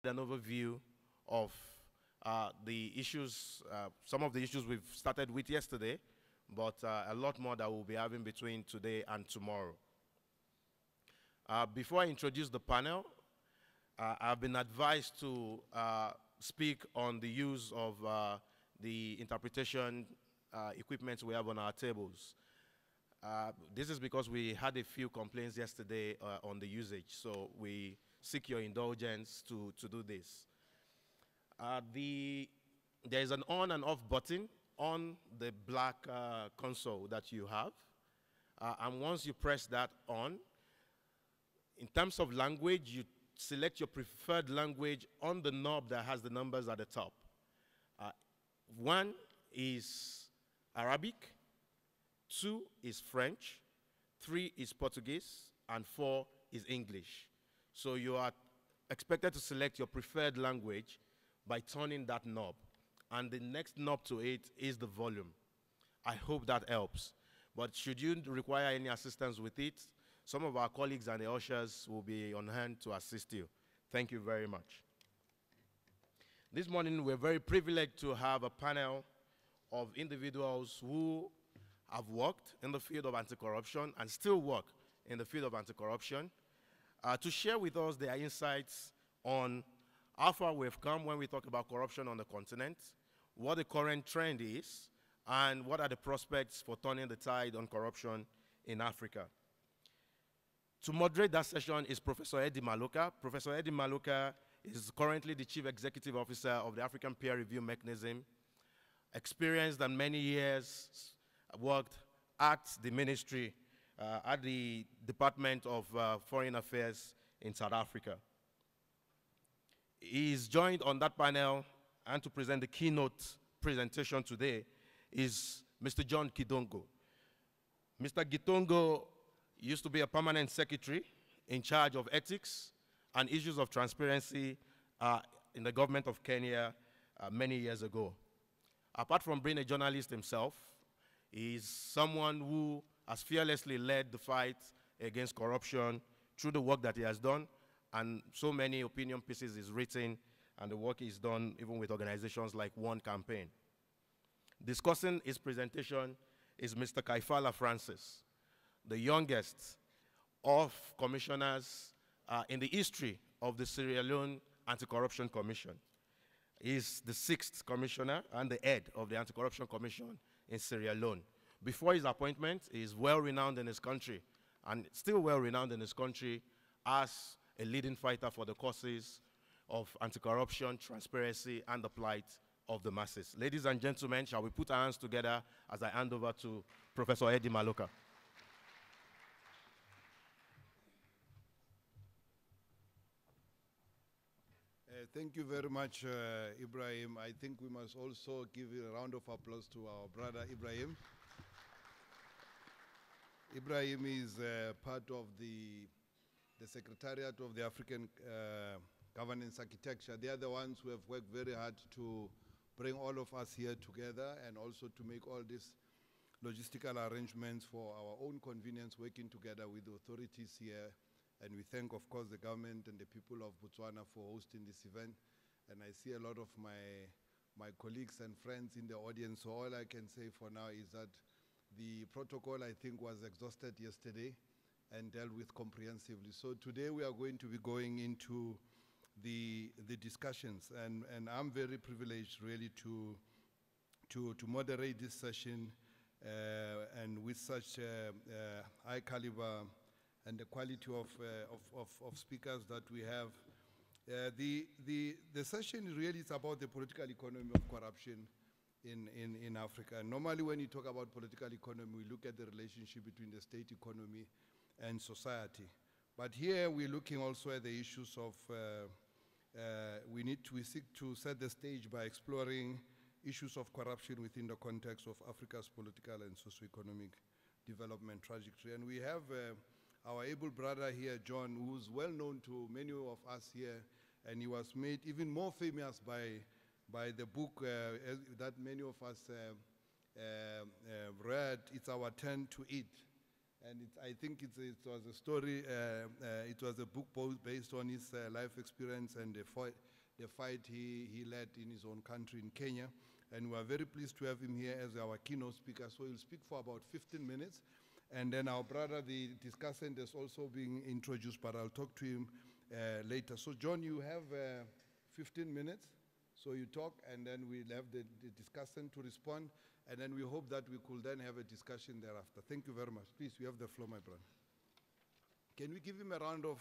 an overview of the issues, some of the issues we've started with yesterday, but a lot more that we'll be having between today and tomorrow. Before I introduce the panel, I've been advised to speak on the use of the interpretation equipment we have on our tables. This is because we had a few complaints yesterday on the usage, so we seek your indulgence to do this. There is an on and off button on the black console that you have, and once you press that on, in terms of language, you select your preferred language on the knob that has the numbers at the top. 1 is Arabic, 2 is French, 3 is Portuguese, and 4 is English. So you are expected to select your preferred language by turning that knob. And the next knob to it is the volume. I hope that helps. But should you require any assistance with it, some of our colleagues and the ushers will be on hand to assist you. Thank you very much. This morning, we're very privileged to have a panel of individuals who have worked in the field of anti-corruption and still work in the field of anti-corruption to share with us their insights on how far we've come when we talk about corruption on the continent, what the current trend is, and what are the prospects for turning the tide on corruption in Africa. To moderate that session is Professor Eddie Maloka. Professor Eddie Maloka is currently the Chief Executive Officer of the African Peer Review Mechanism, experienced and many years worked at the ministry, at the Department of Foreign Affairs in South Africa. He is joined on that panel and to present the keynote presentation today is Mr. John Gidongo. Mr. Gidongo used to be a permanent secretary in charge of ethics and issues of transparency in the government of Kenya many years ago. Apart from being a journalist himself, he is someone who has fearlessly led the fight against corruption through the work that he has done, and so many opinion pieces he's written, and the work he's done even with organizations like One Campaign. Discussing his presentation is Mr. Kaifala Francis, the youngest of commissioners in the history of the Sierra Leone Anti-Corruption Commission. He's the 6th commissioner and the head of the Anti-Corruption Commission in Sierra Leone. Before his appointment, he is well-renowned in his country, and still well-renowned in his country as a leading fighter for the causes of anti-corruption, transparency, and the plight of the masses. Ladies and gentlemen, shall we put our hands together as I hand over to Professor Eddie Maloka. Thank you very much, Ibrahim. I think we must also give a round of applause to our brother, Ibrahim. Ibrahim is part of the Secretariat of the African Governance Architecture. They are the ones who have worked very hard to bring all of us here together and also to make all these logistical arrangements for our own convenience, working together with the authorities here. And we thank, of course, the government and the people of Botswana for hosting this event. And I see a lot of my colleagues and friends in the audience. So all I can say for now is that the protocol, I think, was exhausted yesterday and dealt with comprehensively. So today we are going to be going into the discussions. And I'm very privileged, really, to moderate this session and with such high caliber and the quality of speakers that we have. The session really is about the political economy of corruption in Africa. Normally when you talk about political economy, we look at the relationship between the state economy and society. But here we're looking also at the issues of, we seek to set the stage by exploring issues of corruption within the context of Africa's political and socio-economic development trajectory. And we have our able brother here, John, who's well known to many of us here, and he was made even more famous by the book that many of us read, It's Our Turn to Eat. And I think it was a story, it was a book based on his life experience and the fight he led in his own country in Kenya. And we are very pleased to have him here as our keynote speaker. So he'll speak for about 15 minutes. And then our brother, the discussant, is also being introduced, but I'll talk to him later. So John, you have 15 minutes. So you talk, and then we'll have the discussant to respond. And then we hope that we could then have a discussion thereafter. Thank you very much. Please, you have the floor, my brother. Can we give him a round of...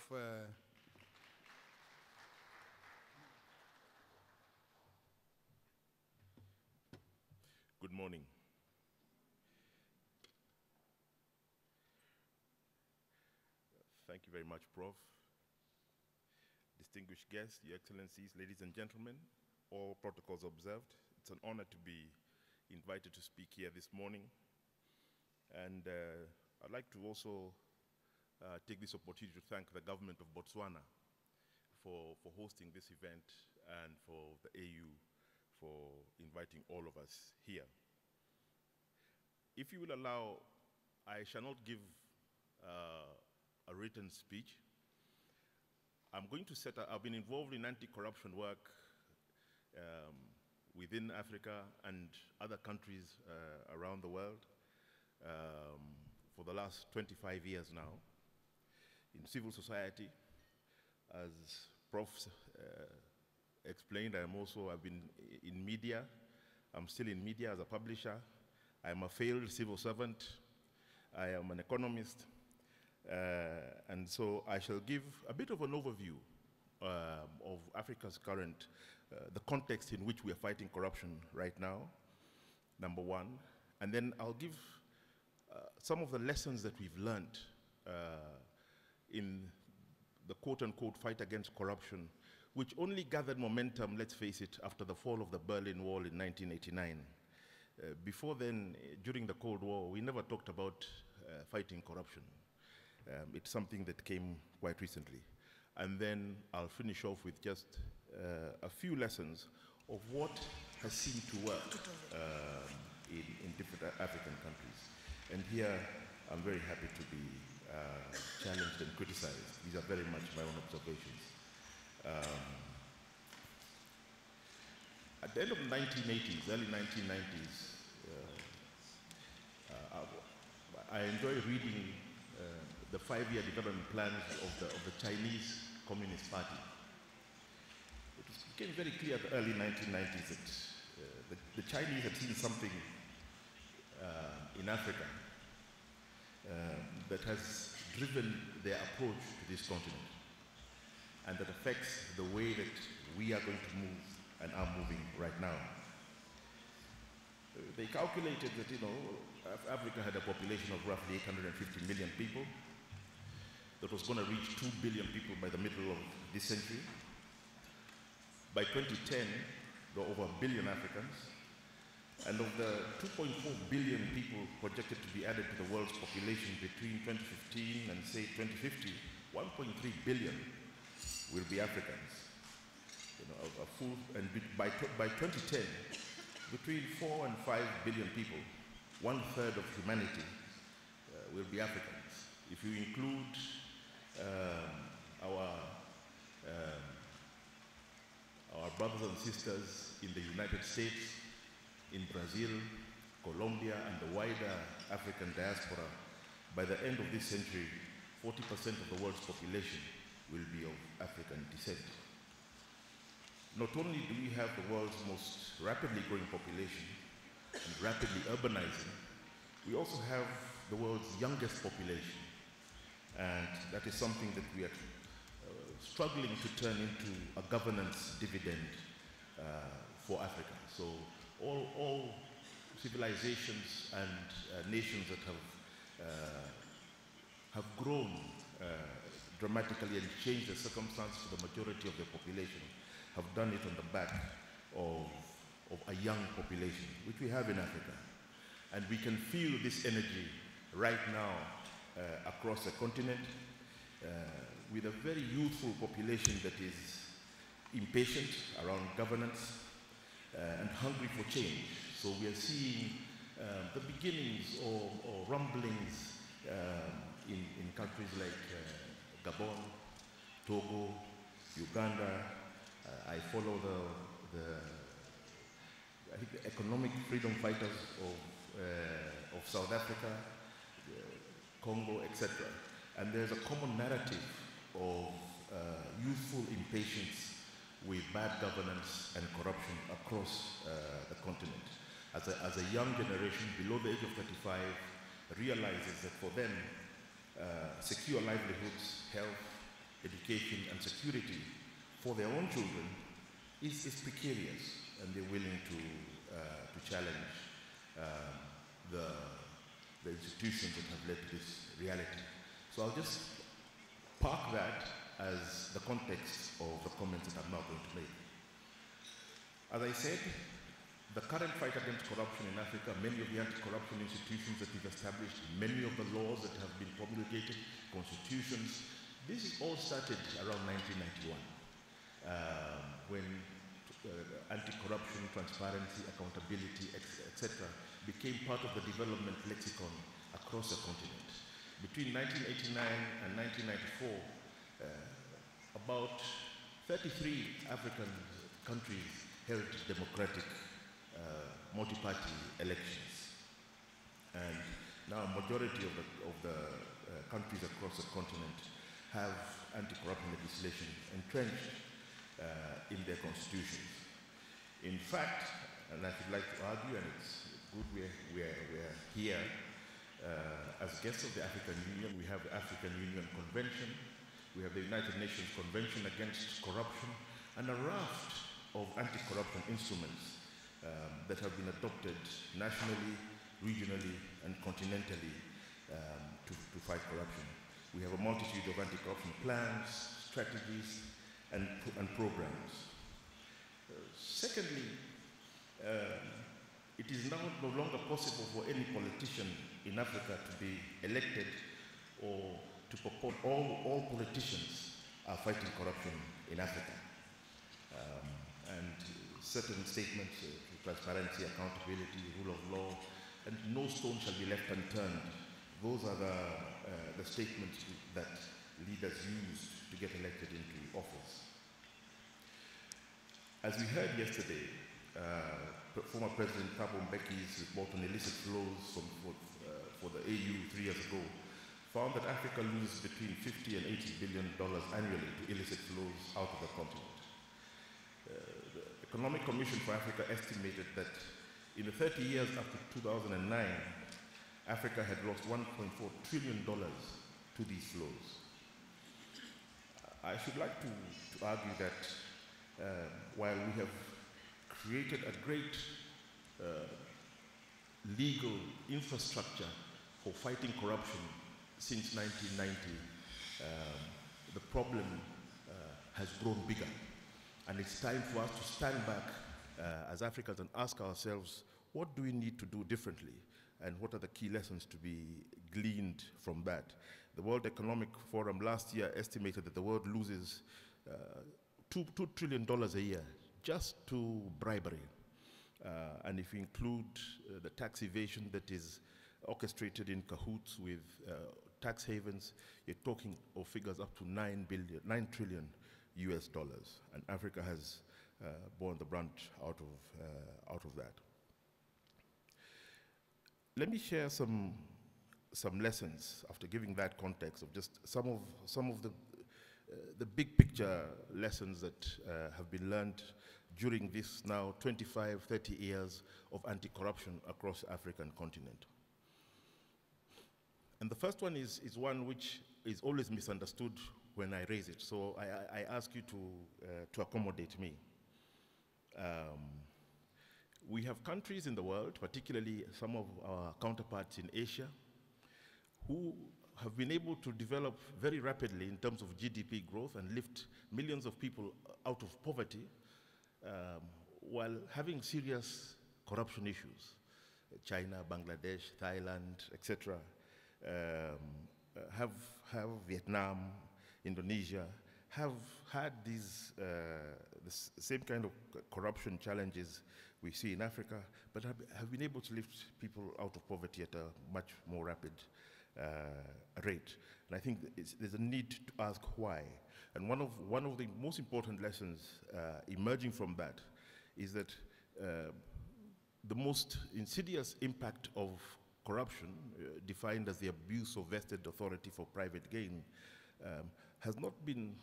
Good morning. Thank you very much, Prof. Distinguished guests, Your Excellencies, ladies and gentlemen, all protocols observed. It's an honor to be invited to speak here this morning. And I'd like to also take this opportunity to thank the government of Botswana for hosting this event and for the AU for inviting all of us here. If you will allow, I shall not give a written speech. I'm going to set up, I've been involved in anti-corruption work within Africa and other countries around the world for the last 25 years now. In civil society, as Prof explained, I've been in media. I'm still in media as a publisher. I'm a failed civil servant. I am an economist. And so I shall give a bit of an overview of Africa's current, the context in which we are fighting corruption right now, number one. And then I'll give some of the lessons that we've learned in the quote-unquote fight against corruption, which only gathered momentum, let's face it, after the fall of the Berlin Wall in 1989. Before then, during the Cold War, we never talked about fighting corruption. It's something that came quite recently. And then I'll finish off with just a few lessons of what has seemed to work in different African countries. And here, I'm very happy to be challenged and criticized. These are very much my own observations. At the end of the 1980s, early 1990s, I enjoyed reading the 5-year development plans of the Chinese Communist Party. It became very clear in the early 1990s that the Chinese had seen something in Africa that has driven their approach to this continent, and that affects the way that we are going to move and are moving right now. They calculated that, Africa had a population of roughly 850 million people, that was going to reach 2 billion people by the middle of this century. By 2010, there were over 1 billion Africans, and of the 2.4 billion people projected to be added to the world's population between 2015 and say 2050, 1.3 billion will be Africans. And by 2010, between 4 and 5 billion people, 1/3 of humanity will be Africans. If you include our brothers and sisters in the United States, in Brazil, Colombia, and the wider African diaspora, by the end of this century, 40% of the world's population will be of African descent. Not only do we have the world's most rapidly growing population and rapidly urbanizing, we also have the world's youngest population. And that is something that we are struggling to turn into a governance dividend for Africa. So all civilizations and nations that have grown dramatically and changed the circumstance for the majority of their population have done it on the back of a young population, which we have in Africa. And we can feel this energy right now across the continent with a very youthful population that is impatient around governance and hungry for change. So we are seeing the beginnings or rumblings in countries like Gabon, Togo, Uganda, I follow I think the economic freedom fighters of South Africa, Congo, etc. And there's a common narrative of youthful impatience with bad governance and corruption across the continent. As a young generation below the age of 35 realizes that for them, secure livelihoods, health, education, and security for their own children is precarious, and they're willing to challenge the institutions that have led to this reality. So I'll just park that as the context of the comments that I'm now going to make. As I said, the current fight against corruption in Africa, many of the anti-corruption institutions that we've established, many of the laws that have been promulgated, constitutions, this all started around 1991 when anti-corruption, transparency, accountability, etc. became part of the development lexicon across the continent. Between 1989 and 1994, about 33 African countries held democratic multi-party elections. And now a majority of the countries across the continent have anti-corruption legislation entrenched in their constitutions. In fact, and I would like to argue, and it's good we're here, as guests of the African Union, we have the African Union Convention, we have the United Nations Convention Against Corruption, and a raft of anti-corruption instruments that have been adopted nationally, regionally, and continentally to fight corruption. We have a multitude of anti-corruption plans, strategies, and programs. Secondly, it is now no longer possible for any politician in Africa to be elected or to purport all politicians are fighting corruption in Africa. And certain statements, transparency, accountability, rule of law, and no stone shall be left unturned. Those are the statements that leaders used to get elected into office. As we heard yesterday, former President Thabo Mbeki's report on illicit flows for the AU 3 years ago found that Africa loses between $50 and $80 billion annually to illicit flows out of the continent. The Economic Commission for Africa estimated that in the 30 years after 2009, Africa had lost $1.4 trillion to these flows. I should like to argue that while we have created a great legal infrastructure for fighting corruption since 1990, the problem has grown bigger. And it's time for us to stand back as Africans and ask ourselves, what do we need to do differently? And what are the key lessons to be gleaned from that? The World Economic Forum last year estimated that the world loses $2 trillion a year just to bribery. And if you include the tax evasion that is orchestrated in cahoots with tax havens, you're talking of figures up to $9 trillion US dollars. And Africa has borne the brunt out of that. Let me share some lessons after giving that context of just some of the big picture lessons that have been learned during this now 25, 30 years of anti-corruption across the African continent. And the first one is one which is always misunderstood when I raise it. So I ask you to accommodate me. We have countries in the world, particularly some of our counterparts in Asia, who have been able to develop very rapidly in terms of GDP growth and lift millions of people out of poverty while having serious corruption issues. China, Bangladesh, Thailand, etc. Have Vietnam, Indonesia, have had these the same kind of corruption challenges we see in Africa, but have been able to lift people out of poverty at a much more rapid rate. And I think there's a need to ask why. And one of the most important lessons emerging from that is that the most insidious impact of corruption, defined as the abuse of vested authority for private gain, has not been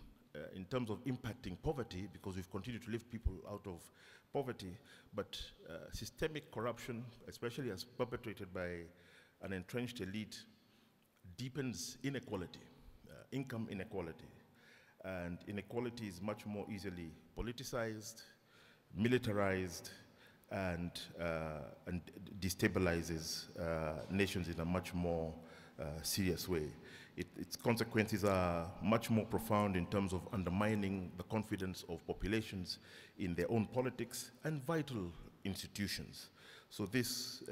in terms of impacting poverty, because we've continued to lift people out of poverty, but systemic corruption, especially as perpetrated by an entrenched elite, deepens inequality, income inequality. And inequality is much more easily politicized, militarized, and destabilizes nations in a much more serious way. Its consequences are much more profound in terms of undermining the confidence of populations in their own politics and vital institutions. So this,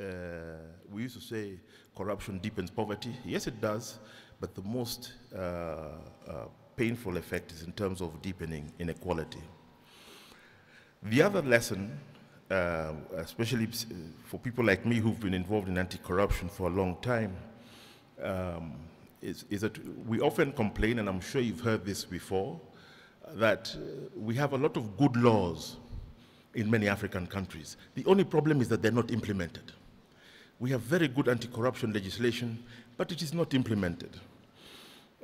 we used to say corruption deepens poverty. Yes, it does, but the most painful effect is in terms of deepening inequality. The other lesson, especially for people like me who've been involved in anti-corruption for a long time, is that we often complain, and I'm sure you've heard this before, that we have a lot of good laws in many African countries. The only problem is that they're not implemented. We have very good anti-corruption legislation, but it is not implemented.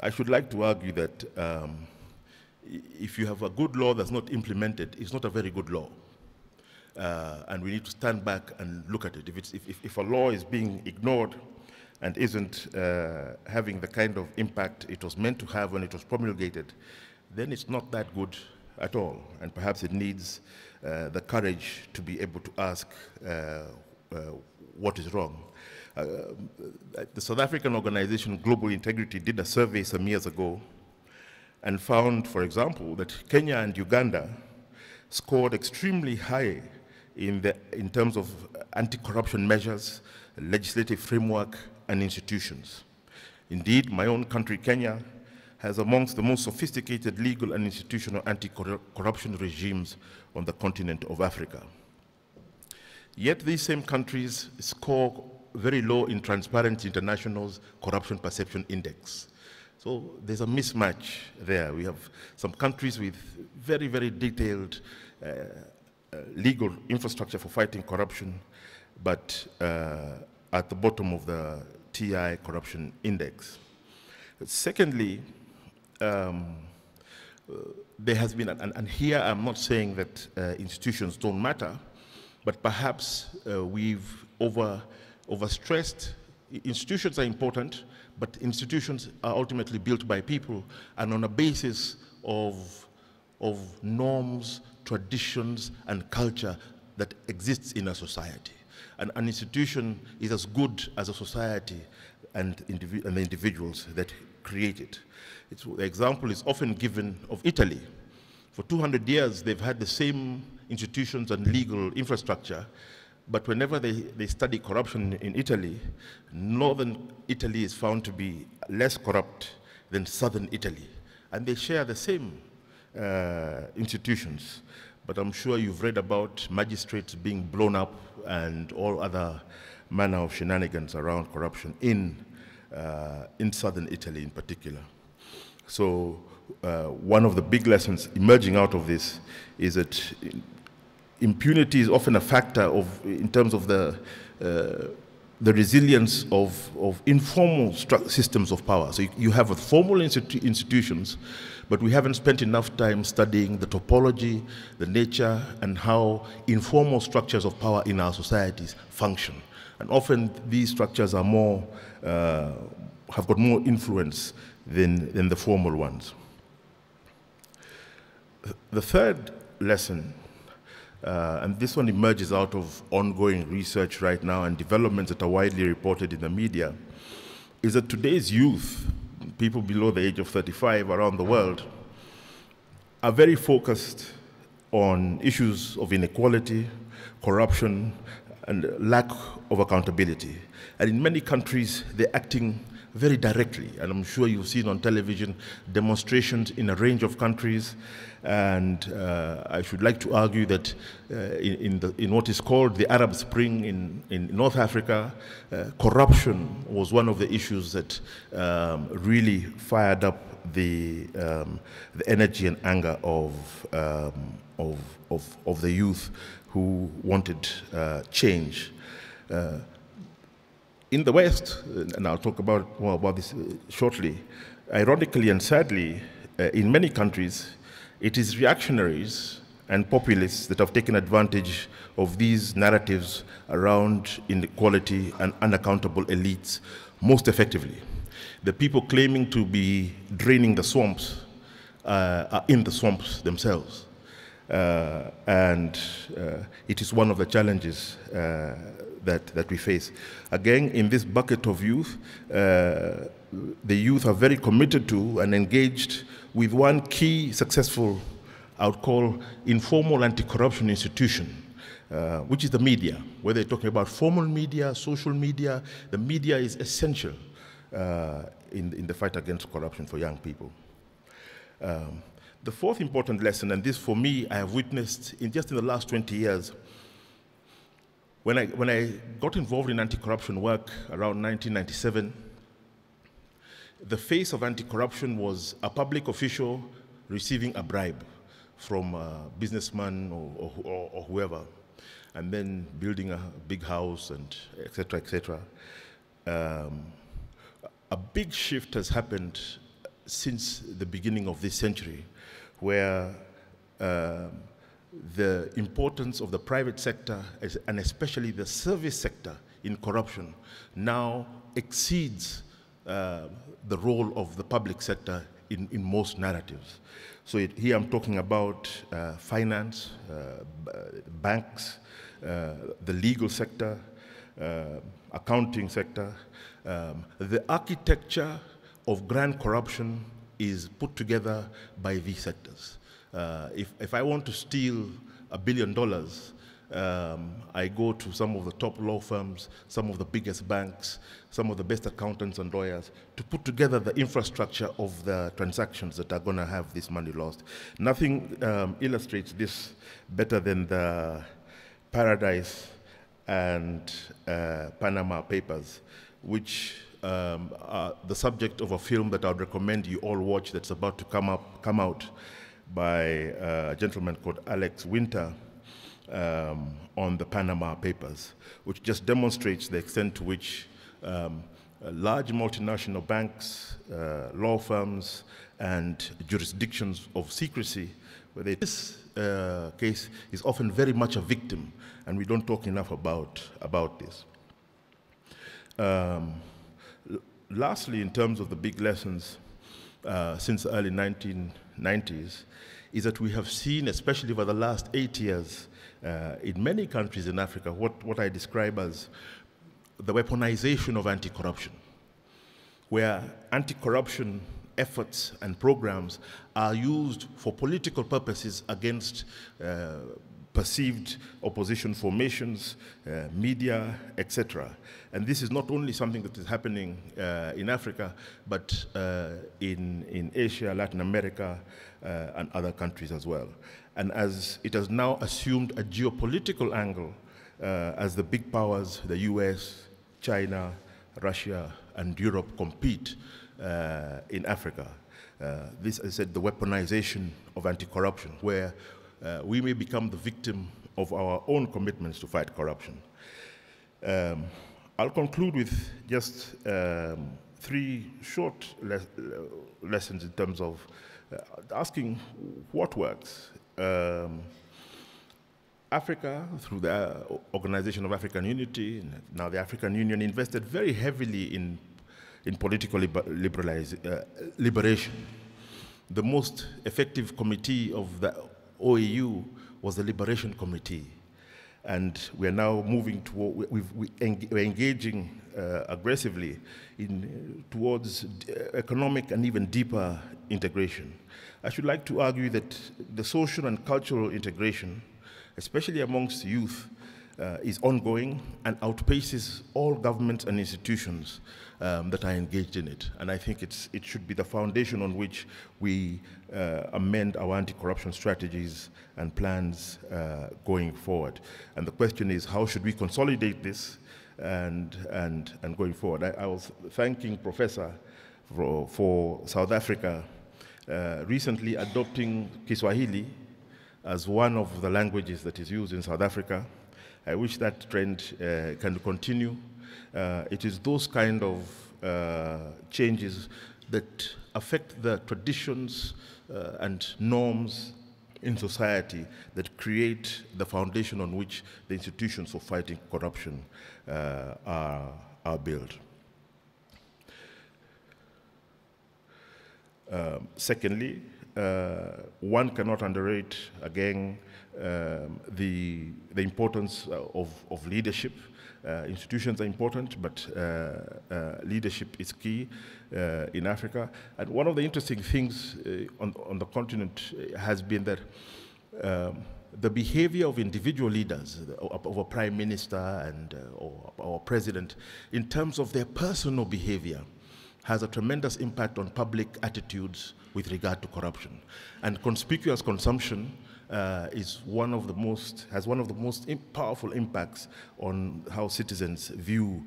I should like to argue that if you have a good law that's not implemented, it's not a very good law. And we need to stand back and look at it. If a law is being ignored and isn't having the kind of impact it was meant to have when it was promulgated, then it's not that good at all. And perhaps it needs the courage to be able to ask what is wrong. The South African organization Global Integrity did a survey some years ago and found, for example, that Kenya and Uganda scored extremely high in terms of anti-corruption measures, legislative framework, and institutions. Indeed, my own country, Kenya, has amongst the most sophisticated legal and institutional anti-corruption regimes on the continent of Africa. Yet these same countries score very low in Transparency International's Corruption Perception Index. So there's a mismatch there. We have some countries with very, very detailed legal infrastructure for fighting corruption, but at the bottom of the TI Corruption Index. Secondly, there has been, and here I'm not saying that institutions don't matter, but perhaps we've overstressed. Institutions are important, but institutions are ultimately built by people and on a basis of norms, traditions, and culture that exists in a society. And an institution is as good as a society and the individuals that create it. The example is often given of Italy. For 200 years, they've had the same institutions and legal infrastructure, but whenever they study corruption in Italy, northern Italy is found to be less corrupt than southern Italy. And they share the same institutions. But I'm sure you've read about magistrates being blown up and all other manner of shenanigans around corruption in southern Italy in particular. So one of the big lessons emerging out of this is that impunity is often a factor in terms of the resilience of informal systems of power. So you have formal institutions, but we haven't spent enough time studying the topology, the nature, and how informal structures of power in our societies function. And often these structures are more, have got more influence than the formal ones. The third lesson, and this one emerges out of ongoing research right now and developments that are widely reported in the media, is that today's youth, people below the age of 35 around the world, are very focused on issues of inequality, corruption, and lack of accountability. And in many countries, they're acting very directly. And I'm sure you've seen on television demonstrations in a range of countries. And I should like to argue that in what is called the Arab Spring in North Africa, corruption was one of the issues that really fired up the energy and anger of the youth who wanted change. In the West, and I'll talk more about this shortly, ironically and sadly, in many countries, it is reactionaries and populists that have taken advantage of these narratives around inequality and unaccountable elites most effectively. The people claiming to be draining the swamps are in the swamps themselves. And it is one of the challenges that we face. Again, in this bucket of youth, the youth are very committed to and engaged with one key successful, I would call, informal anti-corruption institution, which is the media. Whether you're talking about formal media, social media, the media is essential in the fight against corruption for young people. The fourth important lesson, and this for me I have witnessed just in the last 20 years, when I got involved in anti-corruption work around 1997, the face of anti-corruption was a public official receiving a bribe from a businessman or whoever, and then building a big house and et cetera, et cetera. A big shift has happened since the beginning of this century, where the importance of the private sector, and especially the service sector in corruption, now exceeds the role of the public sector in most narratives. So here I'm talking about finance, banks, the legal sector, accounting sector. The architecture of grand corruption is put together by these sectors. If I want to steal $1 billion, I go to some of the top law firms, some of the biggest banks, some of the best accountants and lawyers to put together the infrastructure of the transactions that are going to have this money lost. Nothing illustrates this better than the Paradise and Panama Papers, which are the subject of a film that I would recommend you all watch that's about to come out by a gentleman called Alex Winter on the Panama Papers, which just demonstrates the extent to which large multinational banks, law firms, and jurisdictions of secrecy, where this case is often very much a victim, and we don't talk enough about this. Lastly, in terms of the big lessons since the early 1990s, is that we have seen, especially over the last 8 years, in many countries in Africa, what I describe as the weaponization of anti-corruption, where anti-corruption efforts and programs are used for political purposes against perceived opposition formations, media, etc. And this is not only something that is happening in Africa, but in Asia, Latin America, and other countries as well. And as it has now assumed a geopolitical angle, as the big powers, the US, China, Russia, and Europe compete in Africa. This, as I said, the weaponization of anti-corruption, where we may become the victim of our own commitments to fight corruption. I'll conclude with just 3 short lessons in terms of asking what works. Africa, through the Organization of African Unity, now the African Union, invested very heavily in political liberation. The most effective committee of the OAU was the Liberation Committee. And we are now moving toward, we're engaging aggressively towards economic and even deeper integration. I should like to argue that the social and cultural integration, especially amongst youth, is ongoing and outpaces all governments and institutions that are engaged in it. And I think it should be the foundation on which we amend our anti-corruption strategies and plans going forward. And the question is, how should we consolidate this and going forward? I was thanking Professor for South Africa recently adopting Kiswahili as one of the languages that is used in South Africa. I wish that trend can continue. It is those kind of changes that affect the traditions and norms in society that create the foundation on which the institutions of fighting corruption are built. Secondly, one cannot underrate, again, the importance of leadership. Institutions are important, but leadership is key in Africa. And one of the interesting things on the continent has been that the behavior of individual leaders, of a prime minister and or president, in terms of their personal behavior, has a tremendous impact on public attitudes with regard to corruption. And conspicuous consumption has one of the most powerful impacts on how citizens view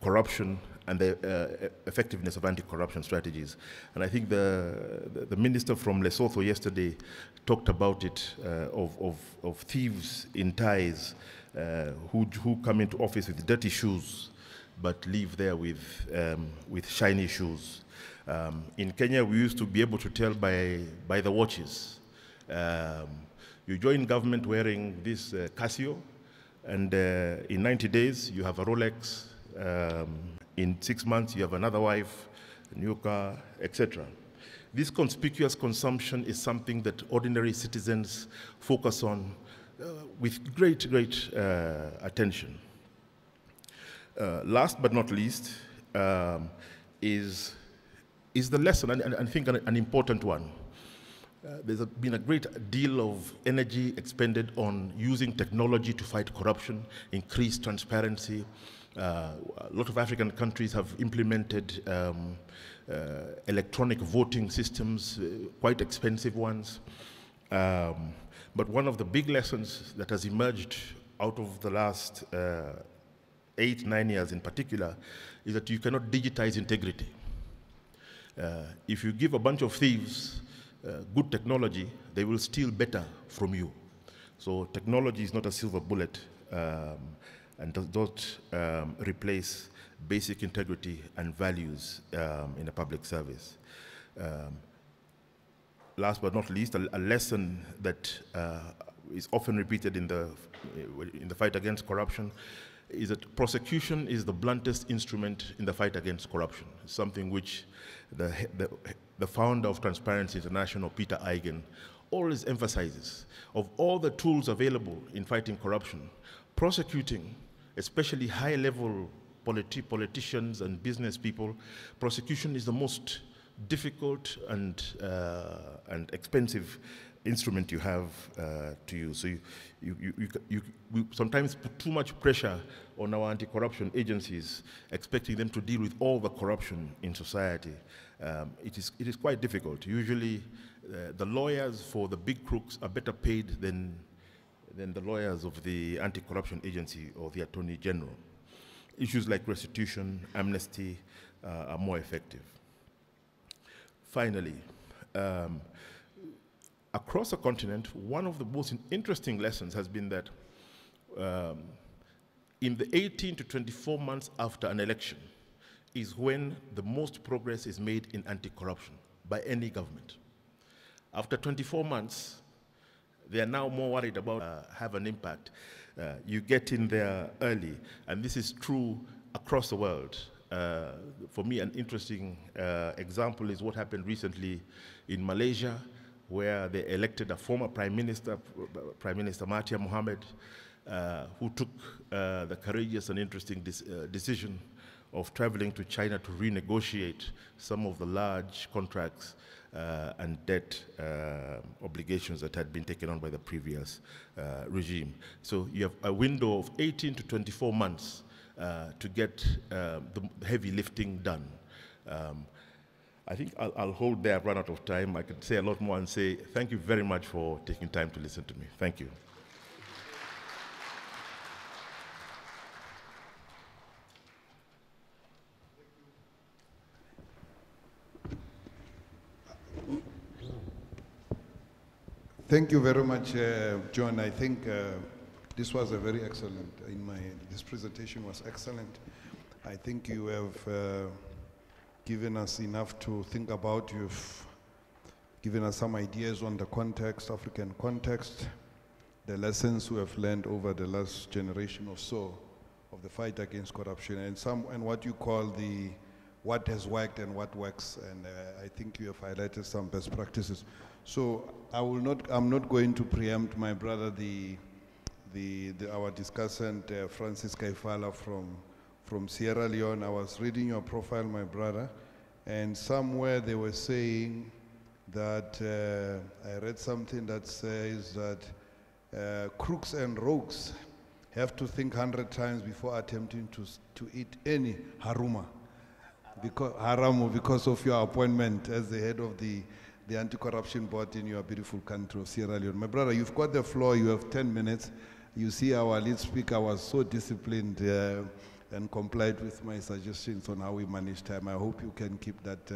corruption and the effectiveness of anti-corruption strategies. And I think the minister from Lesotho yesterday talked about it, of thieves in ties who come into office with dirty shoes but leave there with shiny shoes. In Kenya, we used to be able to tell by the watches. You join government wearing this Casio, and in 90 days, you have a Rolex. In 6 months, you have another wife, a new car, etc. This conspicuous consumption is something that ordinary citizens focus on with great attention. Last but not least is the lesson, and I think an important one. There's been a great deal of energy expended on using technology to fight corruption, increase transparency. A lot of African countries have implemented electronic voting systems, quite expensive ones. But one of the big lessons that has emerged out of the last 8-9 years in particular is that you cannot digitize integrity. If you give a bunch of thieves good technology, they will steal better from you. So technology is not a silver bullet and does not replace basic integrity and values in a public service. Last but not least, a lesson that is often repeated in the fight against corruption is that prosecution is the bluntest instrument in the fight against corruption, something which the founder of Transparency International, Peter Eigen, always emphasizes. Of all the tools available in fighting corruption, prosecuting, especially high-level politicians and business people, prosecution is the most difficult and expensive instrument you have to use. So we sometimes put too much pressure on our anti-corruption agencies, expecting them to deal with all the corruption in society. It is quite difficult. Usually, the lawyers for the big crooks are better paid than the lawyers of the anti-corruption agency or the attorney general. Issues like restitution, amnesty are more effective. Finally, across the continent, one of the most interesting lessons has been that in the 18 to 24 months after an election is when the most progress is made in anti-corruption by any government. After 24 months, they are now more worried about have an impact. You get in there early, and this is true across the world. For me, an interesting example is what happened recently in Malaysia, where they elected a former Prime Minister Mahathir Mohamad, who took the courageous and interesting decision of traveling to China to renegotiate some of the large contracts and debt obligations that had been taken on by the previous regime. So you have a window of 18 to 24 months to get the heavy lifting done. I think I'll hold there. I've run out of time. I could say a lot more and say thank you very much for taking time to listen to me. Thank you. Thank you very much, John. I think this was a very excellent, this presentation was excellent. I think you have given us enough to think about. You've given us some ideas on the context, African context, the lessons we have learned over the last generation or so of the fight against corruption, and what you call what has worked and what works. And I think you have highlighted some best practices. So I'm not going to preempt my brother, our discussant, Francis Kaifala from Sierra Leone. I was reading your profile, my brother, and somewhere they were saying that, I read something that says that crooks and rogues have to think 100 times before attempting to eat any haramu because of your appointment as the head of the anti-corruption board in your beautiful country of Sierra Leone. My brother, you've got the floor. You have 10 minutes. You see our lead speaker was so disciplined and complied with my suggestions on how we manage time. I hope you can keep that,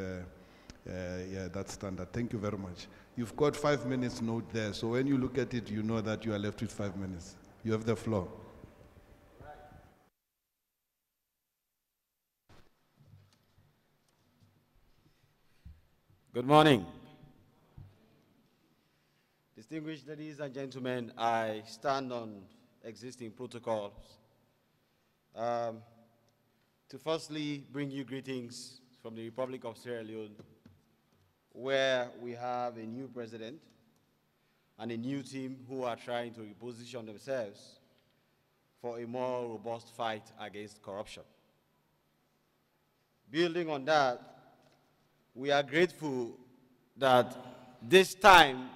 that standard. Thank you very much. You've got 5 minutes note there, so when you look at it, you know that you are left with 5 minutes. You have the floor. Good morning. Distinguished ladies and gentlemen, I stand on existing protocols to firstly bring you greetings from the Republic of Sierra Leone, where we have a new president and a new team who are trying to reposition themselves for a more robust fight against corruption. Building on that, we are grateful that this time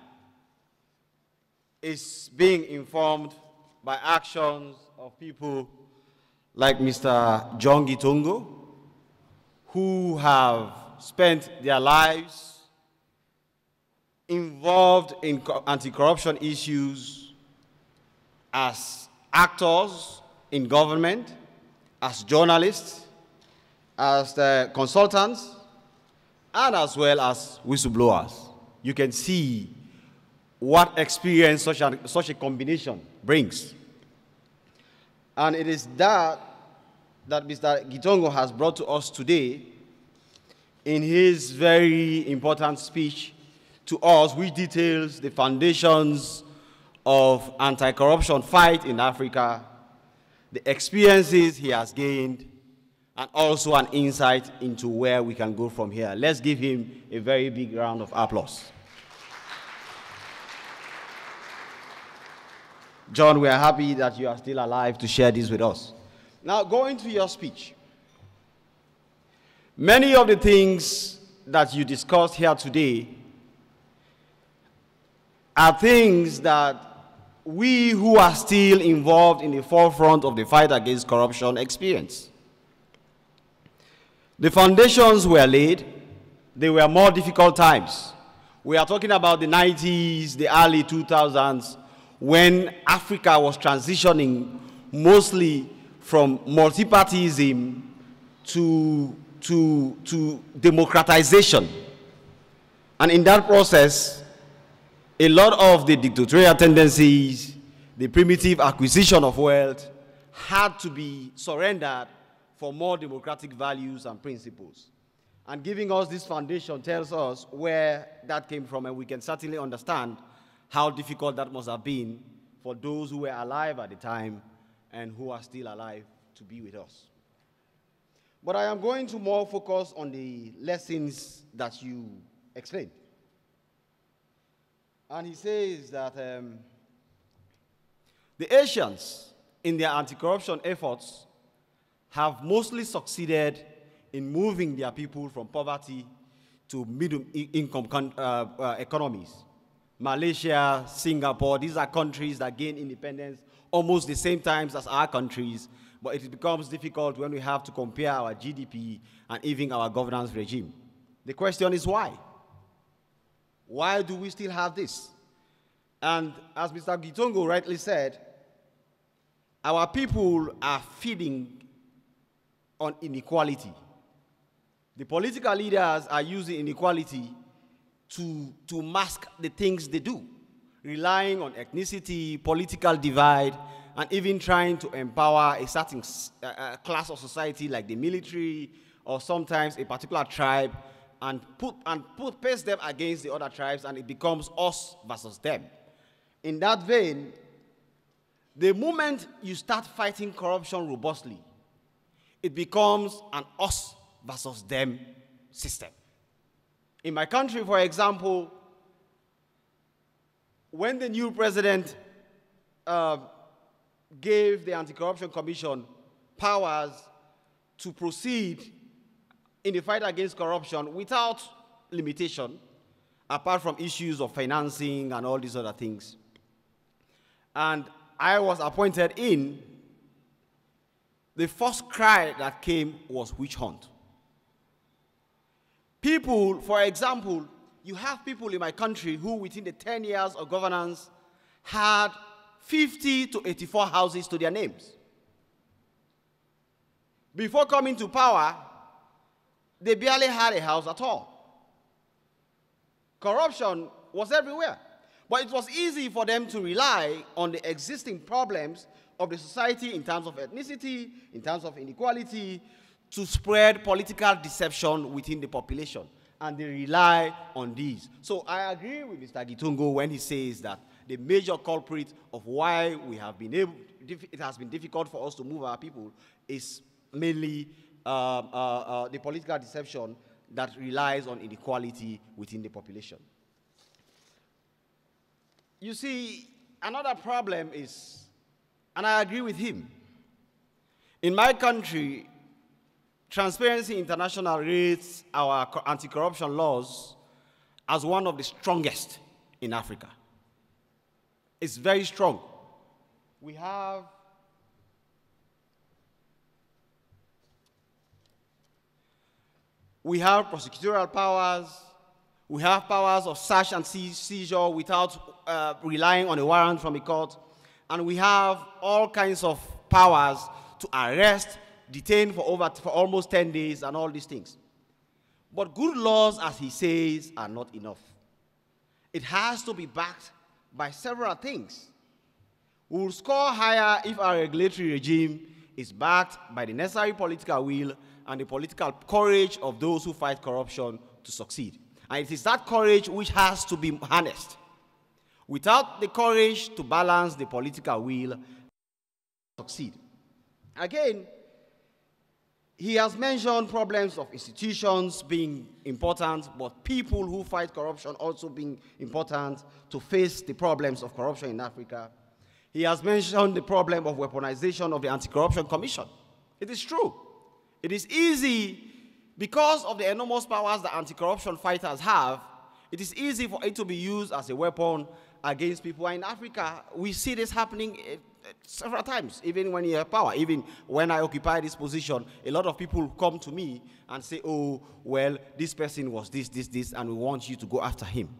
is being informed by actions of people like Mr. John Gitongo, who have spent their lives involved in anti-corruption issues as actors in government, as journalists, as consultants, and as well as whistleblowers. You can see what experience such a combination brings. And it is that Mr. Gitongo has brought to us today in his very important speech to us, which details the foundations of anti-corruption fight in Africa, the experiences he has gained, and also an insight into where we can go from here. Let's give him a very big round of applause. John, we are happy that you are still alive to share this with us. Now, going to your speech. Many of the things that you discussed here today are things that we who are still involved in the forefront of the fight against corruption experience. The foundations were laid. They were more difficult times. We are talking about the 90s, the early 2000s, when Africa was transitioning mostly from multipartyism to democratization. And in that process, a lot of the dictatorial tendencies, the primitive acquisition of wealth, had to be surrendered for more democratic values and principles. And giving us this foundation tells us where that came from, and we can certainly understand how difficult that must have been for those who were alive at the time and who are still alive to be with us. But I am going to more focus on the lessons that you explained. And he says that the Asians, in their anti-corruption efforts, have mostly succeeded in moving their people from poverty to middle-income economies. Malaysia, Singapore, these are countries that gain independence almost the same times as our countries, but it becomes difficult when we have to compare our GDP and even our governance regime. The question is why? Why do we still have this? And as Mr. Gitongo rightly said, our people are feeding on inequality. The political leaders are using inequality to mask the things they do, relying on ethnicity, political divide, and even trying to empower a certain class of society like the military or sometimes a particular tribe and pace them against the other tribes, and it becomes us versus them. In that vein, the moment you start fighting corruption robustly, it becomes an us versus them system. In my country, for example, when the new president gave the Anti-Corruption Commission powers to proceed in the fight against corruption without limitation, apart from issues of financing and all these other things, and I was appointed in, the first cry that came was witch hunt. People, for example, you have people in my country who within the 10 years of governance had 50 to 84 houses to their names. Before coming to power, they barely had a house at all. Corruption was everywhere. But it was easy for them to rely on the existing problems of the society in terms of ethnicity, in terms of inequality, to spread political deception within the population. And they rely on these. So I agree with Mr. Gitongo when he says that the major culprit of why we have been able, it has been difficult for us to move our people is mainly the political deception that relies on inequality within the population. You see, another problem is, and I agree with him, in my country, Transparency International rates our anti-corruption laws as one of the strongest in Africa. It's very strong. We have prosecutorial powers. We have powers of search and seizure without relying on a warrant from a court. And we have all kinds of powers to arrest, detain for almost 10 days and all these things. But good laws, as he says, are not enough. It has to be backed by several things. We will score higher if our regulatory regime is backed by the necessary political will and the political courage of those who fight corruption to succeed. And it is that courage which has to be harnessed. Without the courage to balance the political will, succeed. Again, he has mentioned problems of institutions being important, but people who fight corruption also being important to face the problems of corruption in Africa. He has mentioned the problem of weaponization of the Anti-Corruption Commission. It is true. It is easy, because of the enormous powers that anti-corruption fighters have, it is easy for it to be used as a weapon against people. And in Africa, we see this happening several times, even when you have power. Even when I occupy this position, a lot of people come to me and say, oh, well, this person was this, and we want you to go after him.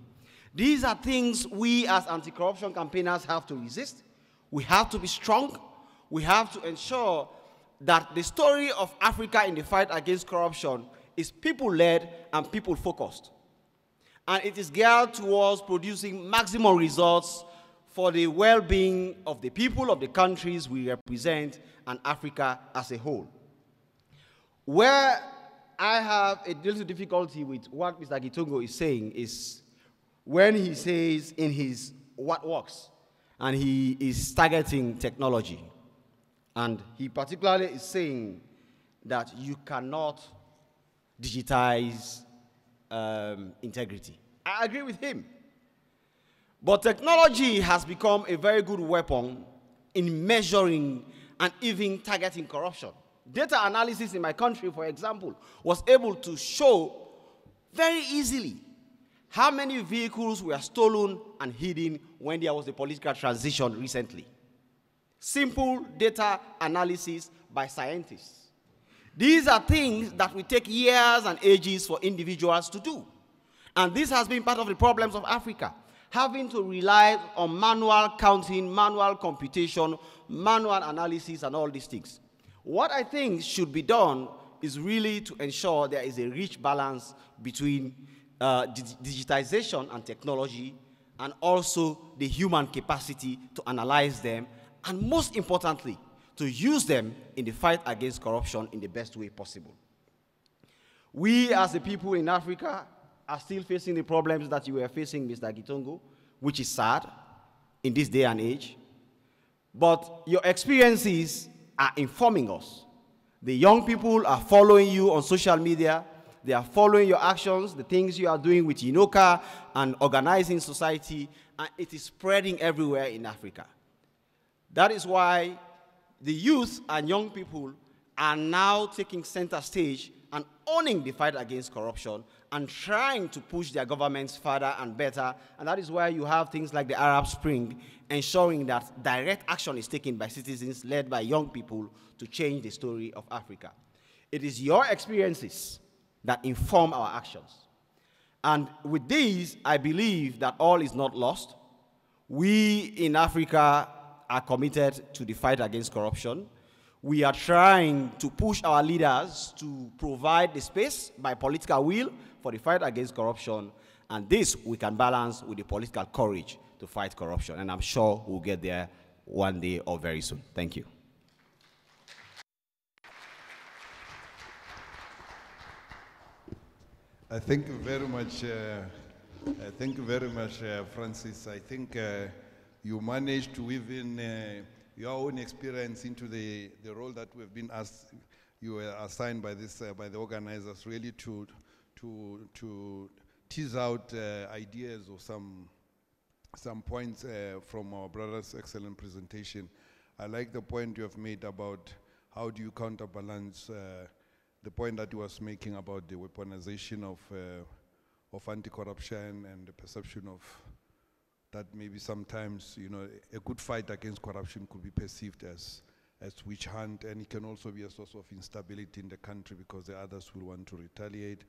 These are things we as anti-corruption campaigners have to resist. We have to be strong. We have to ensure that the story of Africa in the fight against corruption is people-led and people-focused. And it is geared towards producing maximum results for the well-being of the people of the countries we represent and Africa as a whole. Where I have a little difficulty with what Mr. Gitongo is saying is when he says in his what works, and he is targeting technology. And he particularly is saying that you cannot digitize integrity. I agree with him. But technology has become a very good weapon in measuring and even targeting corruption. Data analysis in my country, for example, was able to show very easily. How many vehicles were stolen and hidden when there was a political transition recently? Simple data analysis by scientists. These are things that will take years and ages for individuals to do. And this has been part of the problems of Africa, having to rely on manual counting, manual computation, manual analysis, and all these things. What I think should be done is really to ensure there is a rich balance between digitization and technology, and also the human capacity to analyze them, and most importantly, to use them in the fight against corruption in the best way possible. We as a people in Africa are still facing the problems that you were facing, Mr. Gitongo, which is sad in this day and age. But your experiences are informing us. The young people are following you on social media. They are following your actions, the things you are doing with Inoka and organizing society, and it is spreading everywhere in Africa. That is why the youth and young people are now taking center stage and owning the fight against corruption and trying to push their governments further and better. And that is why you have things like the Arab Spring, ensuring that direct action is taken by citizens led by young people to change the story of Africa. It is your experiences that inform our actions. And with these, I believe that all is not lost. We in Africa are committed to the fight against corruption. We are trying to push our leaders to provide the space by political will for the fight against corruption, and this we can balance with the political courage to fight corruption, and I'm sure we'll get there one day or very soon. Thank you. Thank you very much. Thank you very much, Francis. I think you managed to weave in your own experience into the role that we've been asked. You were assigned by this by the organizers, really to tease out ideas or some points from our brother's excellent presentation. I like the point you have made about how do you counterbalance the point that he was making about the weaponization of anti-corruption and the perception of that maybe sometimes, you know, a good fight against corruption could be perceived as witch hunt, and it can also be a source of instability in the country because the others will want to retaliate.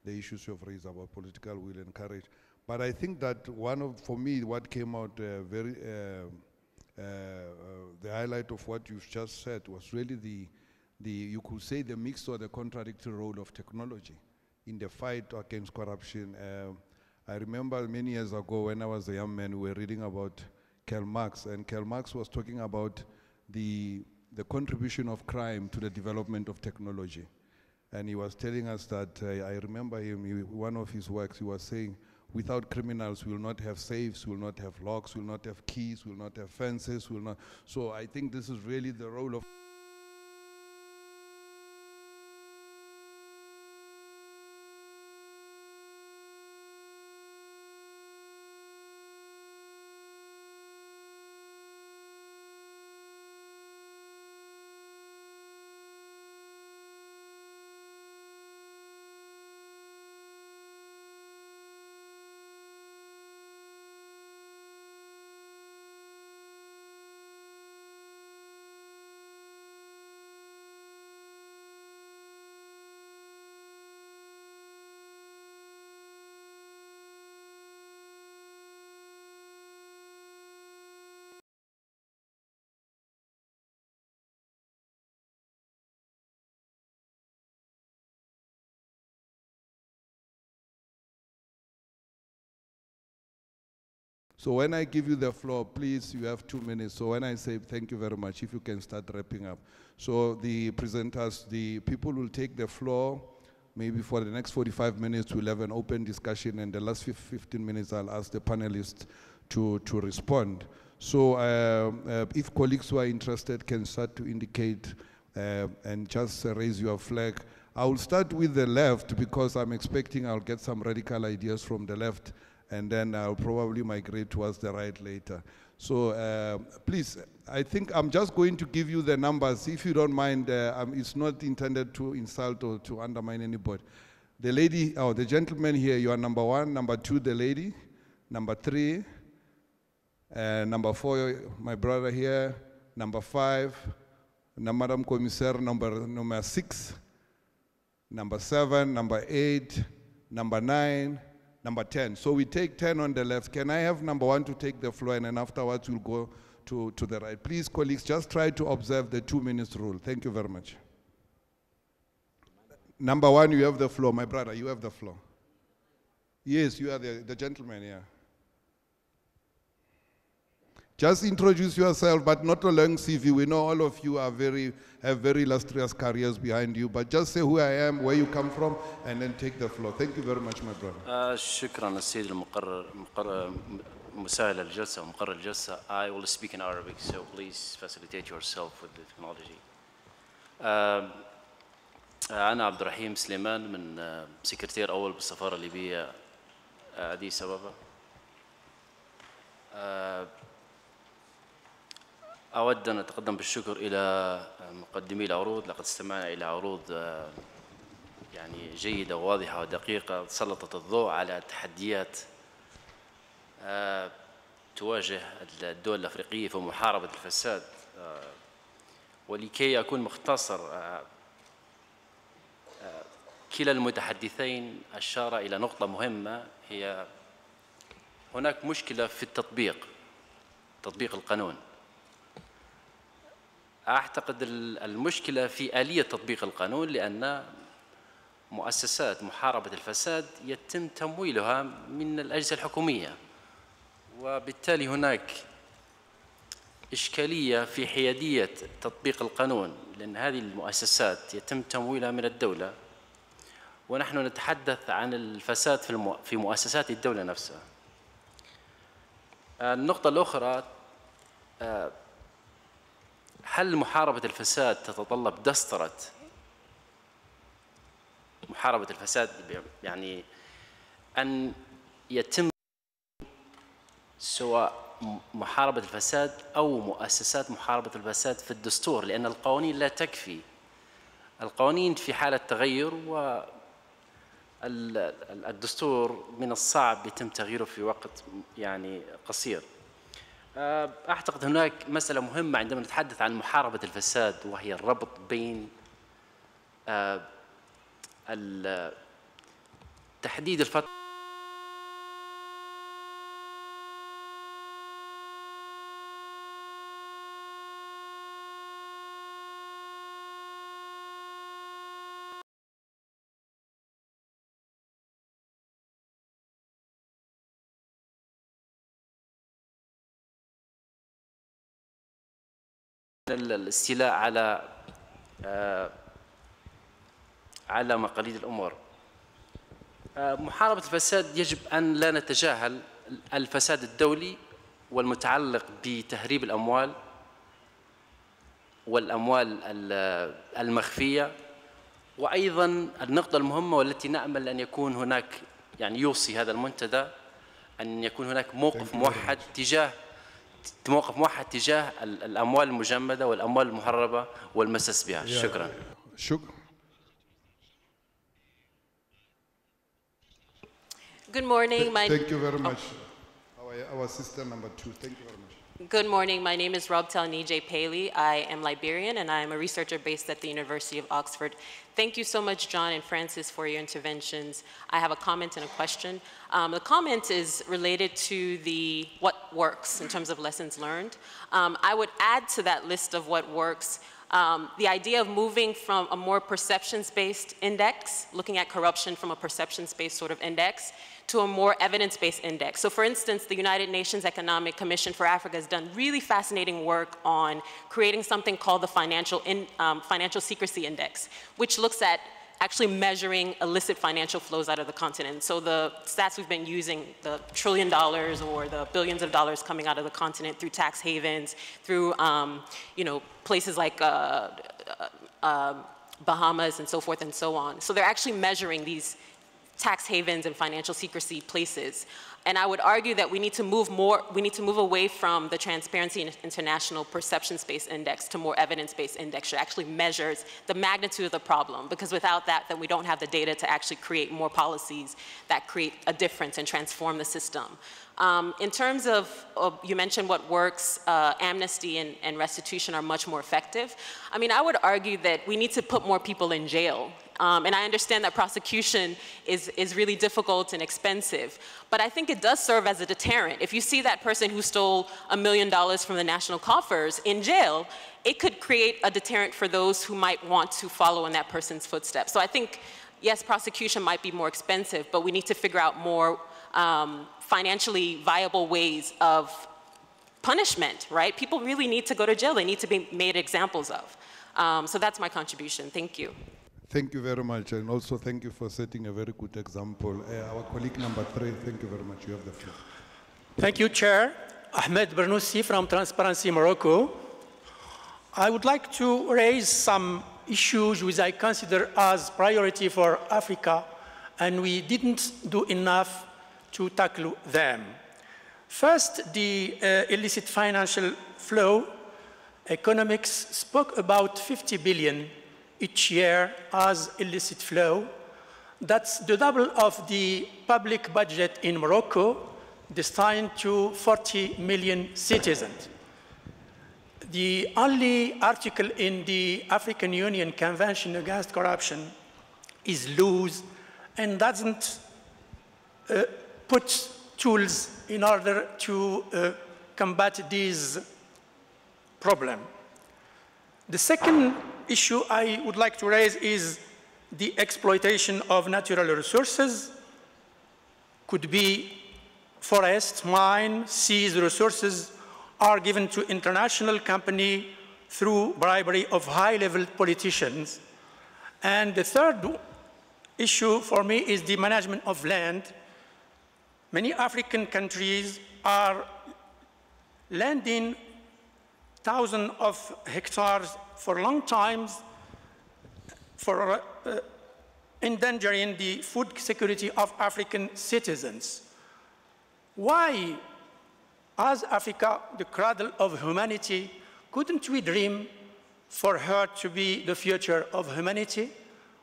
The issues you have raised about political will and courage. But I think that for me, what came out the highlight of what you've just said was really you could say the mixed or the contradictory role of technology in the fight against corruption. I remember many years ago when I was a young man, we were reading about Karl Marx, and Karl Marx was talking about the contribution of crime to the development of technology. And he was telling us that, I remember him, one of his works, he was saying, without criminals, we will not have safes, we will not have locks, we will not have keys, we will not have fences, we will not. So I think this is really the role of So when I give you the floor, please, you have 2 minutes. So when I say thank you very much, if you can start wrapping up. So the presenters, the people will take the floor. Maybe for the next 45 minutes, we'll have an open discussion, and the last 15 minutes, I'll ask the panelists to respond. So if colleagues who are interested can start to indicate and just raise your flag. I will start with the left because I'm expecting I'll get some radical ideas from the left, and then I'll probably migrate towards the right later. So please, I think I'm just going to give you the numbers, if you don't mind. It's not intended to insult or to undermine anybody. The lady, oh, the gentleman here, you are number 1. Number 2, the lady. Number 3. Number 4, my brother here. Number 5, Madam Commissaire, number 6. Number 7, number 8, number 9, number 10. So we take 10 on the left. Can I have number 1 to take the floor, and then afterwards we'll go to the right. Please, colleagues, just try to observe the 2 minutes rule. Thank you very much. Number 1, you have the floor. My brother, you have the floor. Yes, you are the gentleman, yeah. Just introduce yourself, but not a long CV. We know all of you have very illustrious careers behind you, but just say who I am, where you come from, and then take the floor. Thank you very much, my brother. شكرا السيد مساعد الجلسة ومقرر الجلسة. I will speak in Arabic, so please facilitate yourself with the technology. أنا عبد الرحيم سليمان من سكرتير أول بالسفارة الليبية أديس أبابا. أود أن أتقدم بالشكر إلى مقدمي العروض. لقد استمعنا إلى عروض يعني جيدة وواضحة ودقيقة سلطت الضوء على تحديات تواجه الدول الأفريقية في محاربة الفساد. ولكي أكون مختصر، كلا المتحدثين أشار إلى نقطة مهمة، هي هناك مشكلة في تطبيق القانون. أعتقد المشكلة في آلية تطبيق القانون، لأن مؤسسات محاربة الفساد يتم تمويلها من الأجهزة الحكومية، وبالتالي هناك إشكالية في حيادية تطبيق القانون، لأن هذه المؤسسات يتم تمويلها من الدولة، ونحن نتحدث عن الفساد في مؤسسات الدولة نفسها. النقطة الأخرى، هل محاربة الفساد تتطلب دسترة محاربة الفساد، يعني أن يتم سواء محاربة الفساد أو مؤسسات محاربة الفساد في الدستور، لأن القوانين لا تكفي. القوانين في حالة تغير، والدستور من الصعب يتم تغييره في وقت يعني قصير. أعتقد هناك مسألة مهمة عندما نتحدث عن محاربة الفساد، وهي الربط بين تحديد الفترة الاستيلاء على مقاليد الأمور. محاربة الفساد يجب أن لا نتجاهل الفساد الدولي والمتعلق بتهريب الأموال والأموال المخفية، وأيضا النقطة المهمة والتي نأمل أن يكون هناك، يعني يوصي هذا المنتدى أن يكون هناك موقف موحد تجاه الأموال المجمدة والأموال المهربة والمسس بها. شكرا. Good morning. Thank you very much. Our sister number 2. Thank you very much. Good morning. My name is Robtel Nije Paley. I am Liberian, and I am a researcher based at the University of Oxford. Thank you so much, John and Francis, for your interventions. I have a comment and a question. The comment is related to what works in terms of lessons learned. I would add to that list of what works the idea of moving from a more perceptions-based index, looking at corruption from a perceptions-based sort of index, to a more evidence-based index. So for instance, the United Nations Economic Commission for Africa has done really fascinating work on creating something called the Financial Secrecy Index, which looks at actually measuring illicit financial flows out of the continent. So the stats we've been using, the $1 trillion or the billions of dollars coming out of the continent through tax havens, through places like Bahamas and so forth and so on. So they're actually measuring these tax havens and financial secrecy places. And I would argue that we need to move away from the Transparency International Perception-Based Index to more evidence-based index that actually measures the magnitude of the problem, because without that, then we don't have the data to actually create more policies that create a difference and transform the system. In terms of you mentioned what works, amnesty and restitution are much more effective. I mean, I would argue that we need to put more people in jail. And I understand that prosecution is really difficult and expensive, but I think it does serve as a deterrent. If you see that person who stole $1 million from the national coffers in jail, it could create a deterrent for those who might want to follow in that person's footsteps. So I think, yes, prosecution might be more expensive, but we need to figure out more financially viable ways of punishment, right? People really need to go to jail. They need to be made examples of. So that's my contribution. Thank you. Thank you very much, and also thank you for setting a very good example. Our colleague number 3, thank you very much. You have the floor. Thank you, Chair. Ahmed Bernoussi from Transparency Morocco. I would like to raise some issues which I consider as priority for Africa, and we didn't do enough to tackle them. First, the illicit financial flow. Economics spoke about 50 billion each year as illicit flow. That's the double of the public budget in Morocco, destined to 40 million citizens. The only article in the African Union Convention Against Corruption is loose and doesn't put tools in order to combat this problem. The second issue I would like to raise is the exploitation of natural resources. Could be forests, mines, seas resources are given to international company through bribery of high-level politicians. And the third issue for me is the management of land. Many African countries are lending thousands of hectares for long times for endangering the food security of African citizens. Why, as Africa, the cradle of humanity, couldn't we dream for her to be the future of humanity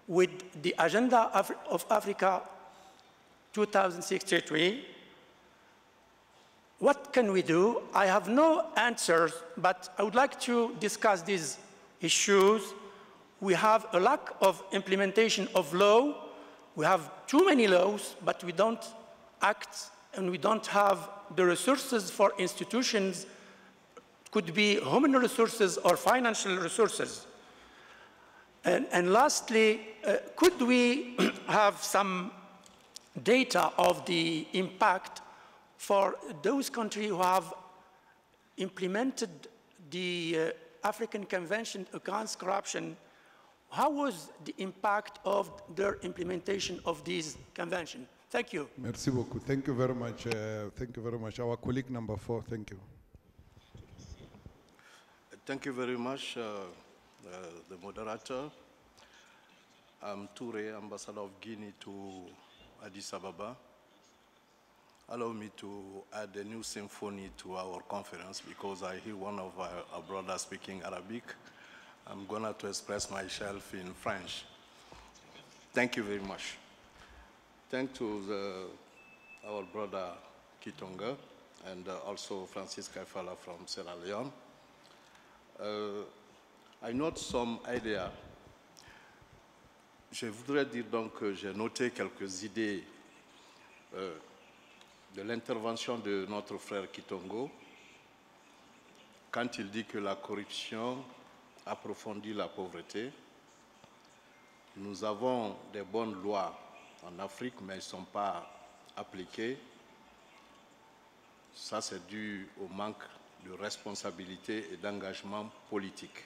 with the agenda of Africa 2063? What can we do? I have no answers, but I would like to discuss these issues. We have a lack of implementation of law. We have too many laws, but we don't act, and we don't have the resources for institutions. Could be human resources or financial resources. And lastly, could we have some data of the impact for those countries who have implemented the African Convention Against Corruption? How was the impact of their implementation of this convention? Thank you. Merci beaucoup. Thank you very much. Thank you very much. Our colleague number 4, thank you. Thank you very much, the moderator. I'm Toure, Ambassador of Guinea to Addis Ababa. Allow me to add a new symphony to our conference because I hear one of our brothers speaking Arabic. I'm going to express myself in French. Thank you very much. Thanks to our brother Kitonga and also Francis Kaifala from Sierra Leone. I note some idea. Je voudrais dire donc que j'ai noté quelques idées de l'intervention de notre frère Kitongo quand il dit que la corruption approfondit la pauvreté. Nous avons des bonnes lois en Afrique, mais elles ne sont pas appliquées. Ça, c'est dû au manque de responsabilité et d'engagement politique.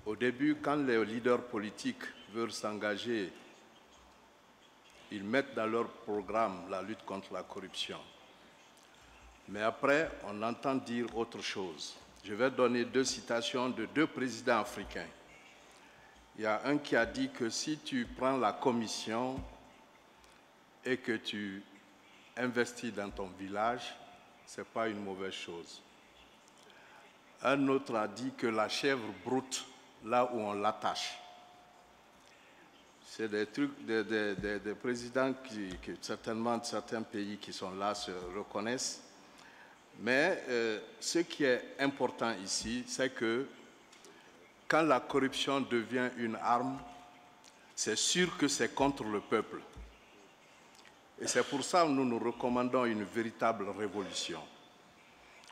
Au début, quand les leaders politiques veulent s'engager, ils mettent dans leur programme la lutte contre la corruption. Mais après, on entend dire autre chose. Je vais donner 2 citations de 2 présidents africains. Il y a un qui a dit que si tu prends la commission et que tu investis dans ton village, ce n'est pas une mauvaise chose. Un autre a dit que la chèvre broute là où on l'attache. C'est des trucs des présidents qui certainement de certains pays qui sont là se reconnaissent. Mais ce qui est important ici, c'est que quand la corruption devient une arme, c'est sûr que c'est contre le peuple. Et c'est pour ça que nous nous recommandons une véritable révolution,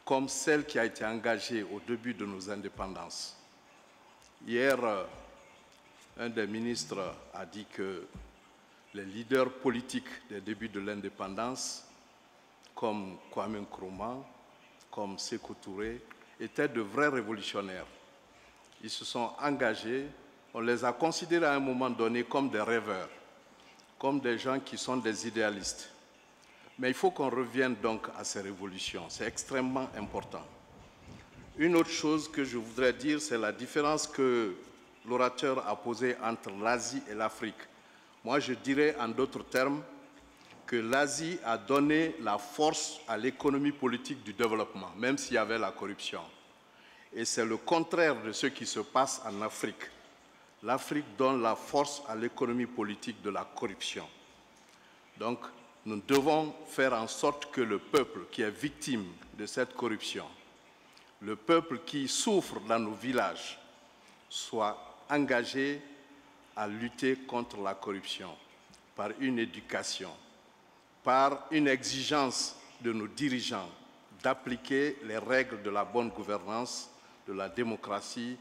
comme celle qui a été engagée au début de nos indépendances. Hier, un des ministres a dit que les leaders politiques des débuts de l'indépendance, comme Kwame Nkrumah, comme Sékou Touré, étaient de vrais révolutionnaires. Ils se sont engagés, on les a considérés à un moment donné comme des rêveurs, comme des gens qui sont des idéalistes. Mais il faut qu'on revienne donc à ces révolutions, c'est extrêmement important. Une autre chose que je voudrais dire, c'est la différence que l'orateur a posée entre l'Asie et l'Afrique. Moi, je dirais en d'autres termes que l'Asie a donné la force à l'économie politique du développement, même s'il y avait la corruption. Et c'est le contraire de ce qui se passe en Afrique. L'Afrique donne la force à l'économie politique de la corruption. Donc, nous devons faire en sorte que le peuple qui est victime de cette corruption, le peuple qui souffre dans nos villages, soit engagé à lutter contre la corruption par une éducation, par une exigence de nos dirigeants d'appliquer les règles de la bonne gouvernance, de la démocratie,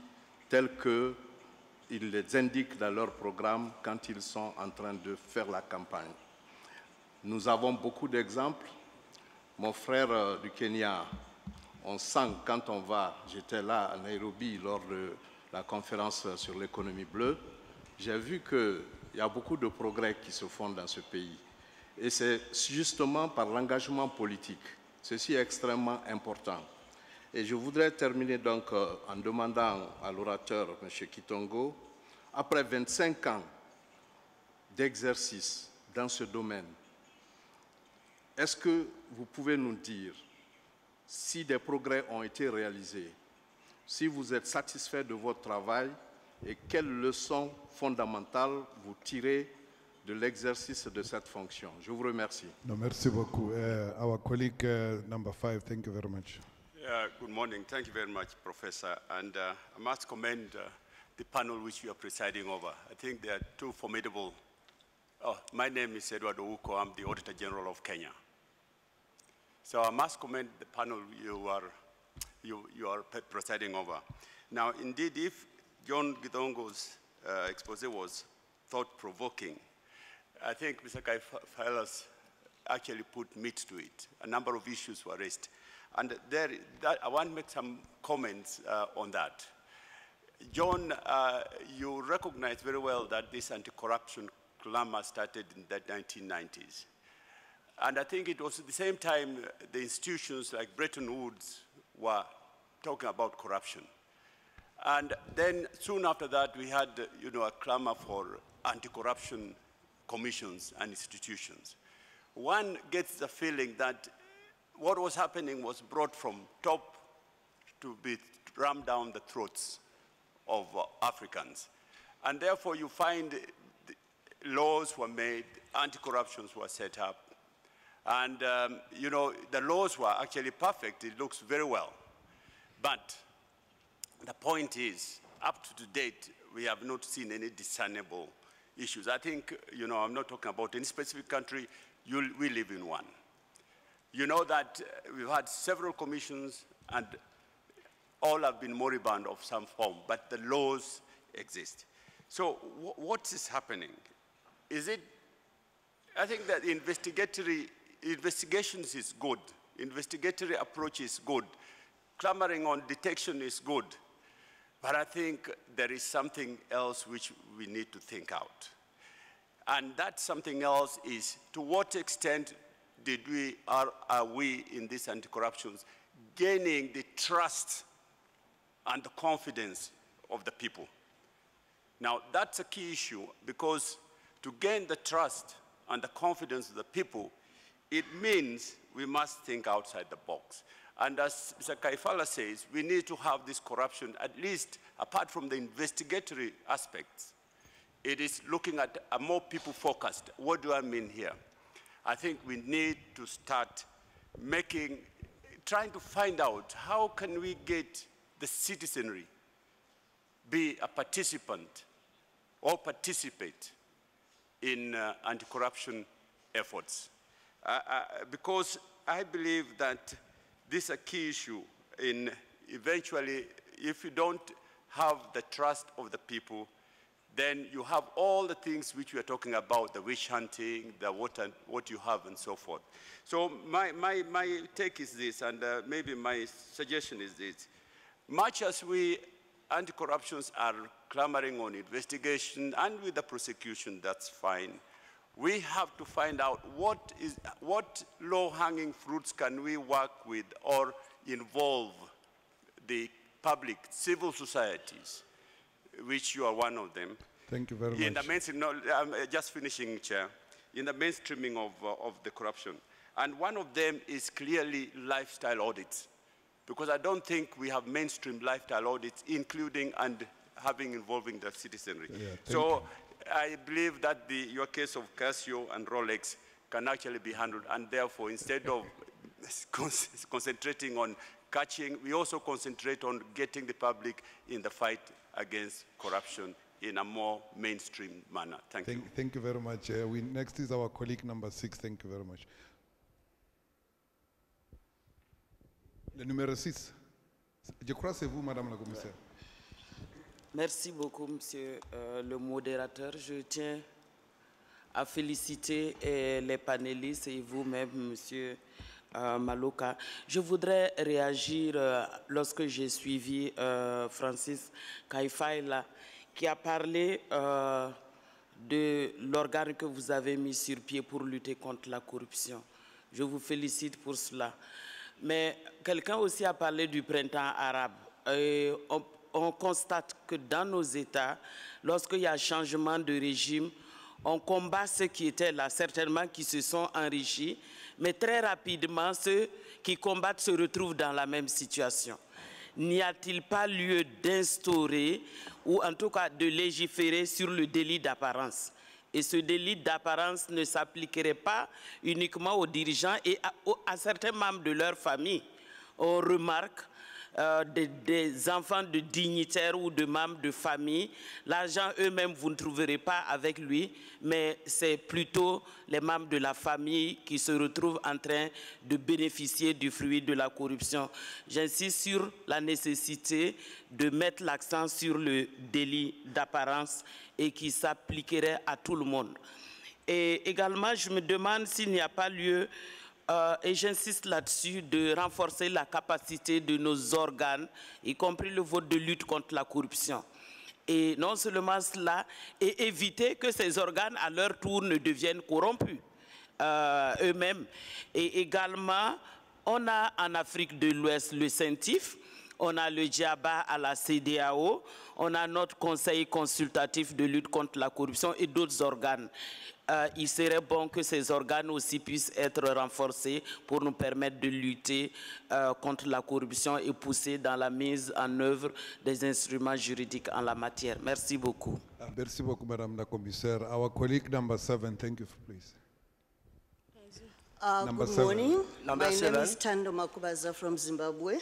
telles qu'ils les indiquent dans leur programme quand ils sont en train de faire la campagne. Nous avons beaucoup d'exemples. Mon frère du Kenya, on sent quand on va, j'étais là à Nairobi lors de la conférence sur l'économie bleue, j'ai vu qu'il y a beaucoup de progrès qui se font dans ce pays. Et c'est justement par l'engagement politique. Ceci est extrêmement important. Et je voudrais terminer donc en demandant à l'orateur, M. Kitongo, après 25 ans d'exercice dans ce domaine, est-ce que vous pouvez nous dire si des progrès ont été réalisés, si vous êtes satisfait de votre travail et quelles leçons fondamentales vous tirez de l'exercice de cette fonction? Je vous remercie. No, merci beaucoup. Our colleague number 5, thank you very much. Good morning. Thank you very much, Professor. And I must commend the panel which you are presiding over. I think they are two formidable. Oh, my name is Edward Ouko. I'm the Auditor General of Kenya. So I must commend the panel you are presiding over. Now, indeed, if John Githongo's expose was thought-provoking, I think Mr. Kaifalas actually put meat to it. A number of issues were raised. And I want to make some comments on that. John, you recognize very well that this anti-corruption clamor started in the 1990s. And I think it was at the same time the institutions like Bretton Woods were talking about corruption. And then soon after that, we had a clamor for anti-corruption commissions and institutions. One gets the feeling that what was happening was brought from top to be rammed down the throats of Africans. And therefore, you find laws were made, anti-corruptions were set up, and the laws were actually perfect. It looks very well. But the point is, up to date, we have not seen any discernible issues. I think, I'm not talking about any specific country. We live in one. You know that we've had several commissions, and all have been moribund of some form, but the laws exist. So what is happening? Is it, I think that investigations is good. Investigatory approach is good. Clamoring on detection is good. But I think there is something else which we need to think out. And that something else is, to what extent are we in these anti-corruptions gaining the trust and the confidence of the people? Now, that's a key issue because to gain the trust and the confidence of the people, it means we must think outside the box. And as Mr. Kaifala says, we need to have this corruption, at least apart from the investigatory aspects, it is looking at a more people-focused. What do I mean here? I think we need to start trying to find out how can we get the citizenry be a participant or participate in anti-corruption efforts. Because I believe that this is a key issue in eventually, if you don't have the trust of the people, then you have all the things which we are talking about, the witch hunting, the what you have and so forth. So my take is this, and maybe my suggestion is this. Much as we anti-corruptions are clamoring on investigation and with the prosecution, that's fine. We have to find out what low-hanging fruits can we work with or involve the public, civil societies, which you are one of them. Thank you very much. In the mainstream, no, I'm just finishing, Chair. In the mainstreaming of the corruption. And one of them is clearly lifestyle audits. Because I don't think we have mainstream lifestyle audits, including and involving the citizenry. Yeah, so I believe that your case of Casio and Rolex can actually be handled. And therefore, instead of concentrating on catching, we also concentrate on getting the public in the fight against corruption in a more mainstream manner. Thank you. Thank you very much. Next is our colleague number 6. Thank you very much. Le numéro 6. Je crois que c'est vous, Madame la Commissaire. Merci beaucoup, Monsieur le modérateur. Je tiens à féliciter les panélistes et vous-même, Monsieur Maloka. Je voudrais réagir lorsque j'ai suivi Francis Kaifaila, qui a parlé de l'organe que vous avez mis sur pied pour lutter contre la corruption. Je vous félicite pour cela. Mais quelqu'un aussi a parlé du printemps arabe. Et on constate que dans nos États, lorsqu'il y a changement de régime, on combat ceux qui étaient là, certainement qui se sont enrichis, mais très rapidement, ceux qui combattent se retrouvent dans la même situation. N'y a-t-il pas lieu d'instaurer, ou en tout cas de légiférer sur le délit d'apparence? Et ce délit d'apparence ne s'appliquerait pas uniquement aux dirigeants et à certains membres de leur famille. On remarque des enfants de dignitaires ou de membres de famille. L'argent eux-mêmes, vous ne trouverez pas avec lui, mais c'est plutôt les membres de la famille qui se retrouvent en train de bénéficier du fruit de la corruption. J'insiste sur la nécessité de mettre l'accent sur le délit d'apparence et qui s'appliquerait à tout le monde. Et également, je me demande s'il n'y a pas lieu, et j'insiste là-dessus, de renforcer la capacité de nos organes, y compris le vote de lutte contre la corruption. Et non seulement cela, et éviter que ces organes, à leur tour, ne deviennent corrompus eux-mêmes. Et également, on a en Afrique de l'Ouest le CENTIF, on a le Djaba à la CEDEAO, on a notre conseil consultatif de lutte contre la corruption et d'autres organes. Il serait bon que ces organes aussi puissent être renforcés pour nous permettre de lutter contre la corruption et pousser dans la mise en œuvre des instruments juridiques en la matière. Merci beaucoup. Merci beaucoup, Madame la Commissaire. Our colleague number 7, thank you, please. Good morning. My name is Tando Makubaza from Zimbabwe.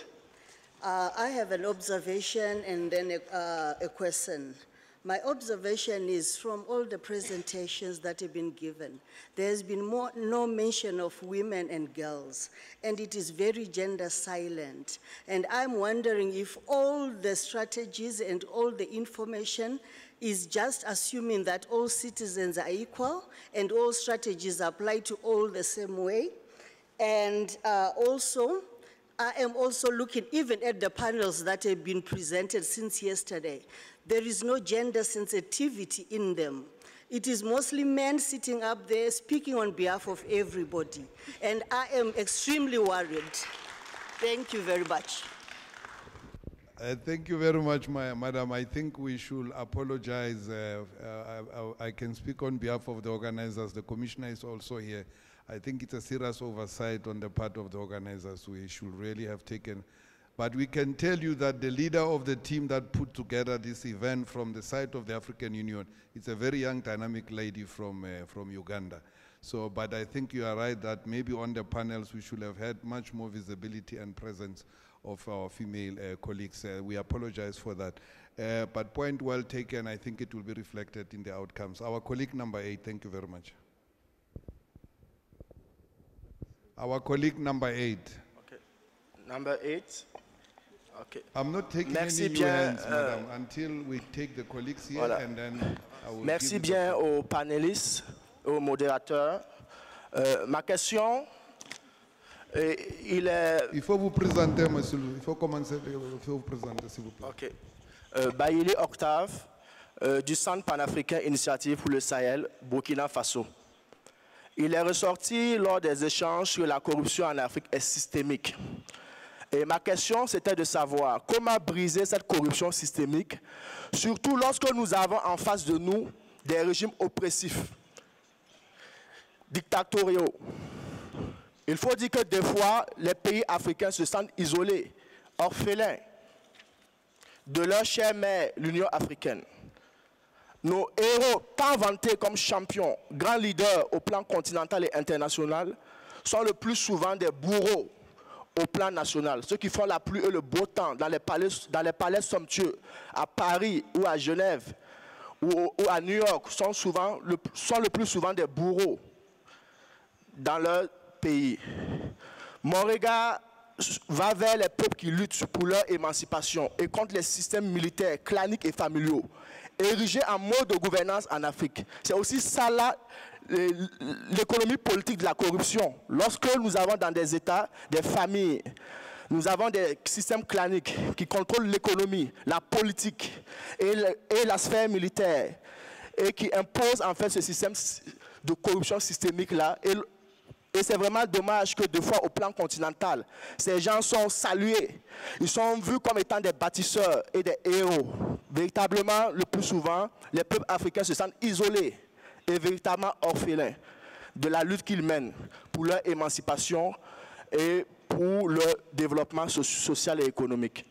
I have an observation and then a question. My observation is from all the presentations that have been given, there's been no mention of women and girls, and it is very gender silent. And I'm wondering if all the strategies and all the information is just assuming that all citizens are equal and all strategies apply to all the same way. And also, I am also looking even at the panels that have been presented since yesterday. There is no gender sensitivity in them. It is mostly men sitting up there speaking on behalf of everybody. And I am extremely worried. Thank you very much. Thank you very much, Madam. I think we should apologize. I can speak on behalf of the organizers. The commissioner is also here. I think it's a serious oversight on the part of the organizers. We should really have taken. But we can tell you that the leader of the team that put together this event from the side of the African Union, it's a very young, dynamic lady from Uganda. So, but I think you are right that maybe on the panels we should have had much more visibility and presence of our female colleagues. We apologize for that. But point well taken, I think it will be reflected in the outcomes. Our colleague number 8, thank you very much. Our colleague number 8. Okay. Number 8. Okay. I'm not taking any new hands, madam, until we take the colleagues here, voilà. And then I will Merci bien aux panélistes, aux modérateurs. Ma question... Il faut vous présenter, monsieur. Il faut commencer. Il faut vous présenter, s'il vous plaît. Ok. Bayili Octave, du Centre panafricain Initiative pour le Sahel, Burkina Faso. Il est ressorti lors des échanges que la corruption en Afrique est systémique. Et ma question, c'était de savoir comment briser cette corruption systémique, surtout lorsque nous avons en face de nous des régimes oppressifs, dictatoriaux. Il faut dire que des fois, les pays africains se sentent isolés, orphelins de leur chère mère, l'Union africaine. Nos héros, tant vantés comme champions, grands leaders au plan continental et international, sont le plus souvent des bourreaux au plan national. Ceux qui font la pluie et le beau temps dans les palais somptueux, à Paris ou à Genève ou à New York, sont le plus souvent des bourreaux dans leur pays. Mon regard va vers les peuples qui luttent pour leur émancipation et contre les systèmes militaires, claniques et familiaux, érigés en mode de gouvernance en Afrique. C'est aussi ça là, l'économie politique de la corruption. Lorsque nous avons dans des États, des familles, nous avons des systèmes claniques qui contrôlent l'économie, la politique et la sphère militaire et qui imposent en fait ce système de corruption systémique là. Et c'est vraiment dommage que deux fois au plan continental, ces gens sont salués. Ils sont vus comme étant des bâtisseurs et des héros. Véritablement, le plus souvent, les peuples africains se sentent isolés et véritablement orphelins de la lutte qu'ils mènent pour leur émancipation et pour leur développement social et économique.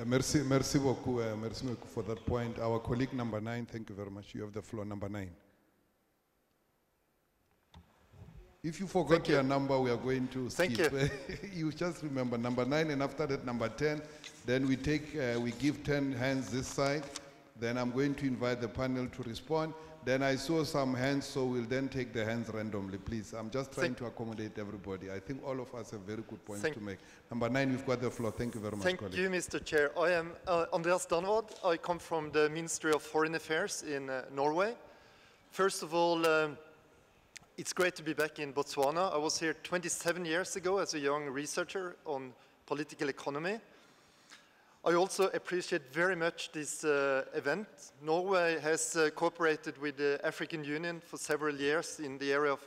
Merci beaucoup. Merci beaucoup for that point. Our colleague number 9, thank you very much. You have the floor, number 9. If you forgot your number, we are going to skip. Thank you. You just remember number 9, and after that, number 10. Then we give 10 hands this side. Then I'm going to invite the panel to respond. Then I saw some hands, so we'll then take the hands randomly, please. I'm just trying to accommodate everybody. I think all of us have very good points to make. Number 9, you've got the floor. Thank you very much, Thank colleague. you, Mr. Chair. I am Andreas Danvod. I come from the Ministry of Foreign Affairs in Norway. First of all, it's great to be back in Botswana. I was here 27 years ago as a young researcher on political economy. I also appreciate very much this event. Norway has cooperated with the African Union for several years in the area of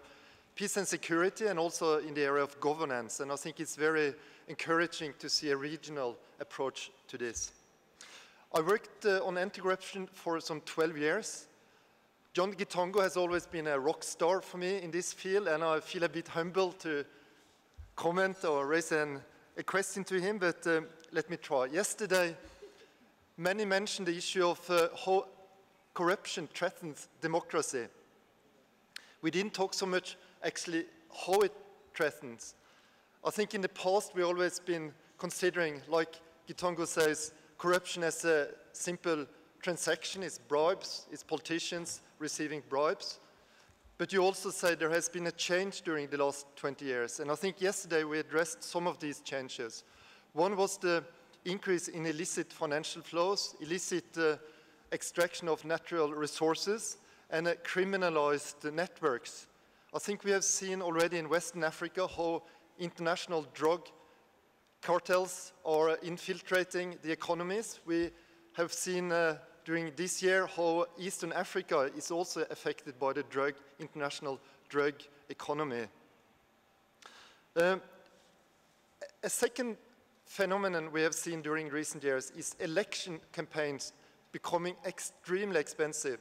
peace and security and also in the area of governance. And I think it's very encouraging to see a regional approach to this. I worked on anti-corruption for some 12 years. John Gitongo has always been a rock star for me in this field, and I feel a bit humble to comment or raise a question to him, but let me try. Yesterday, many mentioned the issue of how corruption threatens democracy. We didn't talk so much actually how it threatens. I think in the past we've always been considering, like Gitongo says, corruption as a simple transaction, it's bribes, it's politicians receiving bribes. But you also say there has been a change during the last 20 years. And I think yesterday we addressed some of these changes. One was the increase in illicit financial flows, illicit extraction of natural resources, and criminalized networks. I think we have seen already in Western Africa how international drug cartels are infiltrating the economies. We have seen during this year how Eastern Africa is also affected by the international drug economy. A second phenomenon we have seen during recent years is election campaigns becoming extremely expensive.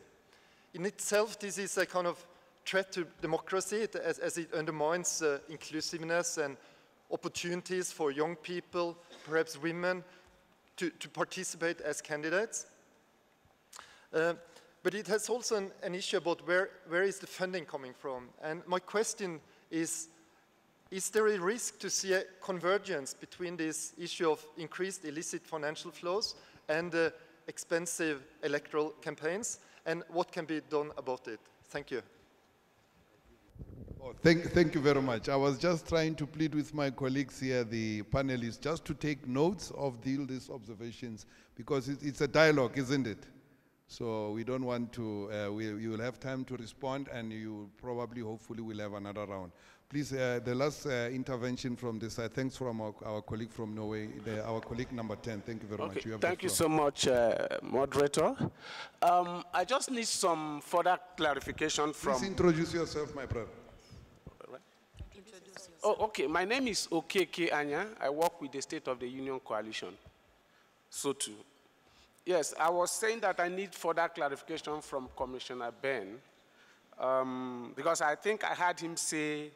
In itself, this is a kind of threat to democracy as it undermines inclusiveness and opportunities for young people, perhaps women, to participate as candidates. But it has also an issue about where is the funding coming from? And my question is there a risk to see a convergence between this issue of increased illicit financial flows and expensive electoral campaigns? And what can be done about it? Thank you. Oh, thank you very much. I was just trying to plead with my colleagues here, the panelists, just to take notes of these observations, because it's a dialogue, isn't it? So we don't want to, you will have time to respond, and you probably, hopefully, will have another round. Please, the last intervention from this side, thanks from our colleague from Norway, our colleague number 10. Thank you very much. Thank you so much, moderator. I just need some further clarification from... Please introduce yourself, my brother. Oh, okay. My name is Okeke Anya. I work with the State of the Union Coalition. So too. Yes, I was saying that I need further clarification from Commissioner Ben, because I think I heard him say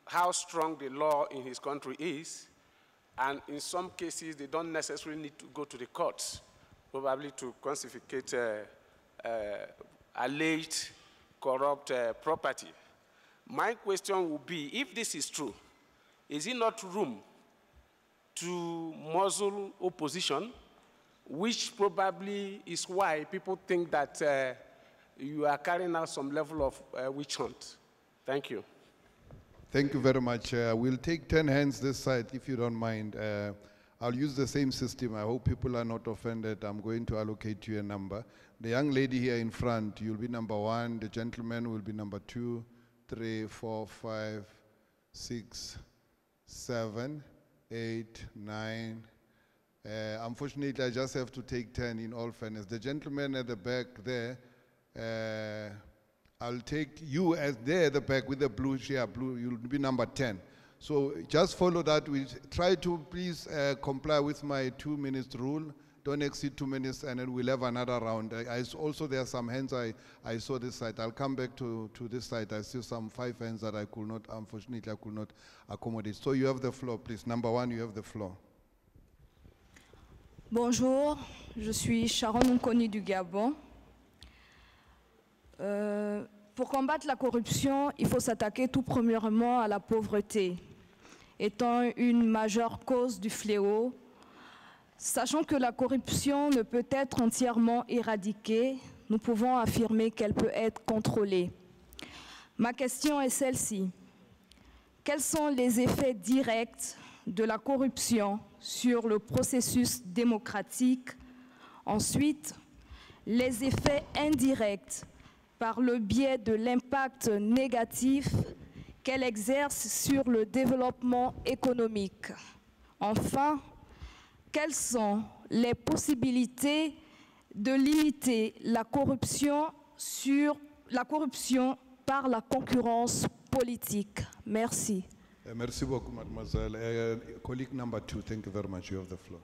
how strong the law in his country is, and in some cases they don't necessarily need to go to the courts, probably to confiscate alleged corrupt property. My question would be, if this is true, is it not room to muzzle opposition, which probably is why people think that you are carrying out some level of witch hunt? Thank you. Thank you very much. We'll take 10 hands this side, if you don't mind. I'll use the same system. I hope people are not offended. I'm going to allocate you a number. The young lady here in front, you'll be number 1. The gentleman will be number 2, 3, 4, 5, 6, 7, 8, 9. Unfortunately, I just have to take 10 in all fairness. The gentleman at the back there, I'll take you as there at the back with the blue share, blue, you'll be number 10. So just follow that. We try to please comply with my 2 minutes rule. Don't exceed 2 minutes, and then we'll have another round. Also, there are some hands I saw this side. I'll come back to this side. I see some 5 hands that I could not, unfortunately, I could not accommodate. So you have the floor, please. Number 1, you have the floor. Bonjour, je suis Sharon Nkoni du Gabon. Pour combattre la corruption, il faut s'attaquer tout premièrement à la pauvreté, étant une majeure cause du fléau. Sachant que la corruption ne peut être entièrement éradiquée, nous pouvons affirmer qu'elle peut être contrôlée. Ma question est celle-ci. Quels sont les effets directs de la corruption sur le processus démocratique? Ensuite, les effets indirects par le biais de l'impact négatif qu'elle exerce sur le développement économique. Enfin, quelles sont les possibilités de limiter la corruption par la concurrence politique? Merci. Merci beaucoup, mademoiselle. Colleague number 2, thank you very much. You have the floor.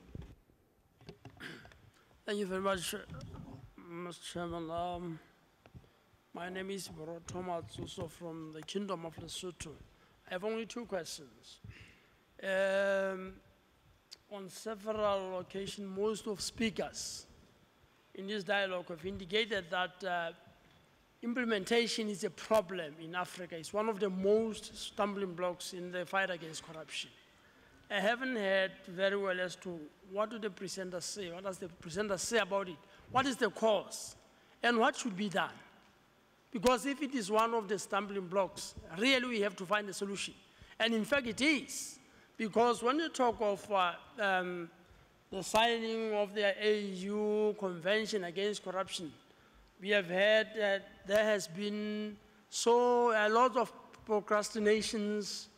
Thank you very much, Mr. Chairman. My name is Bro Thomas Zuso from the Kingdom of Lesotho. I have only 2 questions. On several occasions, most of speakers in this dialogue have indicated that implementation is a problem in Africa. It's one of the most stumbling blocks in the fight against corruption. I haven't heard very well as to what do the presenters say, what does the presenter say about it, what is the cause, and what should be done. Because if it is one of the stumbling blocks, really we have to find a solution. And in fact it is. Because when you talk of the signing of the AU Convention Against Corruption, we have heard that there has been a lot of procrastinations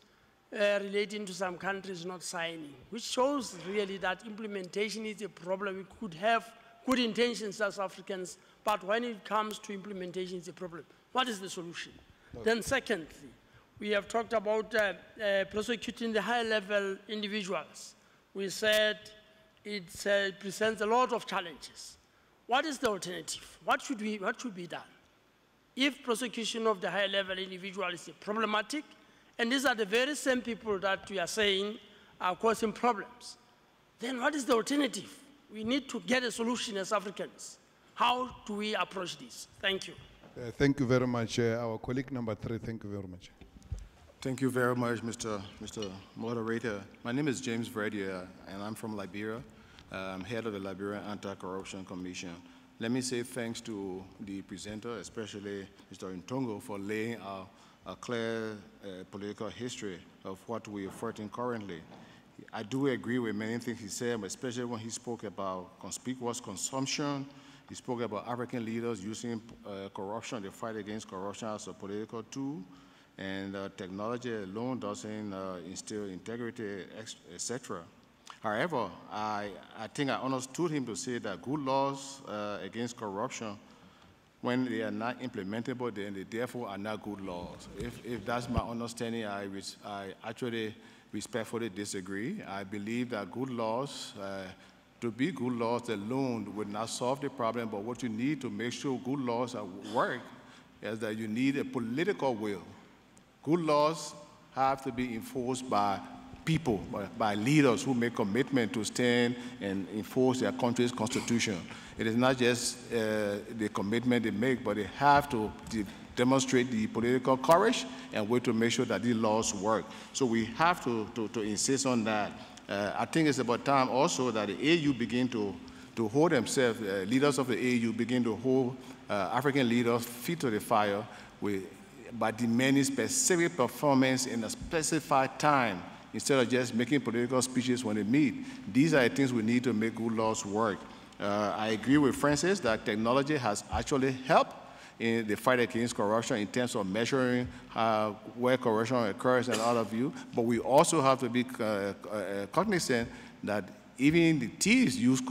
relating to some countries not signing, which shows really that implementation is a problem. We could have good intentions as Africans, but when it comes to implementation, it's a problem. What is the solution? Okay. Then secondly, we have talked about prosecuting the high-level individuals we said it presents a lot of challenges. What is the alternative? What should be done? If prosecution of the high-level individual is problematic, and these are the very same people that we are saying are causing problems, then what is the alternative? We need to get a solution as Africans. How do we approach this? Thank you. Thank you very much. Our colleague number 3, thank you very much. Thank you very much, Mr. Moderator. My name is James Verdier, and I'm from Liberia. I'm head of the Liberian Anti-Corruption Commission. Let me say thanks to the presenter, especially Mr. Ntongo, for laying a clear political history of what we are fighting currently. I do agree with many things he said, especially when he spoke about conspicuous consumption. He spoke about African leaders using corruption, the fight against corruption as a political tool, and technology alone doesn't instill integrity, etc. However, I think I understood him to say that good laws against corruption, when they are not implementable, then they therefore are not good laws. If that's my understanding, I actually respectfully disagree. I believe that good laws, to be good laws alone would not solve the problem, but what you need to make sure good laws work is that you need a political will. Good laws have to be enforced by people, by leaders who make commitment to stand and enforce their country's constitution. It is not just the commitment they make, but they have to demonstrate the political courage and way to make sure that these laws work. So we have to insist on that. I think it's about time also that the AU begin to hold themselves, leaders of the AU begin to hold African leaders' feet to the fire by demanding specific performance in a specified time instead of just making political speeches when they meet. These are the things we need to make good laws work. I agree with Francis that technology has actually helped in the fight against corruption in terms of measuring where corruption occurs and all of you, but we also have to be cognizant that even the thieves use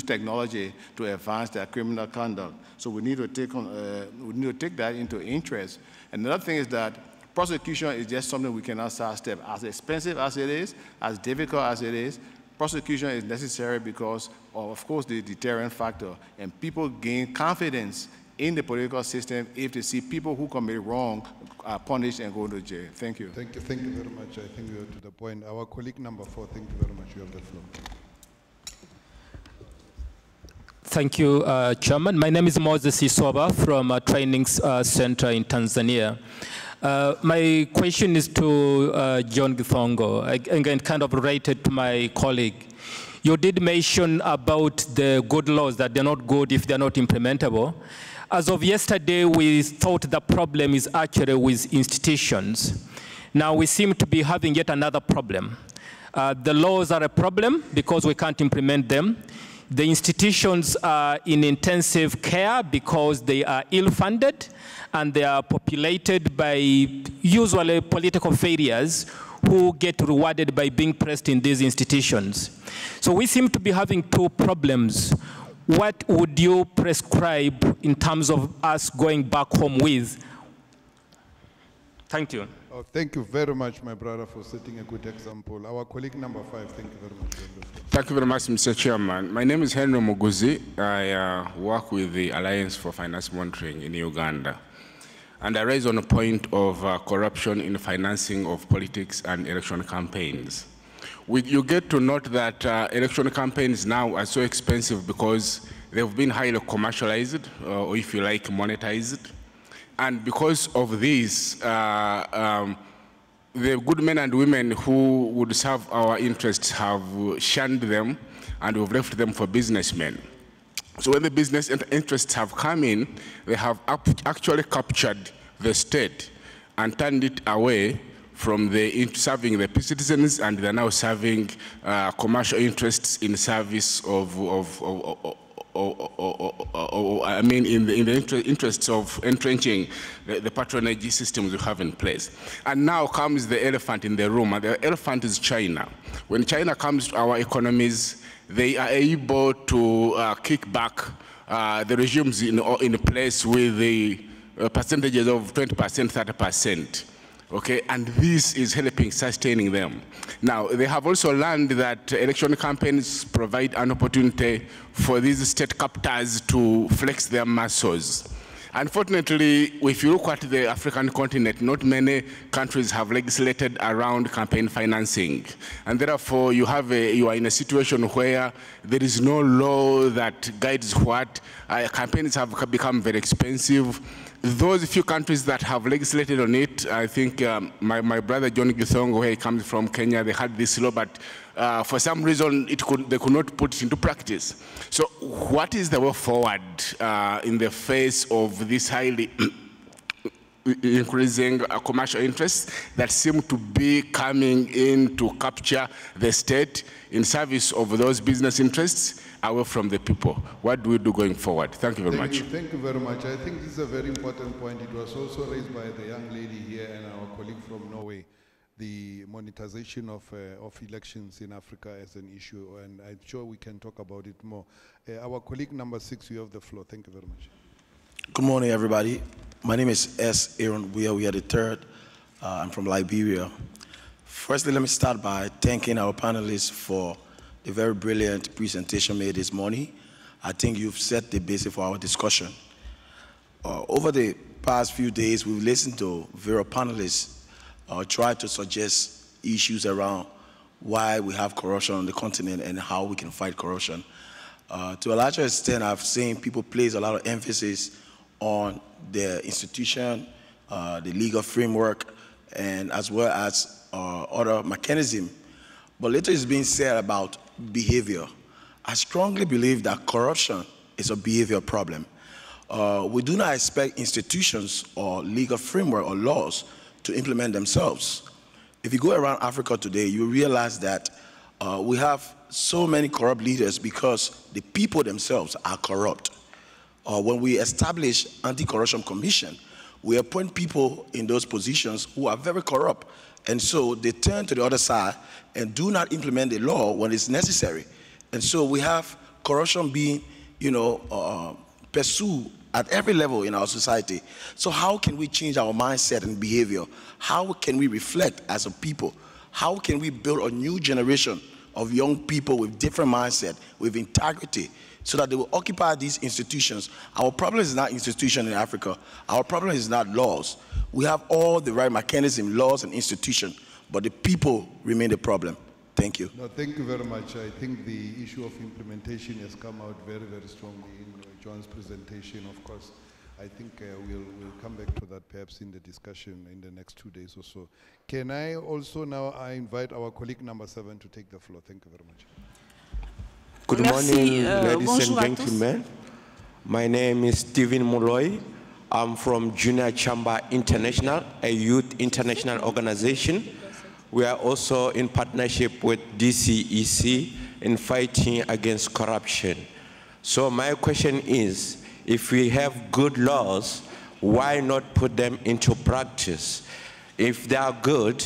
technology to advance their criminal conduct. So we need to take that into interest. Another thing is that prosecution is just something we cannot sidestep. As expensive as it is, as difficult as it is, prosecution is necessary because of course, the deterrent factor, and people gain confidence in the political system if they see people who commit wrong are punished and go to jail. Thank you. Thank you very much. I think we are to the point. Our colleague number 4, thank you very much. You have the floor. Thank you, Chairman. My name is Moses Isoba from a training center in Tanzania. My question is to John Githongo, again, kind of related to my colleague. You did mention about the good laws, that they're not good if they're not implementable. As of yesterday, we thought the problem is actually with institutions. Now we seem to be having yet another problem. The laws are a problem because we can't implement them. The institutions are in intensive care because they are ill-funded and they are populated by usually political failures who get rewarded by being pressed in these institutions. So we seem to be having two problems. What would you prescribe in terms of us going back home with? Thank you. Oh, thank you very much, my brother, for setting a good example. Our colleague number 5, thank you very much. Thank you very much, Mr. Chairman. My name is Henry Muguzi. I work with the Alliance for Finance Monitoring in Uganda. And I raise on a point of corruption in the financing of politics and election campaigns. You get to note that election campaigns now are so expensive because they've been highly commercialized, or if you like, monetized. And because of this, the good men and women who would serve our interests have shunned them and we've left them for businessmen. So when the business interests have come in, they have actually captured the state and turned it away from serving the citizens, and they're now serving commercial interests in service in the interests of entrenching the patronage systems we have in place. And now comes the elephant in the room, and the elephant is China. When China comes to our economies, they are able to kick back the regimes in place with the percentages of 20%, 30%. Okay, and this is helping sustaining them. Now, they have also learned that election campaigns provide an opportunity for these state captors to flex their muscles. Unfortunately, if you look at the African continent, not many countries have legislated around campaign financing. And therefore, you are in a situation where there is no law that guides what. Campaigns have become very expensive. Those few countries that have legislated on it, I think my brother John Githongo, where he comes from, Kenya, they had this law, but for some reason they could not put it into practice. So what is the way forward in the face of this highly increasing commercial interests that seem to be coming in to capture the state in service of those business interests away from the people? What do we do going forward? Thank you very much. Thank you very much. I think this is a very important point. It was also raised by the young lady here and our colleague from Norway, the monetization of elections in Africa as an issue, and I'm sure we can talk about it more. Our colleague number 6, you have the floor. Thank you very much. Good morning, everybody. My name is S. Aaron. We are the third. I'm from Liberia. Firstly, let me start by thanking our panelists for the very brilliant presentation made this morning. I think you've set the basis for our discussion. Over the past few days, we've listened to various panelists try to suggest issues around why we have corruption on the continent and how we can fight corruption. To a larger extent, I've seen people place a lot of emphasis on the institution, the legal framework, and as well as other mechanisms. But little is being said about behavior. I strongly believe that corruption is a behavior problem. We do not expect institutions or legal framework or laws to implement themselves. If you go around Africa today, you realize that we have so many corrupt leaders because the people themselves are corrupt. When we establish anti-corruption commission, we appoint people in those positions who are very corrupt. And so they turn to the other side and do not implement the law when it's necessary. And so we have corruption being, pursued at every level in our society. So how can we change our mindset and behavior? How can we reflect as a people? How can we build a new generation of young people with different mindset, with integrity, so that they will occupy these institutions? Our problem is not institutions in Africa. Our problem is not laws. We have all the right mechanisms, laws and institutions, but the people remain the problem. Thank you. No, thank you very much. I think the issue of implementation has come out very, very strongly in John's presentation. Of course, I think we'll come back to that perhaps in the discussion in the next 2 days or so. Can I also now invite our colleague number 7 to take the floor? Thank you very much. Good morning, ladies and gentlemen. My name is Stephen Molloy. I'm from Junior Chamber International, a youth international organization. We are also in partnership with DCEC in fighting against corruption. So my question is, if we have good laws, why not put them into practice? If they are good,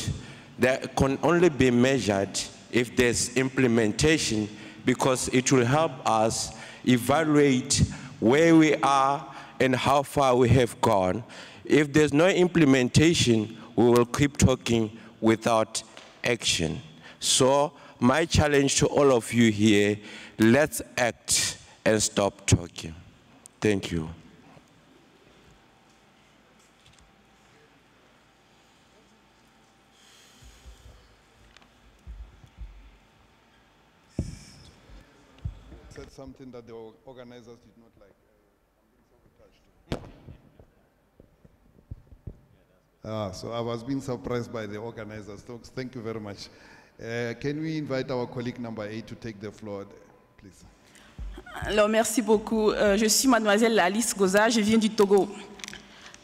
they can only be measured if there's implementation, because it will help us evaluate where we are and how far we have gone. If there's no implementation, we will keep talking without action. So my challenge to all of you here, let's act and stop talking. Thank you. Said something that the organizers did not like. So I was being surprised by the organizers. Thank you very much. Can we invite our colleague number 8 to take the floor, please? Alors, merci beaucoup. Je suis mademoiselle Alice Goza, je viens du Togo.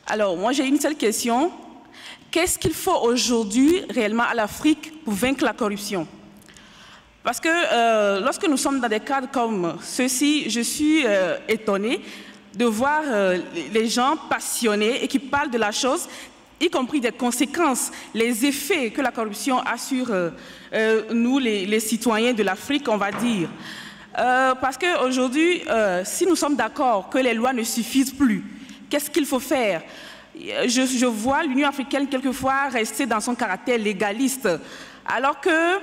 Alors, moi, j'ai une seule question. Qu'est-ce qu'il faut aujourd'hui réellement à l'Afrique pour vaincre la corruption? Parce que lorsque nous sommes dans des cadres comme ceux-ci, je suis étonnée de voir les gens passionnés et qui parlent de la chose, y compris des conséquences, les effets que la corruption a sur nous, les citoyens de l'Afrique, on va dire. Parce qu'aujourd'hui, si nous sommes d'accord que les lois ne suffisent plus, qu'est-ce qu'il faut faire? je vois l'Union africaine quelquefois rester dans son caractère légaliste, alors que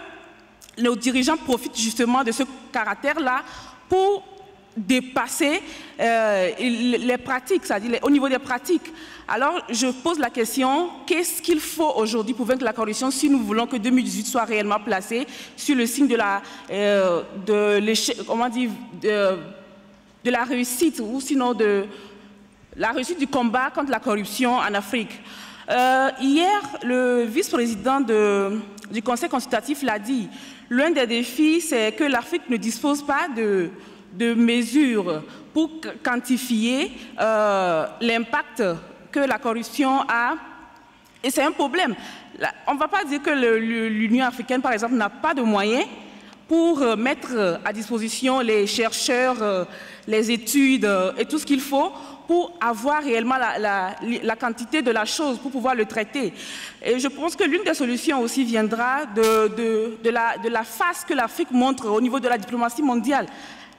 nos dirigeants profitent justement de ce caractère-là pour dépasser les pratiques, c'est-à-dire au niveau des pratiques. Alors, je pose la question, qu'est-ce qu'il faut aujourd'hui pour vaincre la corruption si nous voulons que 2018 soit réellement placé sur le signe de la réussite, ou sinon de la réussite du combat contre la corruption en Afrique? Hier, le vice-président du Conseil consultatif l'a dit, l'un des défis, c'est que l'Afrique ne dispose pas de mesures pour quantifier l'impact que la corruption a, et c'est un problème. On ne va pas dire que l'Union africaine, par exemple, n'a pas de moyens pour mettre à disposition les chercheurs, les études et tout ce qu'il faut pour avoir réellement la quantité de la chose, pour pouvoir le traiter. Et je pense que l'une des solutions aussi viendra de la face que l'Afrique montre au niveau de la diplomatie mondiale.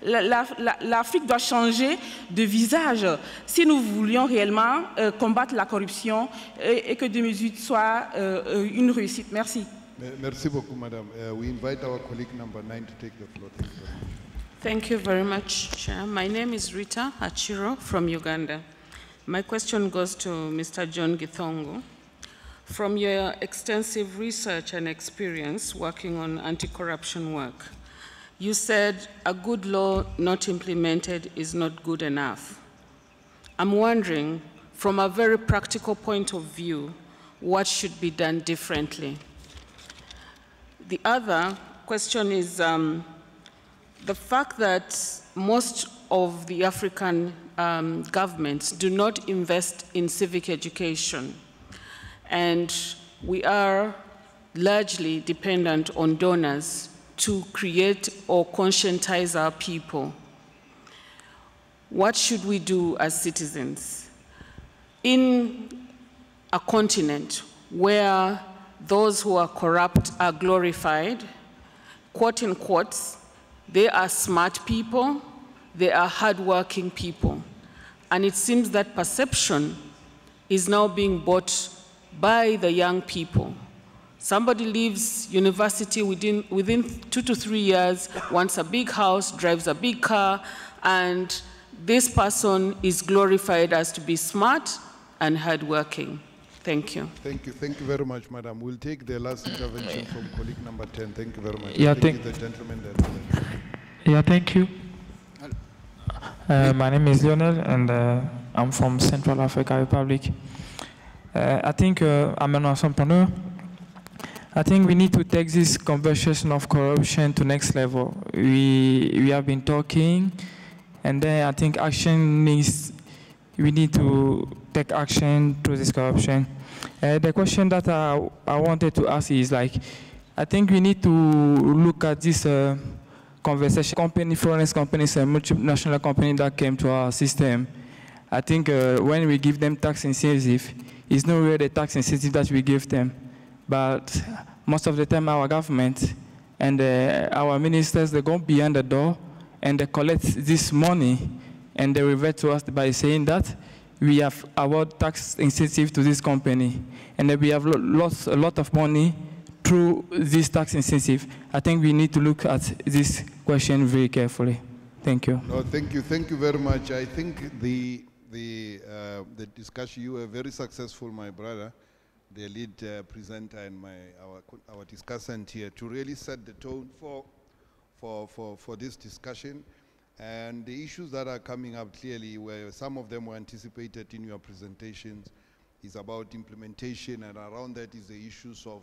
L'Afrique doit changer de visage si nous voulions réellement combattre la corruption et que 2018 soit une réussite. Merci. Merci beaucoup, Madame. We invite our colleague number 9 to take the floor. Thank you very much, Chair. My name is Rita Achiro from Uganda. My question goes to Mr. John Githongo. From your extensive research and experience working on anti-corruption work, you said a good law not implemented is not good enough. I'm wondering, from a very practical point of view, what should be done differently? The other question is the fact that most of the African governments do not invest in civic education, and we are largely dependent on donors to create or conscientize our people. What should we do as citizens? In a continent where those who are corrupt are glorified, quote in quotes, they are smart people, they are hardworking people. And it seems that perception is now being bought by the young people. Somebody leaves university within 2 to 3 years, wants a big house, drives a big car, and this person is glorified as to be smart and hardworking. Thank you. Thank you. Thank you very much, Madam. We'll take the last intervention from colleague number 10. Thank you very much. Yeah, thank you, the gentleman there. Yeah, thank you. My name is Lionel, and I'm from Central Africa Republic. I think I'm an entrepreneur. I think we need to take this conversation of corruption to next level. We have been talking, and then I think we need to take action to this corruption. The question that I wanted to ask is I think we need to look at this conversation. Foreign companies, a multinational company that came to our system. I think when we give them tax incentive, it's not really the tax incentive that we give them, but most of the time our government and our ministers, they go beyond the door and they collect this money and they revert to us by saying that we have award tax incentive to this company and that we have lost a lot of money through this tax incentive. I think we need to look at this question very carefully. Thank you. No, thank you. Thank you very much. I think the discussion, you were very successful, my brother, the lead presenter and our discussant here, to really set the tone for this discussion. And the issues that are coming up clearly, where some of them were anticipated in your presentations, is about implementation, and around that is the issues of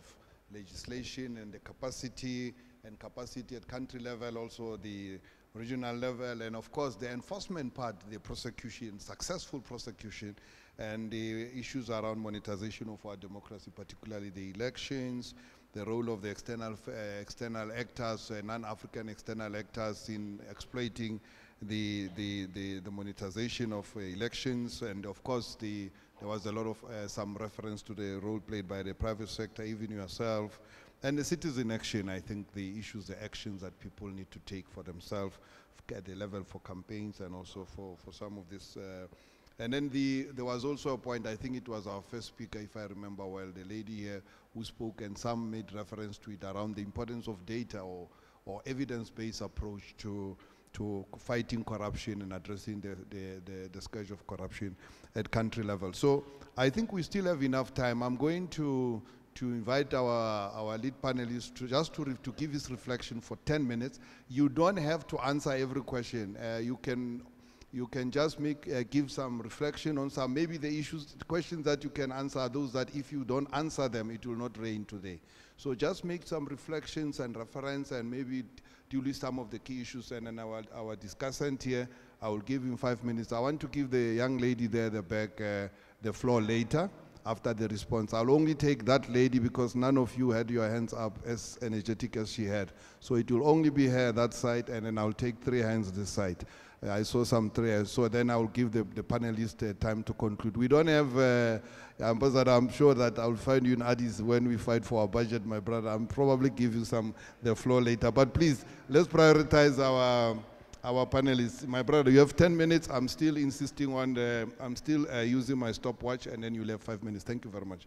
legislation and the capacity at country level, also the regional level, and of course the enforcement part, the prosecution, successful prosecution, and the issues around monetization of our democracy, particularly the elections, the role of the external actors, non-African external actors in exploiting the monetization of elections, and of course there was a lot of some reference to the role played by the private sector, even yourself, and the citizen action. I think the issues, the actions that people need to take for themselves at the level for campaigns and also for some of these And then there was also a point, I think it was our first speaker, if I remember well, the lady here who spoke, and some made reference to it around the importance of data or evidence-based approach to fighting corruption and addressing the scourge of corruption at country level. So I think we still have enough time. I'm going to invite our lead panelists to give his reflection for 10 minutes. You don't have to answer every question. You can just give some reflection on some, maybe the questions that you can answer are those that if you don't answer them, it will not rain today. So just make some reflections and reference and maybe duly some of the key issues, and then our discussant here, I will give him 5 minutes. I want to give the young lady there at the back the floor later after the response. I'll only take that lady because none of you had your hands up as energetic as she had. So it will only be her that side, and then I'll take 3 hands this side. I saw some 3 hands, so then I'll give the panelists time to conclude. We don't have, Ambassador, I'm sure that I'll find you in Addis when we fight for our budget, my brother. I'll probably give you the floor later. But please, let's prioritize our panelists. My brother, you have 10 minutes. I'm still insisting on I'm still using my stopwatch, and then you'll have 5 minutes. Thank you very much.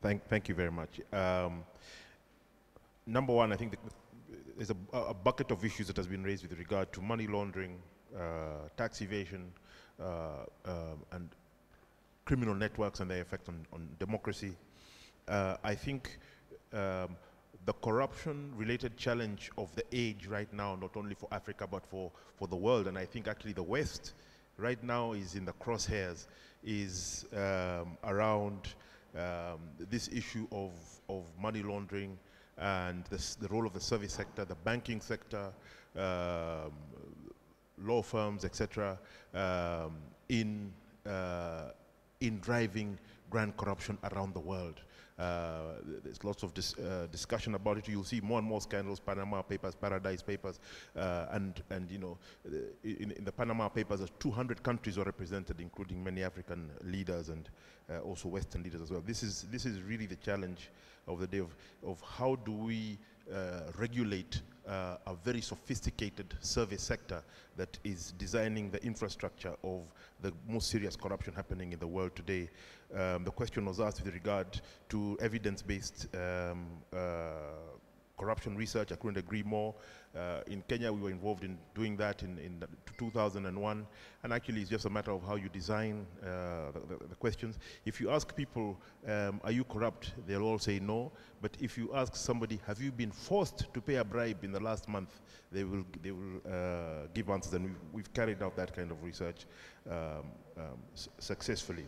Thank you very much. Number one, I think there's a bucket of issues that has been raised with regard to money laundering, tax evasion, and criminal networks and their effect on democracy. I think the corruption-related challenge of the age right now, not only for Africa but for the world, and I think actually the West right now is in the crosshairs, is around this issue of money laundering and the role of the service sector, the banking sector, law firms, etc., in driving grand corruption around the world. There's lots of discussion about it. You'll see more and more scandals, Panama Papers, Paradise Papers, and you know, in the Panama Papers, 200 countries are represented, including many African leaders and also Western leaders as well. This is really the challenge of the day of how do we regulate a very sophisticated service sector that is designing the infrastructure of the most serious corruption happening in the world today. The question was asked with regard to evidence-based corruption research. I couldn't agree more. In Kenya, we were involved in doing that in 2001, and actually it's just a matter of how you design the questions. If you ask people, are you corrupt, they'll all say no, but if you ask somebody, have you been forced to pay a bribe in the last month, they will give answers, and we've carried out that kind of research successfully.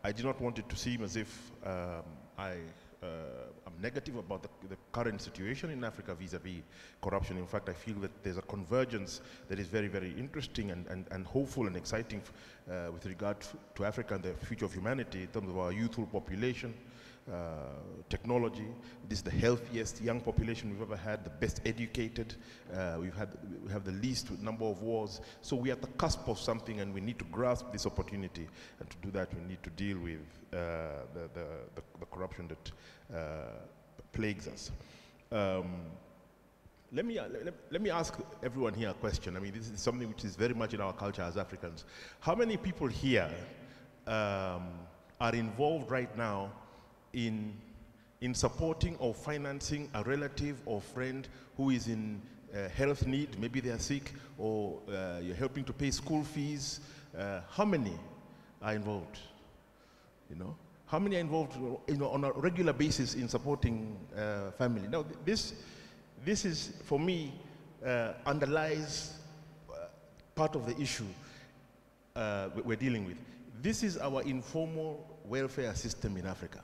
I do not want it to seem as if I'm negative about the current situation in Africa vis-a-vis corruption. In fact, I feel that there's a convergence that is very, very interesting and hopeful and exciting with regard to Africa and the future of humanity in terms of our youthful population, technology. This is the healthiest young population we've ever had, the best educated. We have the least number of wars. So we are at the cusp of something, and we need to grasp this opportunity. And to do that, we need to deal with the corruption that plagues us. Let me ask everyone here a question. I mean, this is something which is very much in our culture as Africans. How many people here are involved right now in supporting or financing a relative or friend who is in health need? Maybe they are sick, or you're helping to pay school fees. How many are involved? You know, how many are involved, you know, on a regular basis in supporting family? Now, this is, for me, underlies part of the issue we're dealing with. This is our informal welfare system in Africa,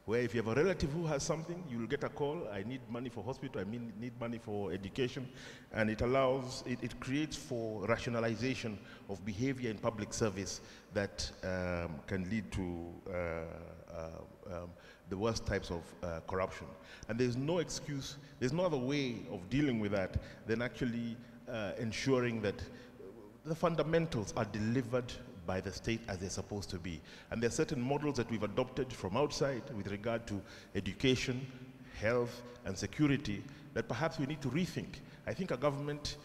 where if you have a relative who has something, you will get a call, I need money for hospital, I need money for education, and it allows, it creates for rationalization of behavior in public service that can lead to the worst types of corruption. And there's no excuse, there's no other way of dealing with that than actually ensuring that the fundamentals are delivered by the state as they're supposed to be. And there are certain models that we've adopted from outside with regard to education, health, and security that perhaps we need to rethink. I think a government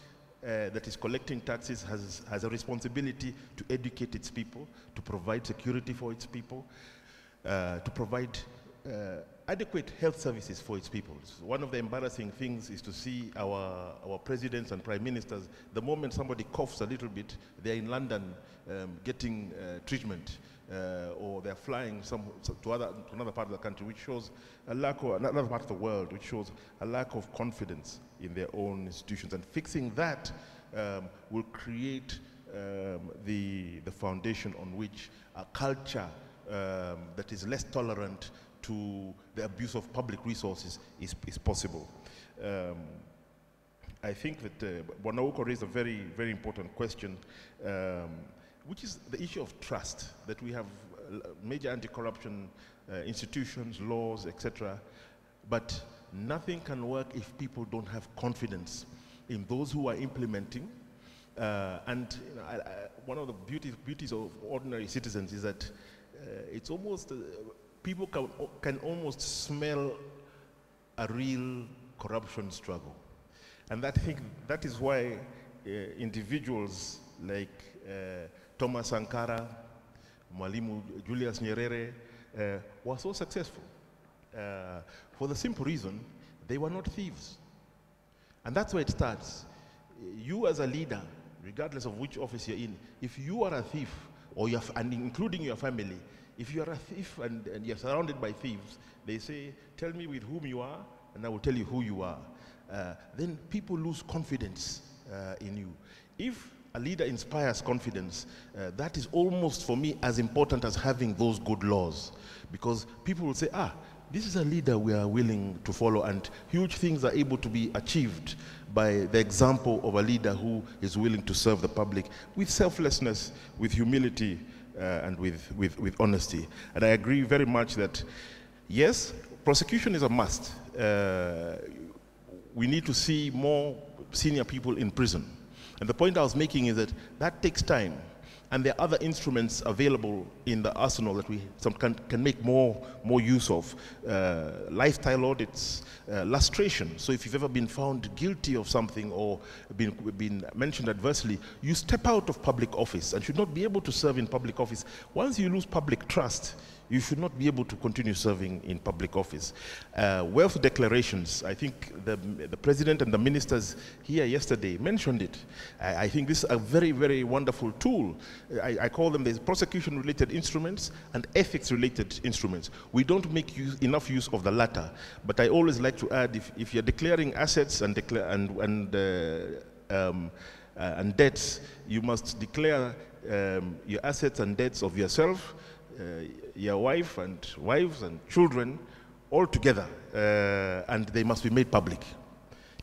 that is collecting taxes has a responsibility to educate its people, to provide security for its people, to provide adequate health services for its people. So one of the embarrassing things is to see our presidents and prime ministers, the moment somebody coughs a little bit, they're in London getting treatment, or they're flying to another part of the country, which shows a lack of, another part of the world, which shows a lack of confidence in their own institutions. And fixing that will create the foundation on which a culture that is less tolerant to the abuse of public resources is possible. I think that Bwana Ouko raised a very, very important question, which is the issue of trust, that we have major anti-corruption institutions, laws, etc., but nothing can work if people don't have confidence in those who are implementing. And you know, one of the beauties of ordinary citizens is that it's almost, people can almost smell a real corruption struggle. And that is why individuals like Thomas Sankara, Mwalimu Julius Nyerere were so successful for the simple reason they were not thieves. And that's where it starts. You as a leader, regardless of which office you're in, if you are a thief, or and including your family, if you are a thief and you're surrounded by thieves, they say, tell me with whom you are, and I will tell you who you are. Then people lose confidence in you. If a leader inspires confidence, that is almost, for me, as important as having those good laws. Because people will say, this is a leader we are willing to follow, and huge things are able to be achieved by the example of a leader who is willing to serve the public with selflessness, with humility, and with honesty. And I agree very much that, yes, prosecution is a must. We need to see more senior people in prison. And the point I was making is that takes time. And there are other instruments available in the arsenal that we can make more use of. Lifestyle audits, lustration. So if you've ever been found guilty of something or been mentioned adversely, you step out of public office and should not be able to serve in public office. Once you lose public trust, you should not be able to continue serving in public office. Wealth declarations, I think the president and the ministers here yesterday mentioned it. I think this is a very, very wonderful tool. I call them the prosecution-related instruments and ethics-related instruments. We don't make enough use of the latter, but I always like to add, if you're declaring assets and debts, you must declare your assets and debts of yourself, your wives and children all together, and they must be made public.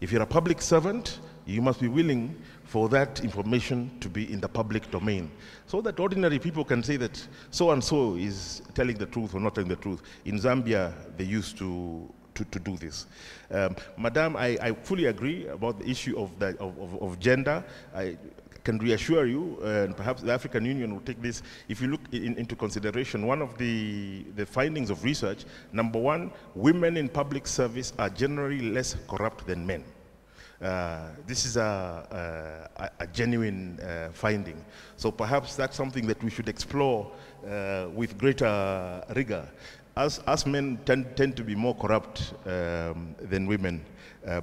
If you're a public servant, you must be willing for that information to be in the public domain, so that ordinary people can say that so-and-so is telling the truth or not telling the truth. In Zambia, they used to do this. Madam, I fully agree about the issue of gender. I can reassure you, and perhaps the African Union will take this, if you look into consideration, one of the findings of research, number one, women in public service are generally less corrupt than men. This is a genuine finding. So perhaps that's something that we should explore with greater rigor. As men tend to be more corrupt than women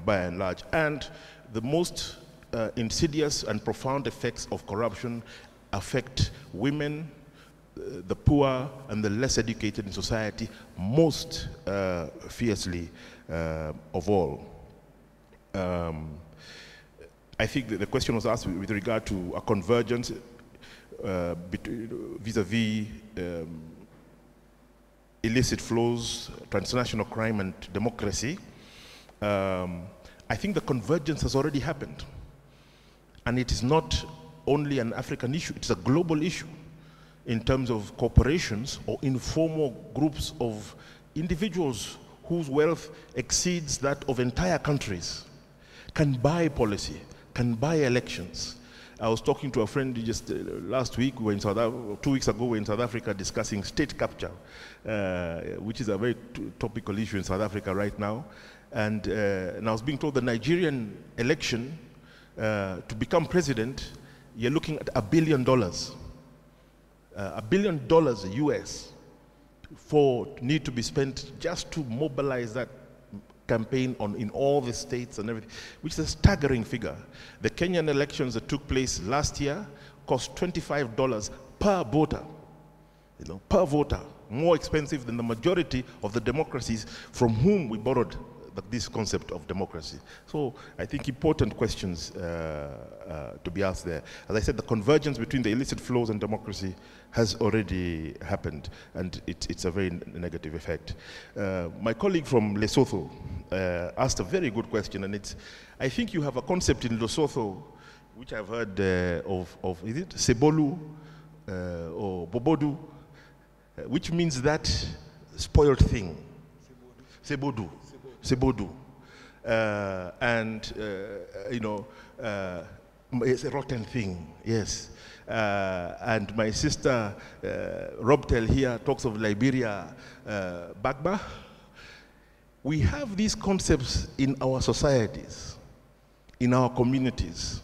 by and large. And the most insidious and profound effects of corruption affect women, the poor, and the less educated in society most fiercely of all. I think that the question was asked with regard to a convergence vis-a-vis illicit flows, transnational crime, and democracy. I think the convergence has already happened. And it is not only an African issue, it's a global issue in terms of corporations or informal groups of individuals whose wealth exceeds that of entire countries, can buy policy, can buy elections. I was talking to a friend just last week, we were in 2 weeks ago, we were in South Africa discussing state capture, which is a very topical issue in South Africa right now. And I was being told the Nigerian election to become president, you're looking at $1 billion. $1 billion US need to be spent just to mobilize that campaign in all the states and everything, which is a staggering figure. The Kenyan elections that took place last year cost $25 per voter, per voter, more expensive than the majority of the democracies from whom we borrowed this concept of democracy. So I think important questions to be asked there. As I said, the convergence between the illicit flows and democracy has already happened, and it's a very negative effect. My colleague from Lesotho asked a very good question, and I think you have a concept in Lesotho, which I've heard of, is it Sebolu or Bobodu, which means that spoiled thing. Sebodu. Sebodu. It's a rotten thing, yes. And my sister, Robtel here, talks of Liberia, Bagba. We have these concepts in our societies, in our communities,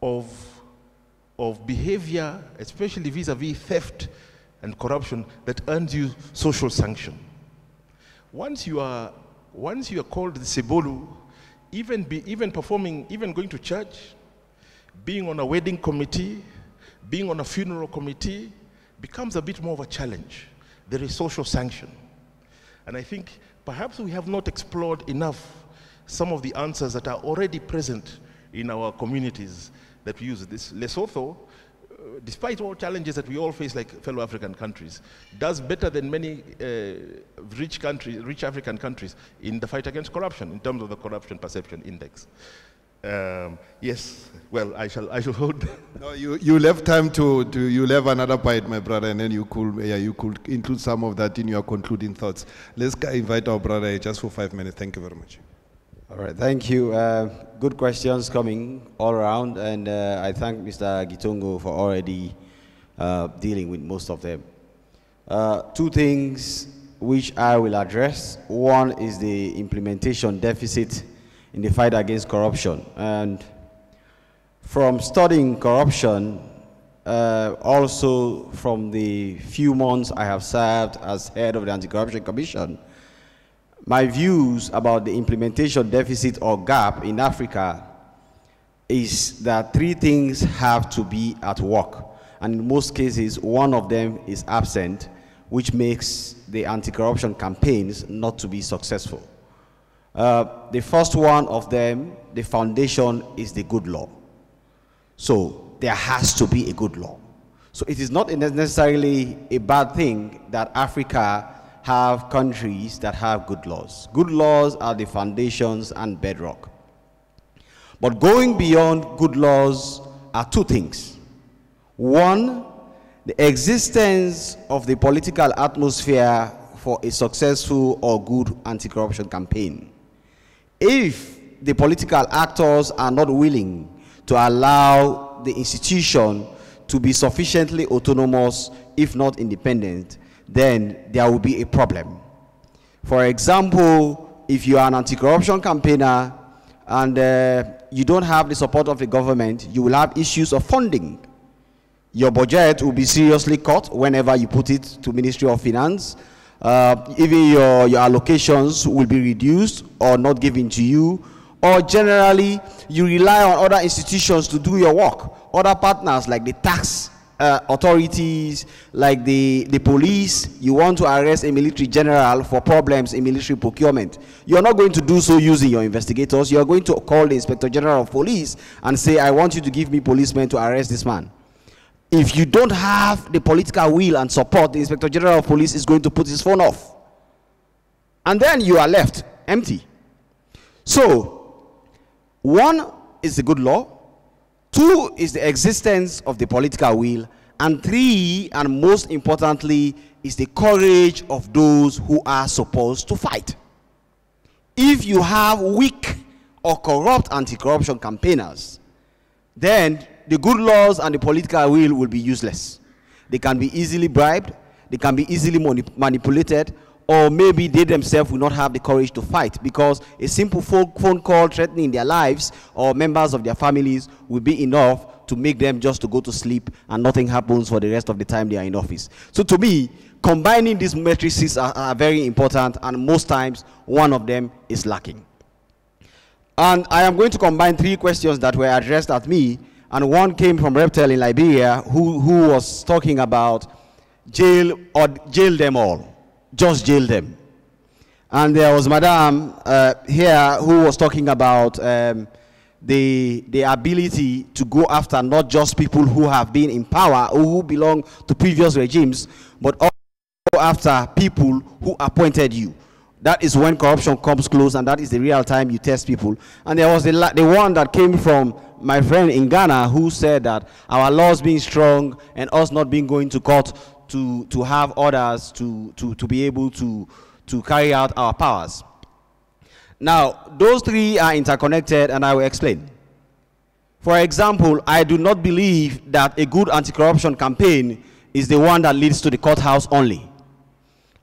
of behavior, especially vis-a-vis theft and corruption, that earns you social sanction. Once you are called the Sebolu, even performing, even going to church, being on a wedding committee, being on a funeral committee, becomes a bit more of a challenge. There is social sanction. And I think perhaps we have not explored enough some of the answers that are already present in our communities that we use. This Lesotho, despite all challenges that we all face like fellow African countries, does better than many rich African countries in the fight against corruption, in terms of the corruption perception index. Yes, well, I shall hold. No, you left time you'll have another bite, my brother, and then you could include some of that in your concluding thoughts. Let's invite our brother just for 5 minutes. Thank you very much. All right, thank you. Good questions coming all around, and I thank Mr. Githongo for already dealing with most of them. Two things which I will address. One is the implementation deficit in the fight against corruption. And from studying corruption, also from the few months I have served as head of the Anti-Corruption Commission, my views about the implementation deficit or gap in Africa is that three things have to be at work. And in most cases, one of them is absent, which makes the anti-corruption campaigns not to be successful. The first one of them, the foundation, is the good law. So there has to be a good law. So it is not necessarily a bad thing that Africa have countries that have good laws. Good laws are the foundations and bedrock. But going beyond good laws are two things. One, the existence of the political atmosphere for a successful or good anti-corruption campaign. If the political actors are not willing to allow the institution to be sufficiently autonomous, if not independent, then there will be a problem. For example, if you are an anti-corruption campaigner and you don't have the support of the government, you will have issues of funding. Your budget will be seriously cut whenever you put it to Ministry of Finance. Even your allocations will be reduced or not given to you. Or generally, you rely on other institutions to do your work. Other partners like the tax authorities, like the police. You want to arrest a military general for problems in military procurement. You're not going to do so using your investigators. You're going to call the Inspector General of Police and say, I want you to give me policemen to arrest this man. If you don't have the political will and support, the Inspector General of Police is going to put his phone off. And then you are left empty. So, one is the good law. Two is the existence of the political will. And three, and most importantly, is the courage of those who are supposed to fight. If you have weak or corrupt anti-corruption campaigners, then the good laws and the political will be useless. They can be easily bribed, they can be easily manipulated, or maybe they themselves will not have the courage to fight, because a simple phone call threatening their lives or members of their families will be enough to make them just to go to sleep and nothing happens for the rest of the time they are in office. So to me, combining these matrices are very important, and most times one of them is lacking. And I am going to combine 3 questions that were addressed at me, and one came from Reptel in Liberia, who was talking about jail them all, just jail them. And there was Madame here who was talking about the ability to go after not just people who have been in power or who belong to previous regimes, but also after people who appointed you. That is when corruption comes close, and that is the real time you test people. And there was the one that came from my friend in Ghana, who said that our laws being strong and us not being going to court to have orders to be able to carry out our powers. Now, those 3 are interconnected, and I will explain. For example, I do not believe that a good anti-corruption campaign is the one that leads to the courthouse only.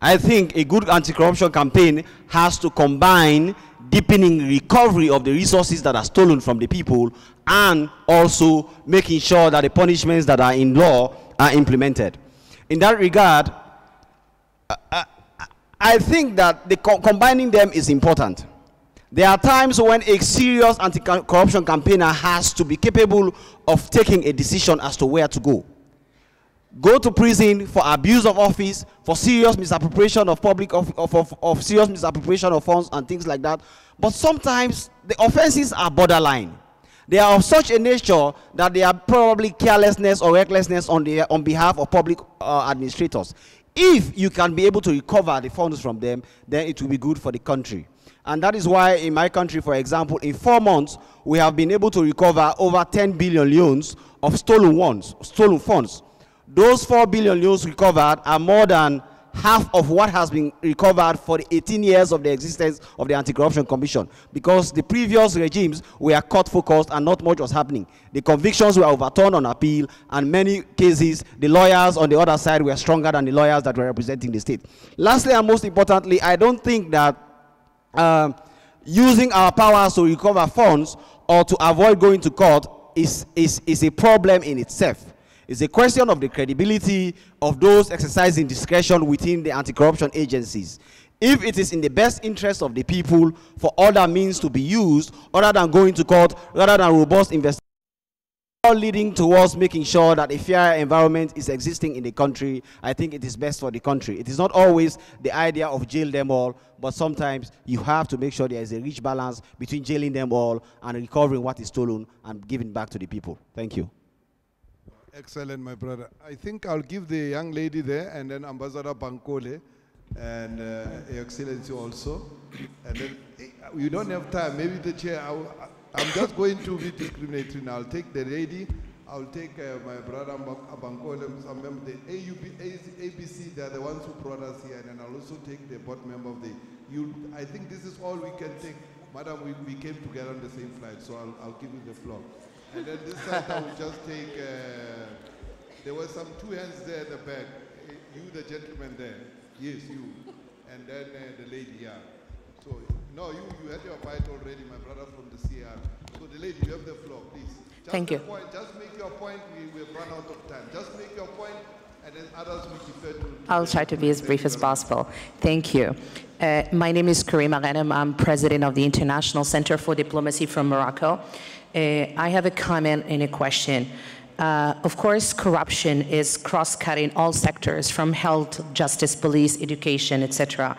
I think a good anti-corruption campaign has to combine deepening recovery of the resources that are stolen from the people, and also making sure that the punishments that are in law are implemented. In that regard, I think that combining them is important. There are times when a serious anti-corruption campaigner has to be capable of taking a decision as to where to go. Go to prison for abuse of office, for serious misappropriation of serious misappropriation of funds and things like that. But sometimes the offenses are borderline. They are of such a nature that they are probably carelessness or recklessness on behalf of public administrators. If you can be able to recover the funds from them, then it will be good for the country. And that is why in my country, for example, in 4 months, we have been able to recover over 10 billion loans of stolen funds. Those 4 billion loans recovered are more than half of what has been recovered for the 18 years of the existence of the Anti-Corruption Commission, because the previous regimes were court-focused and not much was happening. The convictions were overturned on appeal, and many cases, the lawyers on the other side were stronger than the lawyers that were representing the state. Lastly, and most importantly, I don't think that using our powers to recover funds or to avoid going to court is a problem in itself. It's a question of the credibility of those exercising discretion within the anti-corruption agencies. If it is in the best interest of the people for other means to be used, other than going to court, rather than robust investigation, all leading towards making sure that a fair environment is existing in the country, I think it is best for the country. It is not always the idea of jail them all, but sometimes you have to make sure there is a rich balance between jailing them all and recovering what is stolen and giving back to the people. Thank you. Excellent, my brother. I think I'll give the young lady there, and then Ambassador Bankole, and Your Excellency also. And then we don't have time. Maybe the chair, I'm just going to be discriminatory now. I'll take the lady, I'll take my brother Bankole, some member, the ABC, they're the ones who brought us here, and then I'll also take the board member of the youth. I think this is all we can take. Madam, we came together on the same flight, so I'll give you the floor. And then this side I will just take, there were some 2 hands there at the back. You, the gentleman there. Yes, you. And then the lady, yeah. So, no, you had your bite already, my brother from the CR. So the lady, you have the floor, please. Thank you. Just make your point, we've run out of time. Just make your point, and then others will defer to I'll try to be as brief as possible. Thank you. My name is Karima Ghanem. I'm president of the International Center for Diplomacy from Morocco. I have a comment and a question. Of course, corruption is cross-cutting all sectors, from health, justice, police, education, etc.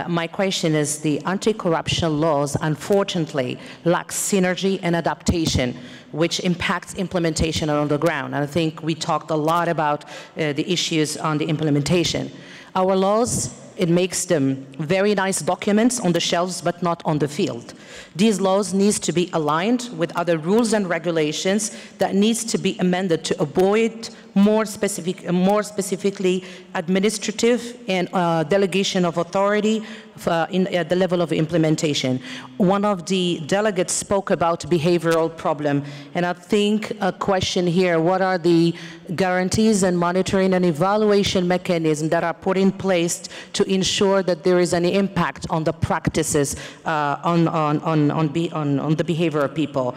My question is, the anti-corruption laws, unfortunately, lack synergy and adaptation, which impacts implementation on the ground. And I think we talked a lot about the issues on the implementation. Our laws, it makes them very nice documents on the shelves, but not on the field. These laws need to be aligned with other rules and regulations that needs to be amended to avoid more specifically administrative and delegation of authority at the level of implementation. One of the delegates spoke about behavioral problem, and I think a question here, what are the guarantees and monitoring and evaluation mechanisms that are put in place to ensure that there is an impact on the practices on the behavior of people?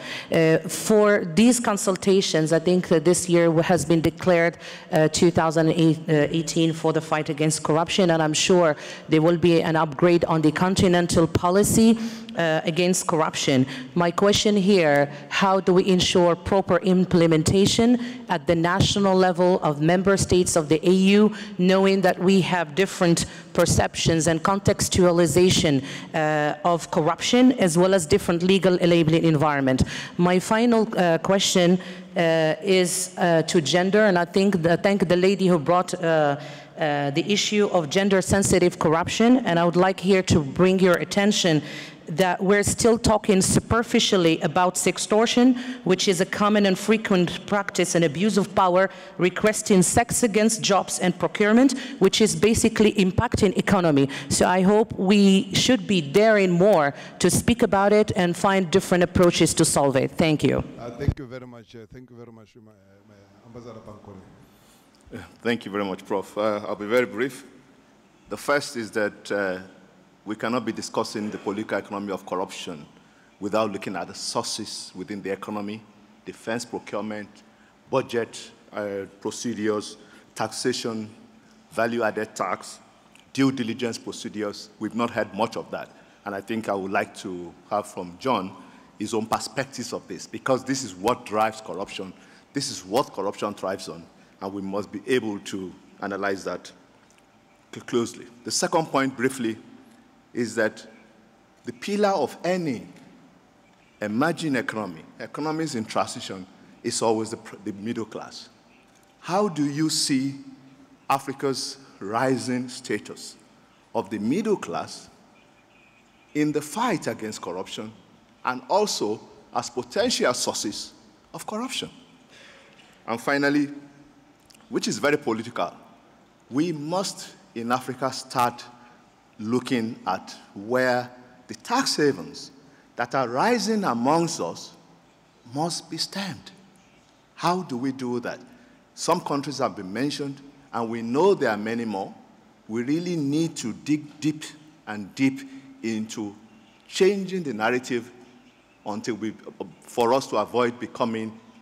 For these consultations, I think that this year has been declared 2018 for the fight against corruption, and I'm sure there will be an upgrade on the continental policy against corruption. My question here, how do we ensure proper implementation at the national level of member states of the AU, knowing that we have different perceptions and contextualization of corruption, as well as different legal enabling environment? My final question is to gender, and I thank the lady who brought the issue of gender-sensitive corruption, and I would like here to bring your attention that we're still talking superficially about sextortion, which is a common and frequent practice and abuse of power, requesting sex against jobs and procurement, which is basically impacting economy. So I hope we should be daring more to speak about it and find different approaches to solve it. Thank you. Thank you very much. Thank you very much, Ambassador Pankole. Thank you very much, Prof. I'll be very brief. The first is that we cannot be discussing the political economy of corruption without looking at the sources within the economy, defense procurement, budget procedures, taxation, value-added tax, due diligence procedures. We've not had much of that. And I think I would like to have from John his own perspectives of this, because this is what drives corruption. This is what corruption thrives on, and we must be able to analyze that closely. The second point, briefly, is that the pillar of any emerging economy, economies in transition, is always the middle class. How do you see Africa's rising status of the middle class in the fight against corruption, and also as potential sources of corruption? And finally, which is very political, we must in Africa start looking at where the tax havens that are rising amongst us must be stemmed. How do we do that? Some countries have been mentioned, and we know there are many more. We really need to dig deep and deep into changing the narrative for us to avoid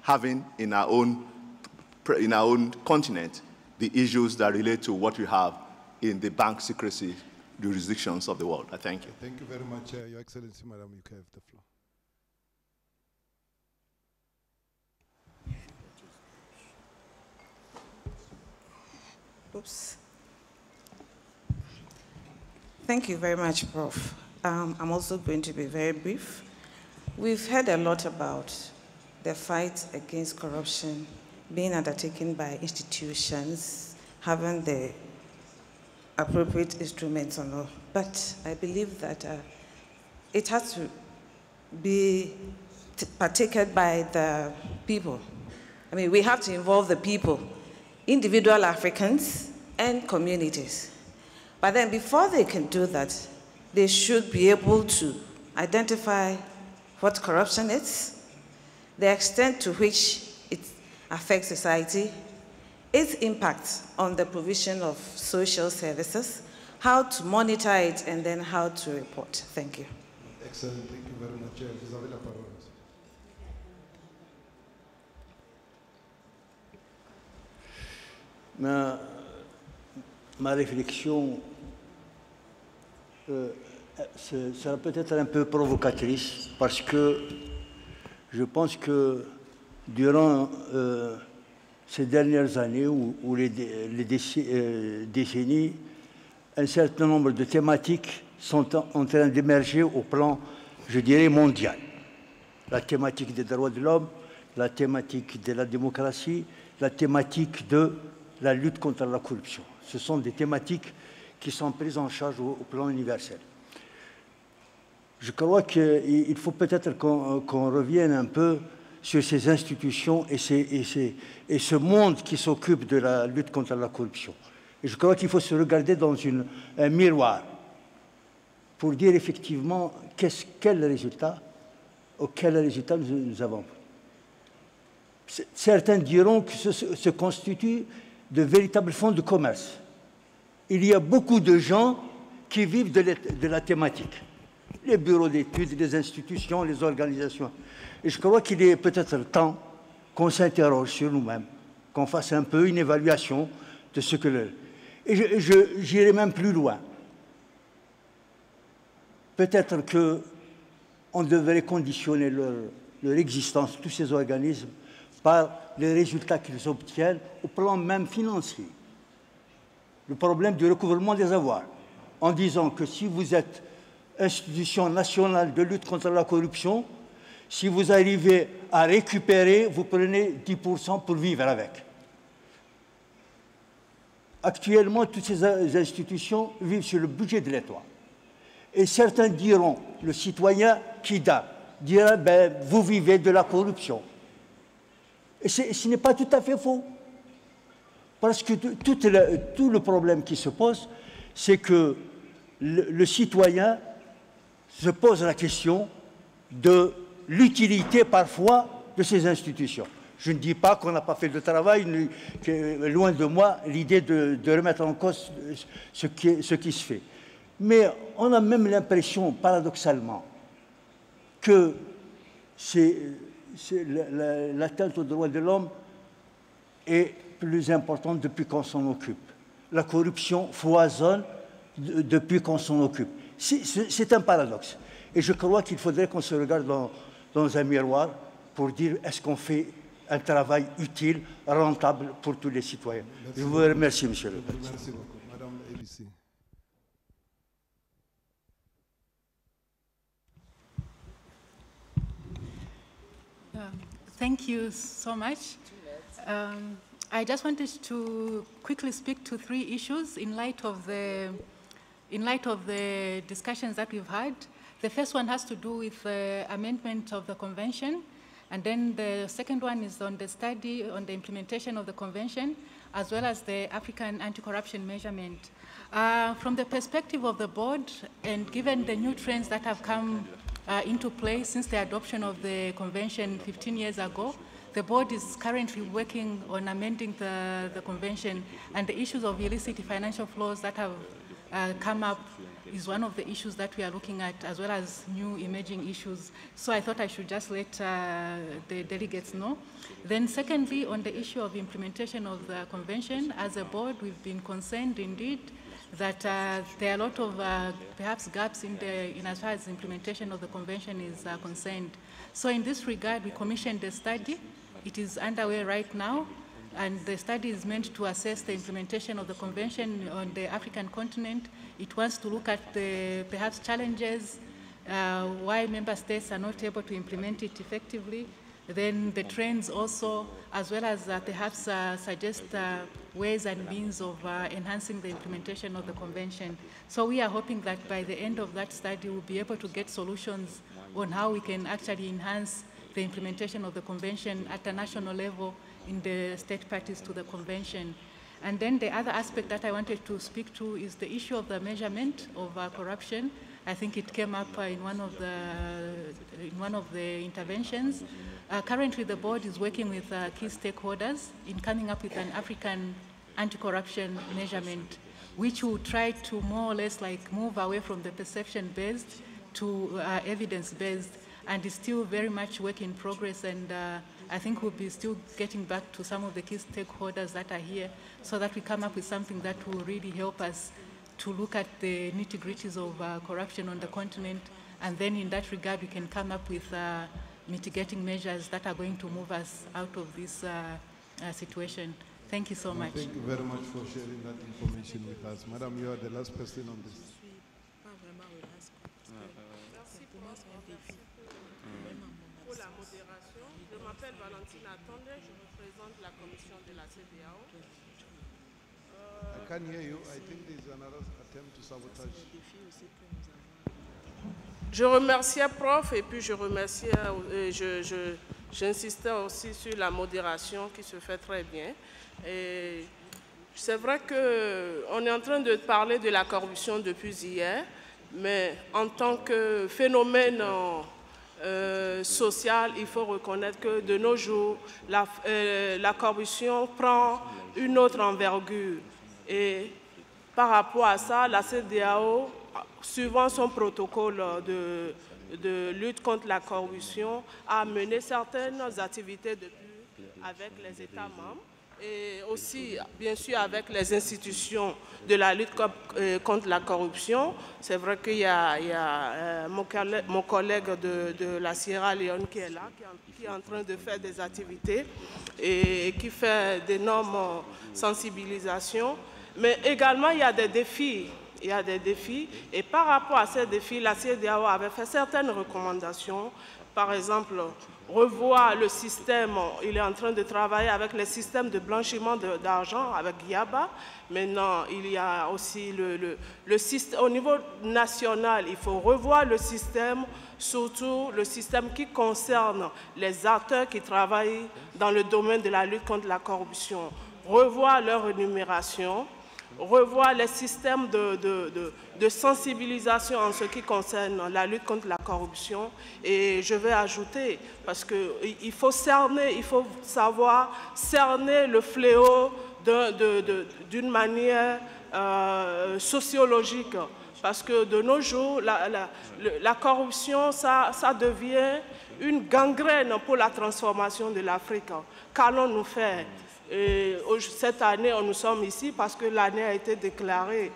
having in our own continent the issues that relate to what we have in the bank secrecy jurisdictions of the world. I thank you. Thank you very much, Your Excellency, Madam. You can have the floor. Oops. Thank you very much, Prof. I'm also going to be very brief. We've heard a lot about the fight against corruption being undertaken by institutions, having the appropriate instruments and all. But I believe that it has to be partaken by the people. I mean, we have to involve the people, individual Africans and communities. But then before they can do that, they should be able to identify what corruption is, the extent to which it affects society, its impact on the provision of social services, how to monitor it, and then how to report. Thank you. Excellent. Thank you very much. Isabella Paroles. Ma réflexion sera peut-être un peu provocatrice, parce que je pense que durant ces dernières années ou les décennies, un certain nombre de thématiques sont en train d'émerger au plan, je dirais, mondial. La thématique des droits de l'homme, la thématique de la démocratie, la thématique de la lutte contre la corruption. Ce sont des thématiques qui sont prises en charge au plan universel. Je crois qu'il faut peut-être qu'on revienne un peu sur ces institutions et ce monde qui s'occupe de la lutte contre la corruption. Et je crois qu'il faut se regarder dans un miroir. pour dire effectivement quel résultat nous avons. Certains diront que ce constitue de véritables fonds de commerce. Il y a beaucoup de gens qui vivent de la thématique. Les bureaux d'études, les institutions, les organisations. Et je crois qu'il est peut-être temps qu'on s'interroge sur nous-mêmes, qu'on fasse un peu une évaluation de ce que... Et j'irai même plus loin. Peut-être qu'on devrait conditionner leur existence, tous ces organismes, par les résultats qu'ils obtiennent au plan même financier. Le problème du recouvrement des avoirs, en disant que si vous êtes institution nationale de lutte contre la corruption, si vous arrivez à récupérer, vous prenez 10% pour vivre avec. Actuellement, toutes ces institutions vivent sur le budget de l'État. Et certains diront, le citoyen qui dira, ben, vous vivez de la corruption. Et ce n'est pas tout à fait faux. Parce que tout le problème qui se pose, c'est que le citoyen se pose la question de l'utilité parfois de ces institutions. Je ne dis pas qu'on n'a pas fait de travail, que, loin de moi l'idée de remettre en cause ce qui se fait. Mais on a même l'impression, paradoxalement, que l'atteinte aux droits de l'homme est plus importante depuis qu'on s'en occupe. La corruption foisonne depuis qu'on s'en occupe. C'est un paradoxe. Et je crois qu'il faudrait qu'on se regarde dans un miroir pour dire est-ce qu'on fait un travail utile, rentable pour tous les citoyens. Je vous remercie, Monsieur le Président. Merci beaucoup. Madame ABC. Thank you so much. I just wanted to quickly speak to 3 issues in light of the discussions that we've had. The first one has to do with the amendment of the convention, and then the second one is on the study on the implementation of the convention, as well as the African anti-corruption measurement. From the perspective of the board, and given the new trends that have come into play since the adoption of the convention 15 years ago, the board is currently working on amending the convention, and the issues of illicit financial flows that have come up is one of the issues that we are looking at, as well as new emerging issues. So I thought I should just let the delegates know. Then secondly, on the issue of implementation of the convention, as a board, we've been concerned indeed that there are a lot of perhaps gaps in as far as the implementation of the convention is concerned. So in this regard, we commissioned a study. It is underway right now, and the study is meant to assess the implementation of the convention on the African continent. It wants to look at the perhaps challenges, why member states are not able to implement it effectively, then the trends also, as well as perhaps suggest ways and means of enhancing the implementation of the convention. So we are hoping that by the end of that study, we'll be able to get solutions on how we can actually enhance the implementation of the convention at a national level in the state parties to the convention. And then the other aspect that I wanted to speak to is the issue of the measurement of corruption. I think it came up in one of the interventions. Currently, the board is working with key stakeholders in coming up with an African anti-corruption measurement, which will try to more or less like move away from the perception-based to evidence-based, and is still very much work in progress. And I think we'll be still getting back to some of the key stakeholders that are here so that we come up with something that will really help us to look at the nitty-gritties of corruption on the continent. And then in that regard, we can come up with mitigating measures that are going to move us out of this situation. Thank you so much. Thank you very much for sharing that information with us. Madam, you are the last person on this. Pour la modération, je m'appelle Valentine Attendé, je représente la commission de la CEDEAO. I can't hear you. I think there's another attempt to sabotage. Je remerciais Prof et puis je remerciais, j'insistais aussi sur la modération qui se fait très bien. C'est vrai qu'on est en train de parler de la corruption depuis hier Mais en tant que phénomène social, il faut reconnaître que de nos jours, la corruption prend une autre envergure. Et par rapport à ça, la CEDEAO, suivant son protocole de lutte contre la corruption, a mené certaines activités depuis avec les États membres et aussi, bien sûr, avec les institutions de la lutte contre la corruption. C'est vrai qu'il y a mon collègue de la Sierra Leone qui est là, qui est en train de faire des activités et qui fait d'énormes sensibilisations. Mais également, il y a des défis. Il y a des défis. Et par rapport à ces défis, la CEDEAO avait fait certaines recommandations. Par exemple, revoir le système. Il est en train de travailler avec les systèmes de blanchiment d'argent, avec GIABA. Maintenant, il y a aussi le système. Au niveau national, il faut revoir le système, surtout le système qui concerne les acteurs qui travaillent dans le domaine de la lutte contre la corruption. Revoir leur rémunération, revoir les systèmes de sensibilisation en ce qui concerne la lutte contre la corruption. Et je vais ajouter, parce qu'il faut cerner, il faut savoir cerner le fléau d'une manière sociologique. Parce que de nos jours, la corruption, ça devient une gangrène pour la transformation de l'Afrique. Qu'allons-nous faire ? Et cette année, nous sommes ici parce que l'année a été déclarée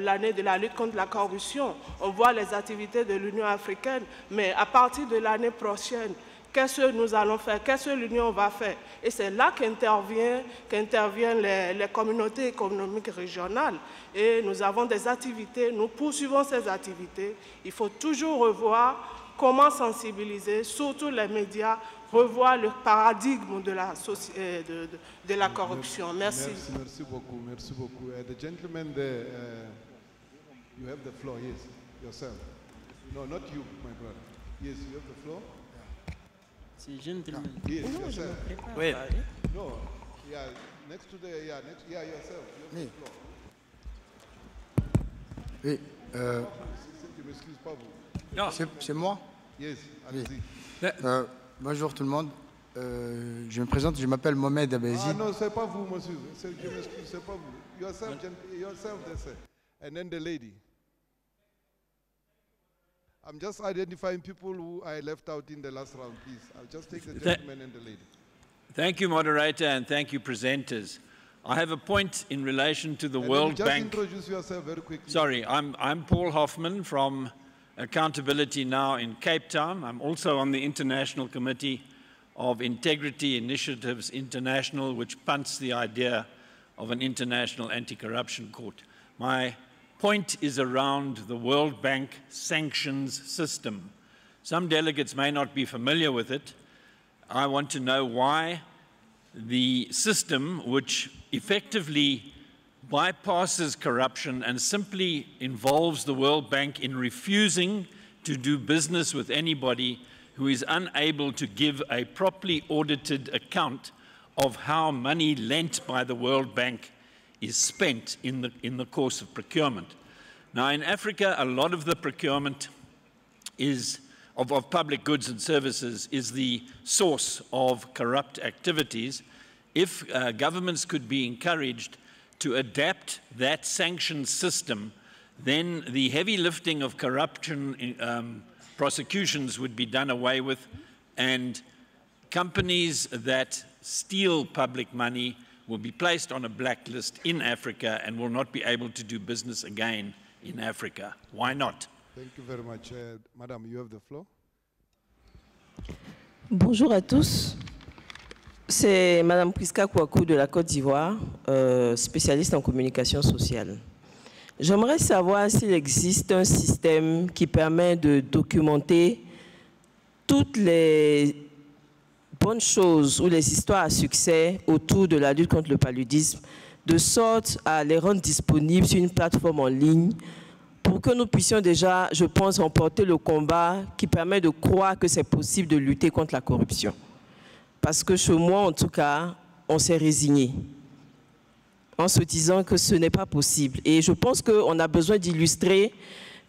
l'année de la lutte contre la corruption. On voit les activités de l'Union africaine, mais à partir de l'année prochaine, qu'est-ce que nous allons faire? Qu'est-ce que l'Union va faire? Et c'est là qu'interviennent les communautés économiques régionales. Et nous avons des activités, nous poursuivons ces activités. Il faut toujours revoir comment sensibiliser, surtout les médias, revoir le paradigme de la corruption. Merci. Merci beaucoup, merci beaucoup. The gentleman there, you have the floor, yes, yourself. No, not you, my brother. Yes, you have the floor. C'est gentleman. Yes, yourself. Oui. No, yeah, next to the, yeah, yourself. You have the floor. Oui. Je m'excuse pas vous. C'est moi? Yes, allez-y. Bonjour tout le monde. Je me présente, je m'appelle Mohamed Abezi. Ah non, c'est pas vous, monsieur. Je m'excuse, c'est pas vous. Yourself, that's it. And then the lady. I'm just identifying people who I left out in the last round, please. I'll just take the gentleman and the lady. Thank you, moderator, and thank you, presenters. I have a point in relation to the World Bank. Just introduce yourself very quickly. Sorry, I'm Paul Hoffman from Accountability Now in Cape Town. I'm also on the International Committee of Integrity Initiatives International, which punts the idea of an international anti-corruption court. My point is around the World Bank sanctions system. Some delegates may not be familiar with it. I want to know why the system, which effectively bypasses corruption and simply involves the World Bank in refusing to do business with anybody who is unable to give a properly audited account of how money lent by the World Bank is spent in the course of procurement. Now, in Africa, a lot of the procurement of public goods and services is the source of corrupt activities. If governments could be encouraged to adapt that sanction system, then the heavy lifting of corruption prosecutions would be done away with, and companies that steal public money will be placed on a blacklist in Africa and will not be able to do business again in Africa. Why not? Thank you very much. Madam, you have the floor. Bonjour à tous. C'est Madame Priska Kouakou de la Côte d'Ivoire, spécialiste en communication sociale. J'aimerais savoir s'il existe un système qui permet de documenter toutes les bonnes choses ou les histoires à succès autour de la lutte contre le paludisme, de sorte à les rendre disponibles sur une plateforme en ligne pour que nous puissions déjà, je pense, remporter le combat qui permet de croire que c'est possible de lutter contre la corruption. Parce que chez moi, en tout cas, on s'est résigné en se disant que ce n'est pas possible. Et je pense qu'on a besoin d'illustrer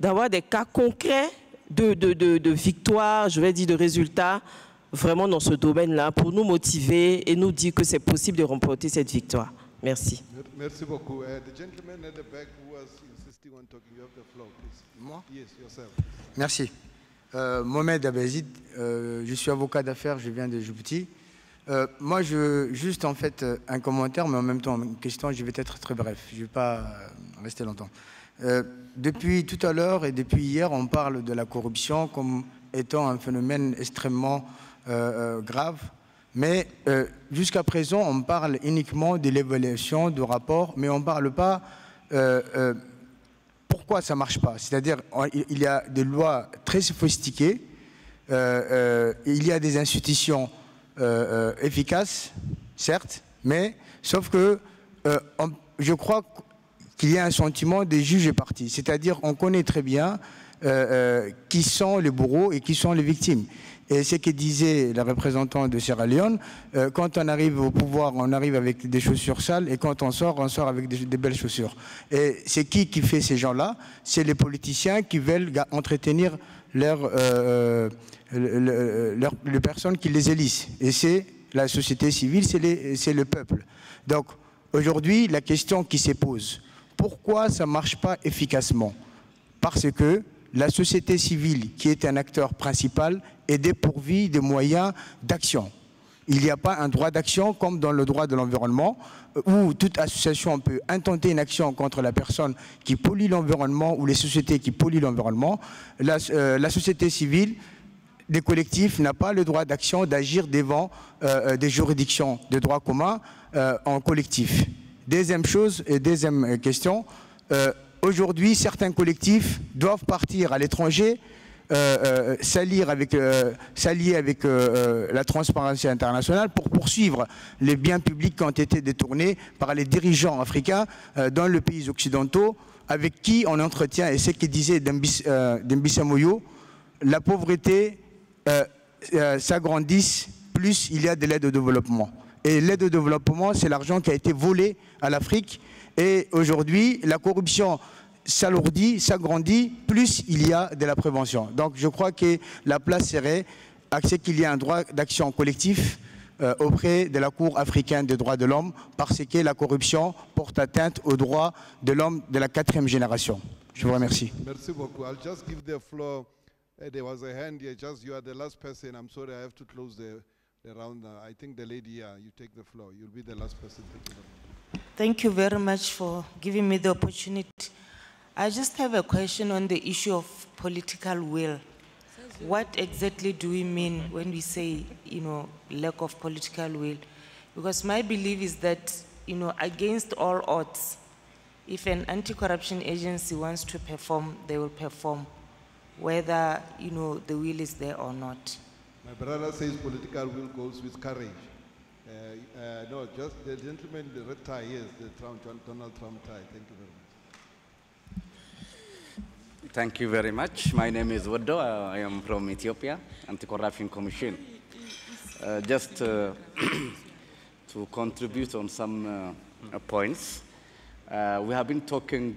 d'avoir des cas concrets de victoire, je vais dire de résultats, vraiment dans ce domaine-là, pour nous motiver et nous dire que c'est possible de remporter cette victoire. Merci. Merci beaucoup. The gentleman at the back who was insisting on talking, you have the floor, please. Moi? Yes, yourself. Merci. Mohamed Abazid, je suis avocat d'affaires, je viens de Djibouti. Moi, juste en fait un commentaire, mais en même temps une question, je vais être très bref, je ne vais pas rester longtemps. Depuis tout à l'heure et depuis hier, on parle de la corruption comme étant un phénomène extrêmement grave, mais jusqu'à présent, on parle uniquement de l'évaluation du rapport, mais on ne parle pas pourquoi ça ne marche pas. C'est-à-dire il y a des lois très sophistiquées, il y a des institutions efficaces, certes, mais sauf que je crois qu'il y a un sentiment des juges et partis. C'est-à-dire on connaît très bien qui sont les bourreaux et qui sont les victimes. Et ce que disait la représentante de Sierra Leone, quand on arrive au pouvoir, on arrive avec des chaussures sales, et quand on sort avec des belles chaussures. Et c'est qui fait ces gens-là? C'est les politiciens qui veulent entretenir les personnes qui les élisent. Et c'est la société civile, c'est le peuple. Donc aujourd'hui, la question qui se pose, pourquoi ça ne marche pas efficacement? Parce que la société civile, qui est un acteur principal, est dépourvue de moyens d'action. Il n'y a pas un droit d'action comme dans le droit de l'environnement, où toute association peut intenter une action contre la personne qui pollue l'environnement ou les sociétés qui polluent l'environnement. La société civile, des collectifs, n'a pas le droit d'action, d'agir devant des juridictions de droit commun en collectif. Deuxième chose et deuxième question, aujourd'hui, certains collectifs doivent partir à l'étranger, s'allier avec la Transparency International pour poursuivre les biens publics qui ont été détournés par les dirigeants africains dans les pays occidentaux, avec qui on entretient, et c'est ce que disait Dembisa Moyo, la pauvreté s'agrandit, plus il y a de l'aide au développement. Et l'aide au développement, c'est l'argent qui a été volé à l'Afrique. Et aujourd'hui, la corruption s'alourdit, s'agrandit, plus il y a de la prévention. Donc je crois que la place serait à ce qu'il y ait un droit d'action collectif auprès de la Cour africaine des droits de l'homme, parce que la corruption porte atteinte aux droits de l'homme de la 4e génération. Je vous remercie. Merci beaucoup. I'll just give the floor. There was a hand here. Just you are the last person. I'm sorry, I have to close the round. I think the lady here, you take the floor. You'll be the last person. Thank you very much for giving me the opportunity. I just have a question on the issue of political will. What exactly do we mean when we say, lack of political will? Because my belief is that, against all odds, if an anti-corruption agency wants to perform, they will perform, whether, the will is there or not. My brother says political will goes with courage. No, just the gentleman, the red tie, yes, the Donald Trump tie. Thank you very much. Thank you very much. My name is Waddo. I am from Ethiopia, Anti-Corruption Commission. Just to contribute on some points, we have been talking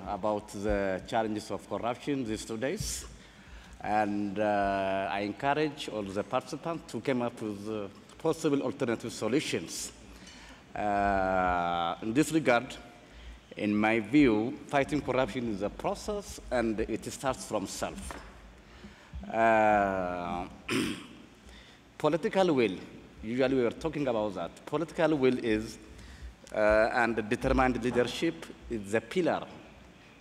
about the challenges of corruption these 2 days, and I encourage all the participants to come up with possible alternative solutions. In this regard, in my view, fighting corruption is a process, and it starts from self. Political will, usually we are talking about that. Political will is, and determined leadership is the pillar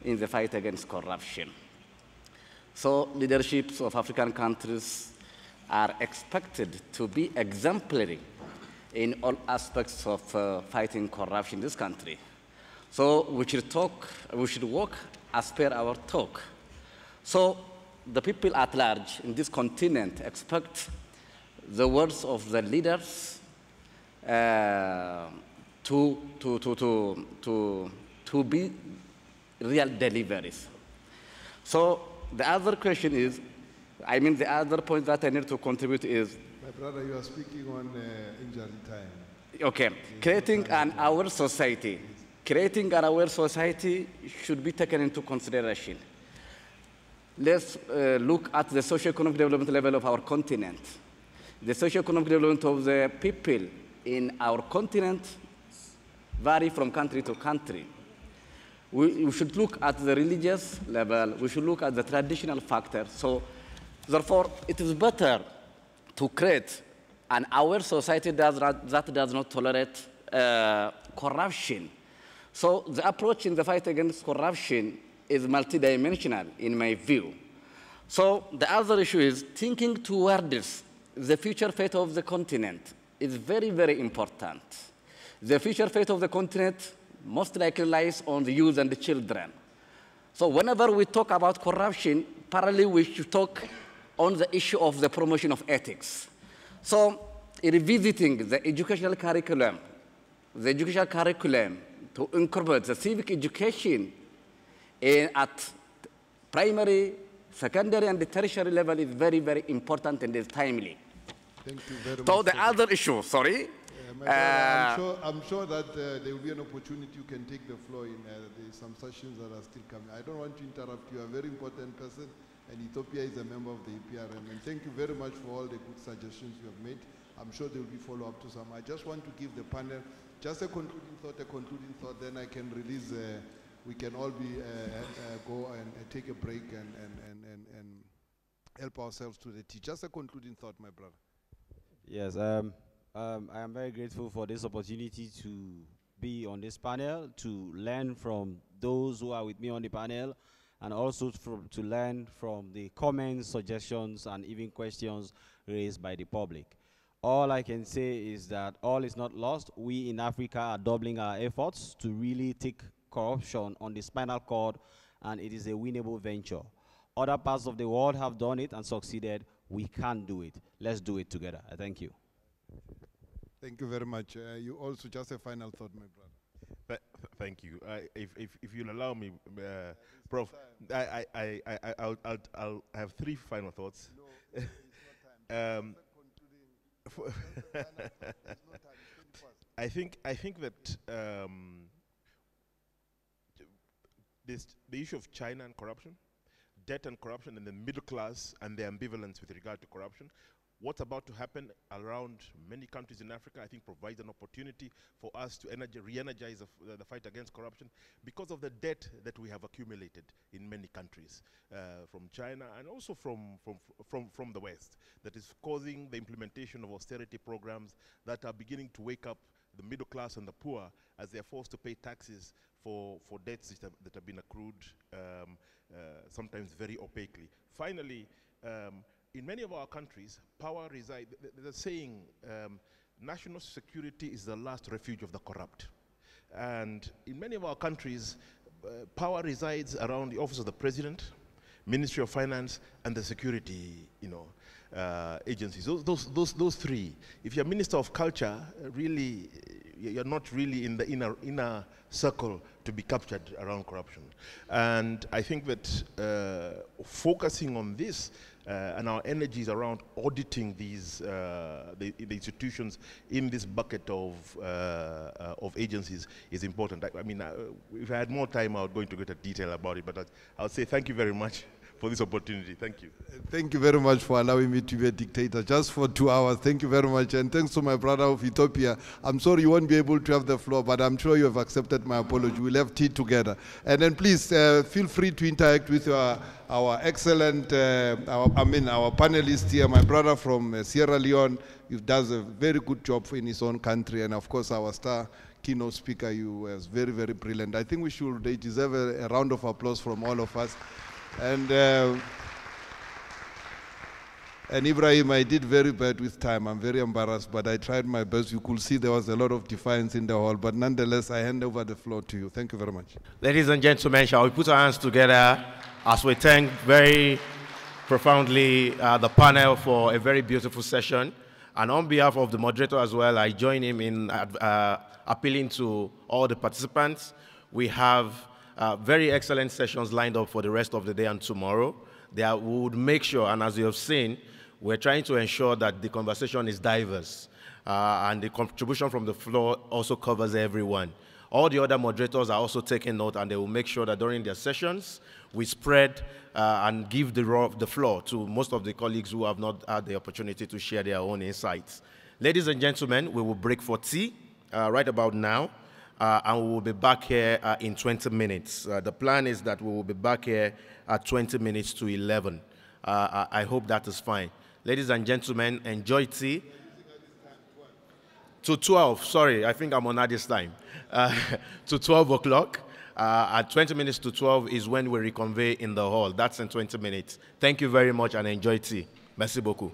in the fight against corruption. So leaderships of African countries are expected to be exemplary in all aspects of fighting corruption in this country. So we should work as per our talk. So the people at large in this continent expect the words of the leaders to be real deliveries. So the other question is, the other point that I need to contribute is, my brother, you are speaking on injury time. Okay, creating an aware society. Creating an aware society should be taken into consideration. let's look at the socio-economic development level of our continent. The socio-economic development of the people in our continent vary from country to country. We should look at the religious level. We should look at the traditional factors. So, therefore, it is better to create an aware society that does not tolerate corruption. So the approach in the fight against corruption is multidimensional, in my view. So the other issue is thinking towards the future fate of the continent is very, very important. The future fate of the continent most likely lies on the youth and the children. So whenever we talk about corruption, parallelly we should talk on the issue of the promotion of ethics. So revisiting the educational curriculum to incorporate the civic education at primary, secondary, and the tertiary level is very, very important and is timely. Thank you very much. So the other issue, sorry. I'm sure that there will be an opportunity you can take the floor in some sessions that are still coming. I don't want to interrupt you. You are a very important person, and Ethiopia is a member of the EPRM. And thank you very much for all the good suggestions you have made. I'm sure there will be follow-up to some. I just want to give the panel just a concluding thought, then I can release, we can all go and take a break and help ourselves to the tea. Just a concluding thought, my brother. Yes, I am very grateful for this opportunity to be on this panel, to learn from those who are with me on the panel, and also to learn from the comments, suggestions, and even questions raised by the public. All I can say is that all is not lost. We in Africa are doubling our efforts to really take corruption on the spinal cord, and it is a winnable venture. Other parts of the world have done it and succeeded. We can do it. Let's do it together. Thank you. Thank you very much. You also, just a final thought, my brother. Thank you. If you'll allow me, Prof, I'll have 3 final thoughts. No, it's not time. I think that the issue of China and corruption, debt and corruption, and the middle class and the ambivalence with regard to corruption, what's about to happen around many countries in Africa, I think provides an opportunity for us to re-energize the fight against corruption because of the debt that we have accumulated in many countries, from China and also from the West, that is causing the implementation of austerity programs that are beginning to wake up the middle class and the poor as they are forced to pay taxes for debts that have been accrued, sometimes very opaquely. Finally, in many of our countries, power resides, there's a saying, national security is the last refuge of the corrupt. And in many of our countries, power resides around the office of the president, Ministry of Finance, and the security, agencies. Those 3. If you're Minister of Culture, really, you're not really in the inner circle to be captured around corruption. And I think that focusing on this and our energies around auditing these the institutions in this bucket of agencies is important. I mean, if I had more time, I would go into greater detail about it, but I'll say thank you very much for this opportunity. Thank you. Thank you very much for allowing me to be a dictator just for 2 hours. Thank you very much. And thanks to my brother of Ethiopia. I'm sorry you won't be able to have the floor, but I'm sure you have accepted my apology. We'll have tea together. And then please feel free to interact with our excellent, our panelists here. My brother from Sierra Leone, he does a very good job in his own country. And of course, our star keynote speaker, you was very, very brilliant. I think they deserve a round of applause from all of us. And Ibrahim, I did very bad with time. I'm very embarrassed, but I tried my best. You could see there was a lot of defiance in the hall, but nonetheless, I hand over the floor to you. Thank you very much. Ladies and gentlemen, shall we put our hands together as we thank very profoundly the panel for a very beautiful session. And on behalf of the moderator as well, I join him in appealing to all the participants. We have very excellent sessions lined up for the rest of the day and tomorrow. We would make sure, and as you have seen, we're trying to ensure that the conversation is diverse and the contribution from the floor also covers everyone. All the other moderators are also taking note, and they will make sure that during their sessions, we spread and give the floor to most of the colleagues who have not had the opportunity to share their own insights. Ladies and gentlemen, we will break for tea right about now, and we will be back here in 20 minutes. The plan is that we will be back here at 20 minutes to 11. I hope that is fine. Ladies and gentlemen, enjoy tea. To 12, sorry, I think I'm on Addis time. To 12 o'clock. At 20 minutes to 12 is when we reconvene in the hall. That's in 20 minutes. Thank you very much and enjoy tea. Merci beaucoup.